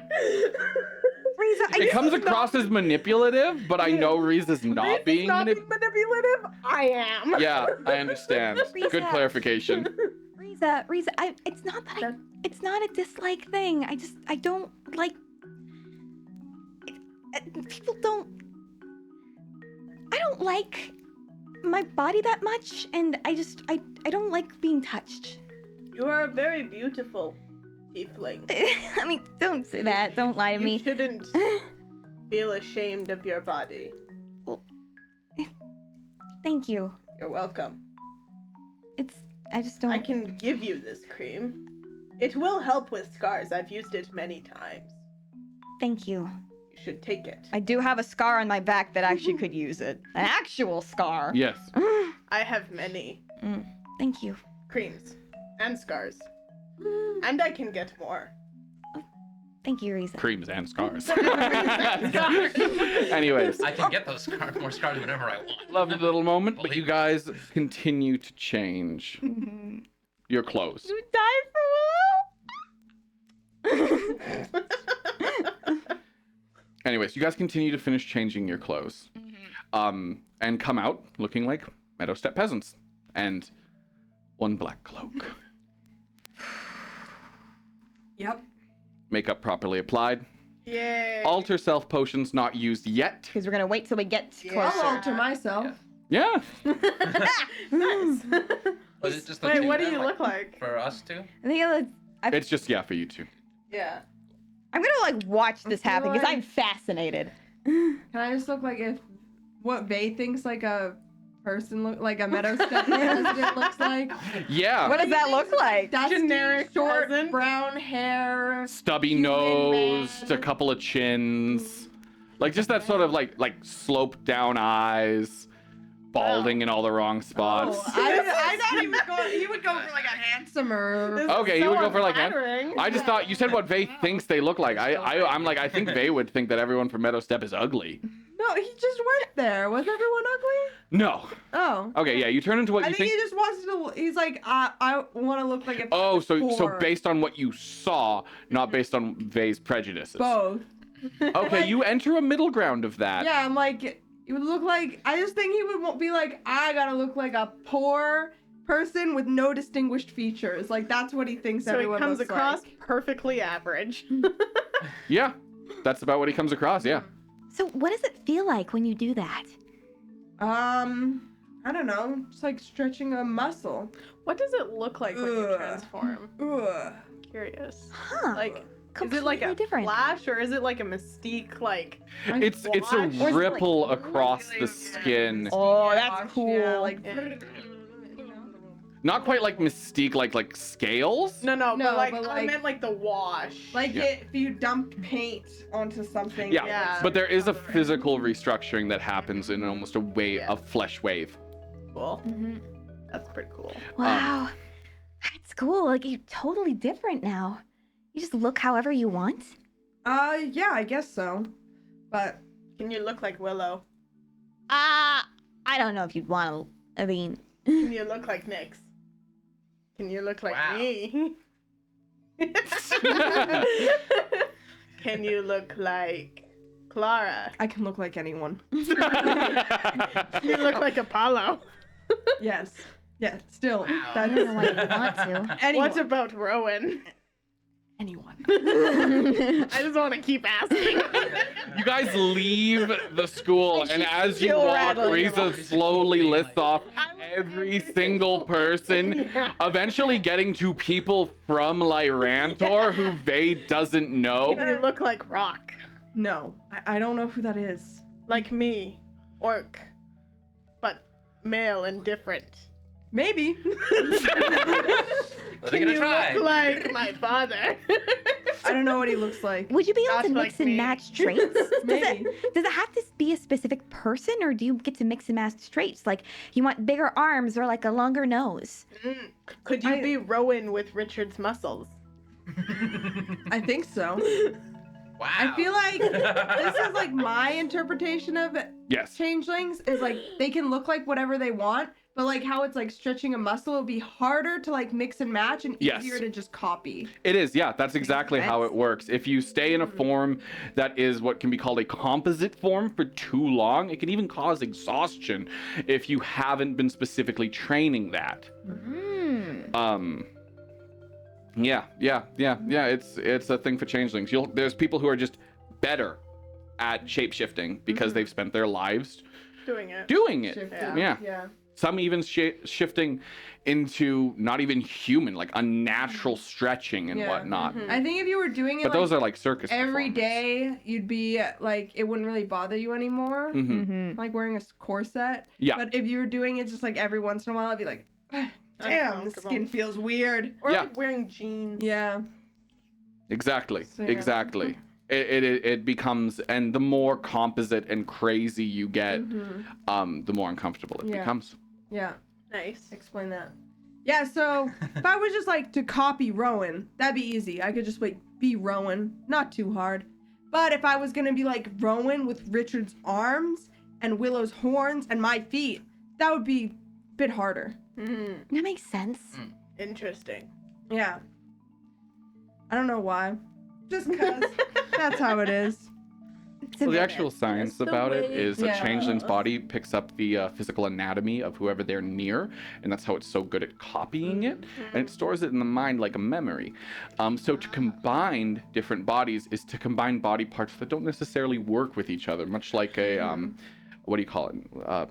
Riza, It comes across as manipulative, but I know Riza's not Reese's being not manipulative. manipulative. I am. Yeah, I understand. Good Riza. clarification. Riza, it's not that it's not a dislike thing. I don't like. People don't. I don't like my body that much, and I don't like being touched. You are a very beautiful tiefling. I mean, don't say that. Don't lie to You me. shouldn't feel ashamed of your body. Thank you. You're welcome. I just don't. I can give you this cream. It will help with scars. I've used it many times. Thank you. You should take it. I do have a scar on my back that actually could use it. An actual scar. Yes. I have many Thank you. creams and scars. And I can get more. Thank you, Riza. Creams and scars. Anyways, I can get those scars, more scars whenever I want. lovely little moment, but you guys continue to change your clothes. You died for Willow? Anyways, you guys continue to finish changing your clothes, and come out looking like meadow step peasants, and one black cloak. Yep. Makeup properly applied. Yay. Alter self potions not used yet. Because we're gonna wait till we get Yeah. I'll closer. alter myself. Yeah. Nice. Was it just the Wait, two what do then, you look like? for us two? I think It's just for you two. Yeah. I'm gonna watch this feel happen because like- I'm fascinated. Can I just look like what Vay thinks like a person look like a meadow step president looks like? Yeah. What does that look like? Dusty, Generic short, peasant. brown hair. Stubby Human nose, man. a couple of chins, like just that sort of like sloped down eyes, balding in all the wrong spots. Oh, I thought he would go for like a handsomer. This Okay, is you so would go for like that. unflattering. I just thought you said what Vay thinks they look like. I'm like I think Vay would think that everyone from Meadow Step is ugly. No, he just went there. Was everyone ugly? No. Oh. Okay, yeah, you turn into what I you think think. he just wants to. He's like, I want to look like a. Oh, so poor. based on what you saw, not based on Vay's prejudices. Both. Okay, you enter a middle ground of that. Yeah, I'm like, it would look like. I just think he would be like, I gotta look like a poor person with no distinguished features. Like that's what he thinks So everyone it comes looks across like. perfectly average. Yeah, that's about what he comes across. Yeah. So, what does it feel like when you do that? I don't know. It's like stretching a muscle. What does it look like when you Ugh. transform? Ugh. Curious. Huh? Like, is Completely it like a different. flash or is it like a mystique? Like, It's a Watch. Or is it, like, ripple across the really- skin. Oh, Yeah, that's cool. Yeah, like. Yeah. Not quite like Mystique, like scales. no, No, but but, I like- meant like the wash. Like Yeah. if you dumped paint onto something. Yeah, Yeah. but there is a physical restructuring that happens in almost a wave, Yeah. a flesh wave. Cool. Mm-hmm. That's pretty cool. Wow. That's cool. Like, you're totally different now. You just look however you want. Yeah, I guess so. But Can you look like Willow? I don't know if you'd want to. I mean, Can you look like Nyx? Can you look like Wow. me? Can you look like Clara. I can look like anyone. You look like Apollo. Yes. Yeah, still. Wow. I don't know why you want to. Anyone. What about Rowan? anyone? I just want to keep asking. You guys leave the school, and as you still walk, rattling Riza slowly lists off every single person, eventually getting to people from Lyrantor who Vade doesn't know. You look like Rock. No, I don't know who that is. Like me. Orc. But male and different. Maybe. They're gonna try. Look like my father. I don't know what he looks like. Would you be able Not to like mix and me. match traits? Maybe. Does it have to be a specific person, or do you get to mix and match traits? Like, you want bigger arms or like a longer nose? Could you be Rowan with Richard's muscles? I think so. Wow. I feel like this is like my interpretation of Yes. changelings is like they can look like whatever they want, but like how it's like stretching a muscle would be harder to like mix and match and Yes. easier to just copy. It is, yeah, that's exactly how it works. If you stay in a form that is what can be called a composite form for too long, it can even cause exhaustion if you haven't been specifically training that. Yeah, it's a thing for changelings. There's people who are just better at shape-shifting because they've spent their lives Doing it. doing it. Shifting. Yeah. Yeah. Some even shifting into not even human, like unnatural stretching and Yeah. whatnot. I think if you were doing it But like those are like circus every performers. day, you'd be like it wouldn't really bother you anymore. Mhm. Like wearing a corset. Yeah. But if you were doing it just like every once in a while, I'd be like, damn, the Uncomfortable. skin feels weird. Or Yeah. like wearing jeans. Yeah. Exactly. So, yeah. Exactly. It becomes, and the more composite and crazy you get, the more uncomfortable it Yeah. becomes. Yeah. Nice. Explain that. Yeah, so if I was just like to copy Rowan, that'd be easy. I could just like be Rowan, not too hard. But if I was gonna be like Rowan with Richard's arms and Willow's horns and my feet, that would be a bit harder. Mm, That makes sense. interesting. Yeah. I don't know why. Just cause that's how it is. So the actual science the about it way- is a Yeah. changeling's body picks up the physical anatomy of whoever they're near, and that's how it's so good at copying it, and it stores it in the mind like a memory. So to combine different bodies is to combine body parts that don't necessarily work with each other, much like a what do you call it?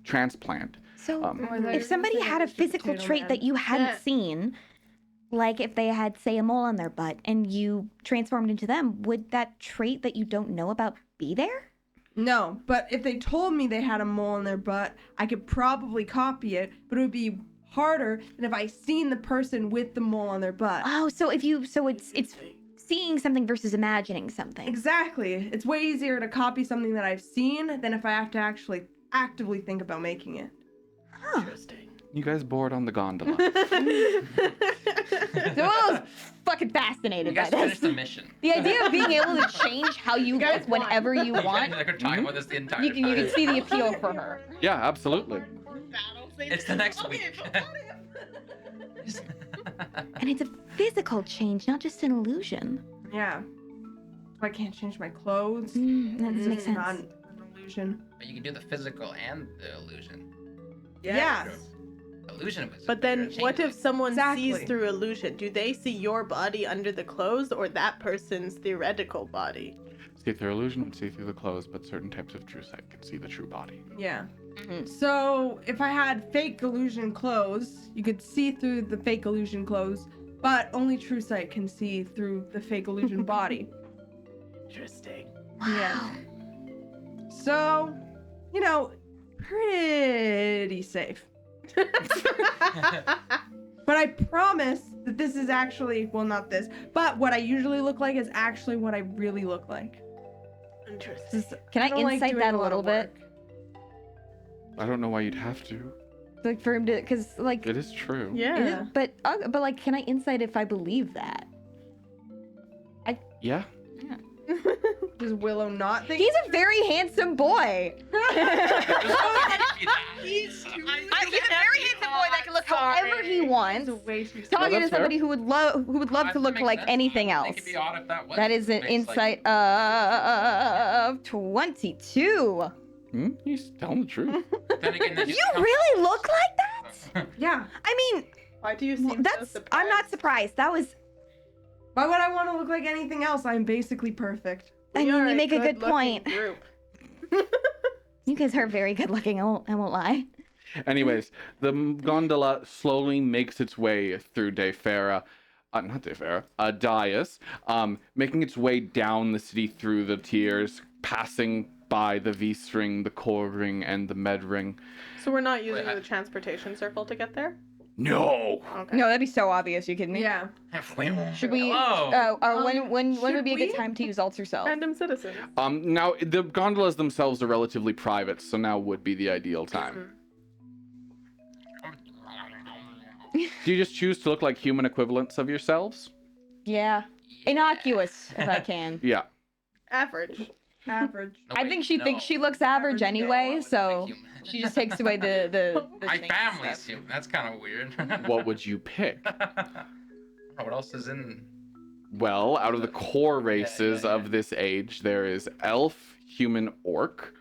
Transplant. So, I thought you were if somebody gonna say had a Mr. physical Potato trait Man. that you hadn't Yeah. seen, like if they had, say, a mole on their butt, and you transformed into them, would that trait that you don't know about be there? No, but if they told me they had a mole in their butt, I could probably copy it, but it would be harder than if I seen the person with the mole on their butt. Oh, so it's seeing something versus imagining something. Exactly. It's way easier to copy something that I've seen than if I have to actually actively think about making it. Interesting. You guys bored on the gondola? Willow's fucking You fascinated by guys this. finished the mission. The idea of being able to change how you guys look whenever you want, I could talk about this the entire you can time. see the appeal for her. Yeah, absolutely. It's the next week. And it's a physical change, not just an illusion. Yeah. So I can't change my clothes. That It's makes not sense. an illusion. But you can do the physical and the illusion. Yeah. Illusion was. But then, what if someone sees Exactly. through illusion? Do they see your body under the clothes or that person's theoretical body? See through illusion would see through the clothes, but certain types of true sight can see the true body. Yeah. Mhm. So if I had fake illusion clothes, you could see through the fake illusion clothes, but only true sight can see through the fake illusion body. Interesting. Yeah. So, you know, pretty safe. But I promise that this is actually, well, not this, but what I usually look like is actually what I really look like. Interesting. This is- Can I don't like insight doing that a lot little of bit? work. I don't know why you'd have to. Like for him to, because like, It is true. Yeah. but like, can I insight if I believe that? Yeah. Does Willow not think? He's a very handsome boy. He's He's a very handsome boy that can look how whatever he wants. It's a waste of Talking to that's somebody who would love That to look makes like sense. anything I else. think it'd be odd if that was That is an makes, insight of 22. He's telling the truth. Then again, You really look like that? Yeah. I mean, Why do you seem so that's. surprised? I'm not surprised. That was. Why would I want to look like anything else? I'm basically perfect. I We mean, are you make a good good-looking point. Group. You guys are very good looking. I won't lie. Anyways, the gondola slowly makes its way through Dias, making its way down the city through the tiers, passing by the V ring, the core ring, and the med ring. So we're not using Wait, the transportation circle to get there? No! Okay. No, that'd be so obvious. You kidding me? Yeah. Should we? Hello. When should would be a good we? time to use alt yourself? Random citizens. Now, the gondolas themselves are relatively private, so now would be the ideal time. Do you just choose to look like human equivalents of yourselves? Yeah. Innocuous, if I can. Yeah. Average. Average. No, I wait, think she no. thinks she looks average Average, anyway, no, so human. she just takes away the My chain family's stuff. human. That's kind of weird. What would you pick? I don't know what else is in. Well, out of the core races yeah. of this age, there is elf, human, orc.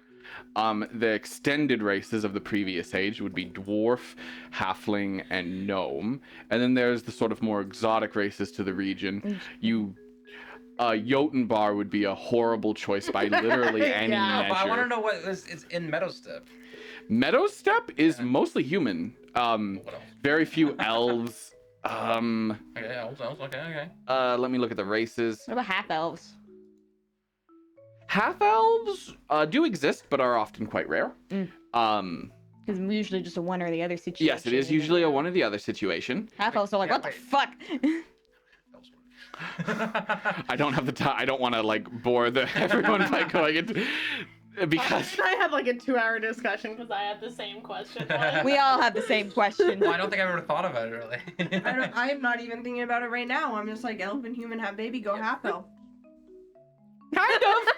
The extended races of the previous age would be dwarf, halfling, and gnome. And then there's the sort of more exotic races to the region. Jotunbar would be a horrible choice by literally any Yeah, But I want to measure. know what is in Meadowstep. Meadowstep is Yeah. mostly human. What else? Very few elves. Okay, elves. Okay. Let me look at the races. What about half elves? Half elves do exist, but are often quite rare. Because usually just a one or the other situation. Yes, it is usually a one or the other situation. Half elves are like, Yeah, what wait. the fuck? I don't have the time. I don't want to like bore everyone by going into because I had like a 2-hour discussion because I had the same question. We all have the same question. Well, I don't think I've ever thought about it really. I am not even thinking about it right now. I'm just like elf and human have baby, go half elf. kind of.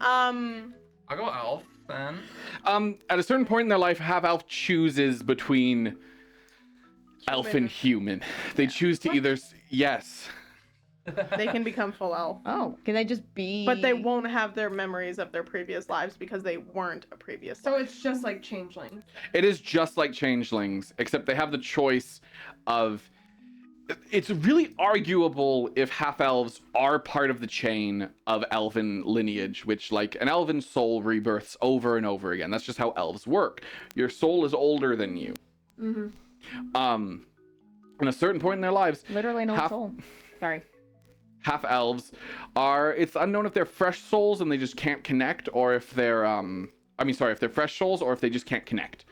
I'll go elf then. At a certain point in their life, half elf chooses between elf and human. They choose to either yes. They can become full elf. Oh, can they just be? But they won't have their memories of their previous lives because they weren't a previous So life. it's just like changeling. It is just like changelings, except they have the choice of. It's really arguable if half elves are part of the chain of elven lineage, which, like, an elven soul rebirths over and over again. That's just how elves work. Your soul is older than you. Mm-hmm. In a certain point in their lives, literally no half- soul. Sorry. half elves are. It's unknown if they're fresh souls and they just can't connect, or if they're if they're fresh souls or if they just can't connect.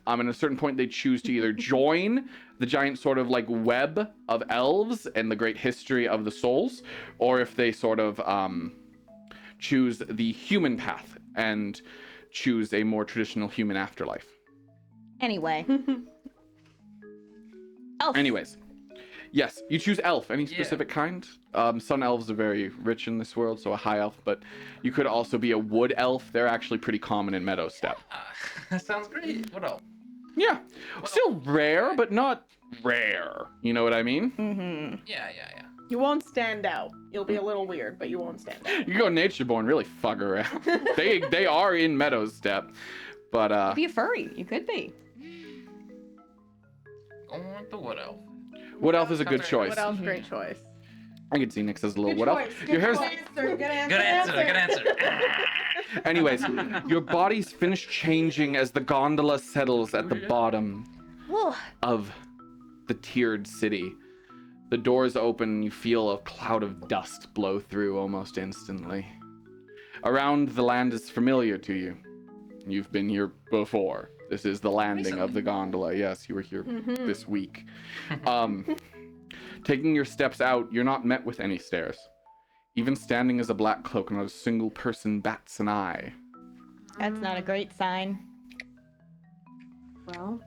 At a certain point, they choose to either join the giant sort of like web of elves and the great history of the souls, or if they sort of choose the human path and choose a more traditional human afterlife. Anyway. Elf. Anyways, yes, you choose elf. Any Yeah. specific kind? Some elves are very rich in this world, so a high elf, but you could also be a wood elf. They're actually pretty common in Meadowstep. Sounds great. What else? Yeah, still rare, but not rare. You know what I mean? Mm-hmm. Yeah. You won't stand out. You'll be a little weird, but you won't stand out. You can go Natureborn, really fuck around. they are in Meadowstep, but Be a furry. You could be. Going with the wood elf. wood elf is a good Sounds choice. What else? Great choice. I could see Nick as a little Good wood elf. choice. Your Good hair's. answer. Good answer. Good answer. Good answer. Anyways, your body's finished changing as the gondola settles at the bottom Whoa. of the tiered city. The doors open and you feel a cloud of dust blow through almost instantly. Around, the land is familiar to you. You've been here before. This is the landing of the gondola. Yes, you were here this week. Taking your steps out, you're not met with any stares. Even standing as a black cloak, not a single person bats an eye. That's not a great sign. Well,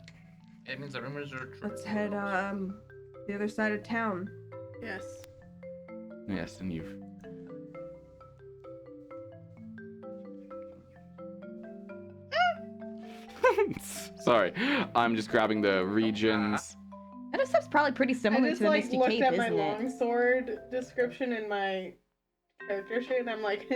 It means the rumors are true. let's head the other side of town. Yes. Yes, and you've... regions. Sorry, I'm just grabbing the regions. That stuff's probably pretty I similar just to the like Misty looked Cape, at my isn't it? longsword description in my character sheet, and I'm like,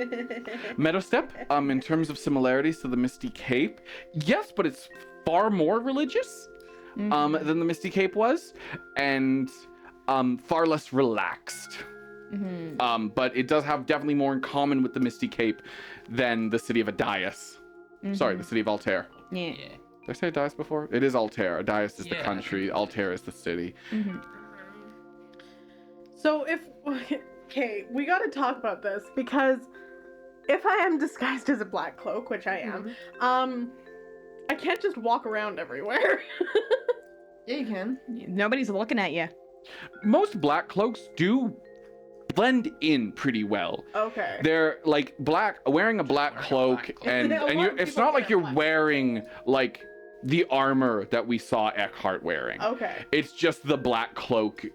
Meadowstep, in terms of similarities to the Misty Cape, yes, but it's far more religious Mm-hmm. than the Misty Cape was, and far less relaxed. Mm-hmm. But it does have definitely more in common with the Misty Cape than the city of Adias. Sorry, the city of Altair. Yeah. Yeah. Did I say Adias before? It is Altair. Adias is the Yeah, I country. think Altair is the city. Mm-hmm. so if okay, we got to talk about this because if I am disguised as a black cloak, which I am, I can't just walk around everywhere. Yeah, you can. Nobody's looking at you. Most black cloaks do blend in pretty well. Okay. They're like wearing a black cloak, and Yeah, a lot you're, of it's people not like wear you're black. wearing like the armor that we saw Eckhart wearing. Okay. It's just the black cloak.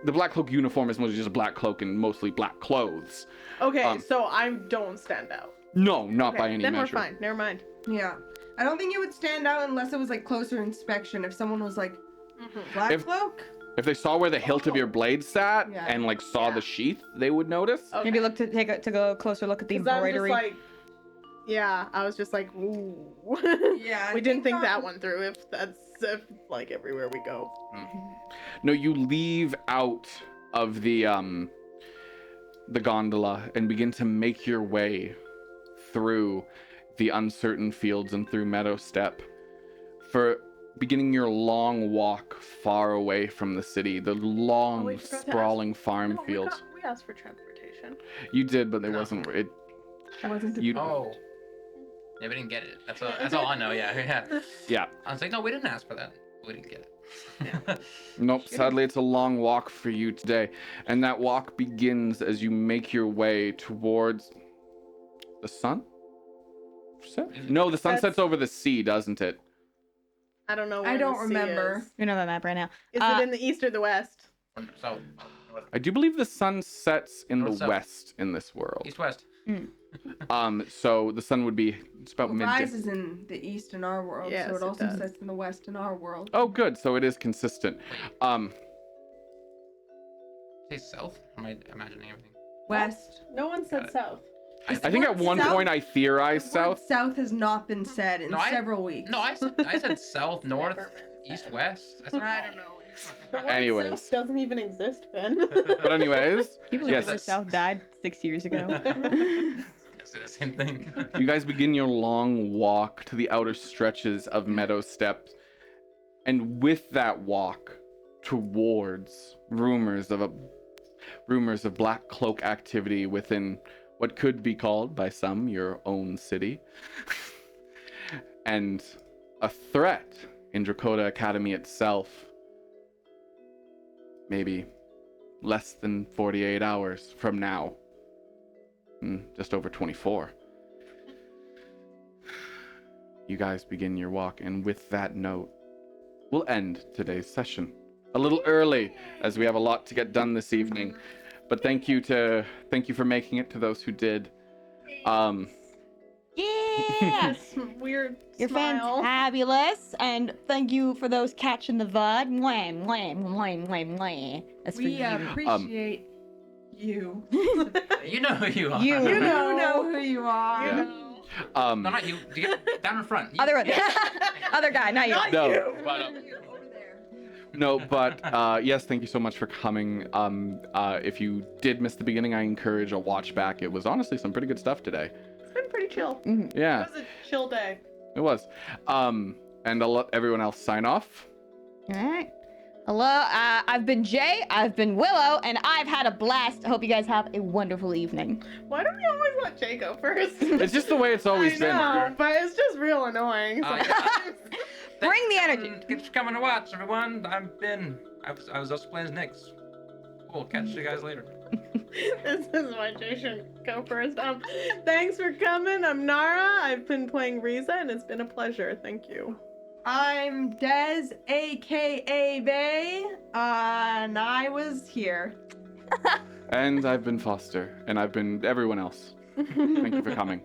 The black cloak uniform is mostly just a black cloak and mostly black clothes. Okay, so I don't stand out. No, not Okay, by any then measure. we're fine. Never mind. Yeah. I don't think it would stand out unless it was like closer inspection. If someone was like, black If- cloak? If they saw where the hilt of your blade sat Yeah. and like saw the sheath, they would notice. Okay. Maybe look to take a closer look at the 'Cause I'm just embroidery. like, yeah, I was just like, ooh. Yeah. We didn't think that one through. If like everywhere we go. No, you leave out of the gondola and begin to make your way through the uncertain fields and through Meadowstep. For beginning your long walk far away from the city, the long, we forgot to sprawling farm No, fields. we asked for transportation. You did, but it No. wasn't. It. It wasn't You. Oh. Yeah, we didn't get it. That's all I know. Yeah. Yeah. I was like, no, we didn't ask for that. We didn't get it. Nope, sadly it's a long walk for you today. And that walk begins as you make your way towards the sun? Set? No, the sun That's- sets over the sea, doesn't it? I don't know. Where I don't the sea remember. Is, We know that map right now. is it in the east or the west? So, I do believe the sun sets in North, the south. west in this world. east west. So the sun would be it's about It midday. rises in the east in our world, Yes, so it it also does. sets in the west in our world. Oh good, so it is consistent. Say south? Am I imagining everything? West. No one said south. I think at one South- point I theorized The word south. south has not been said in No, I- several weeks. No, I said south, north, east, west. I said, I don't know. The word Anyways. south doesn't even exist, Ben. But anyways, People yes. in the South died 6 years ago. Say the same thing. You guys begin your long walk to the outer stretches of Meadowstep, and with that walk towards rumors of black cloak activity within what could be called by some your own city, and a threat in Drakota Academy itself. Maybe less than 48 hours from now. Just over 24. You guys begin your walk, and with that note, we'll end today's session. A little early, as we have a lot to get done this evening. But thank you for making it to those who did. Yeah! Weird You're smile. fantabulous, and thank you for those catching the VOD. Mwah, mwah, mwah, mwah, mwah. That's for We you. appreciate you. You know who you are. You You know. know who you are. Yeah. No, not you. You get down in front. You- Other one. Other guy, not you. No, no, but yes, thank you so much for coming. If you did miss the beginning, I encourage a watch back. It was honestly some pretty good stuff today. It's been pretty chill. Yeah, It was a chill day. it was. And I'll let everyone else sign off. All right. Hello, I've been Jay, I've been Willow, and I've had a blast. I hope you guys have a wonderful evening. Why do we always let Jay go first? It's just the way it's always I been. know, but it's just real annoying. yeah. Bring the energy. Thanks for coming to watch, everyone. I've been. I was also playing as Nyx. Cool. Catch you guys later. This is why Jay shouldn't go first. Thanks for coming. I'm Nara. I've been playing Riza, and it's been a pleasure. Thank you. I'm Des, aka Bay, and I was here. And I've been Foster, and I've been everyone else. Thank you for coming.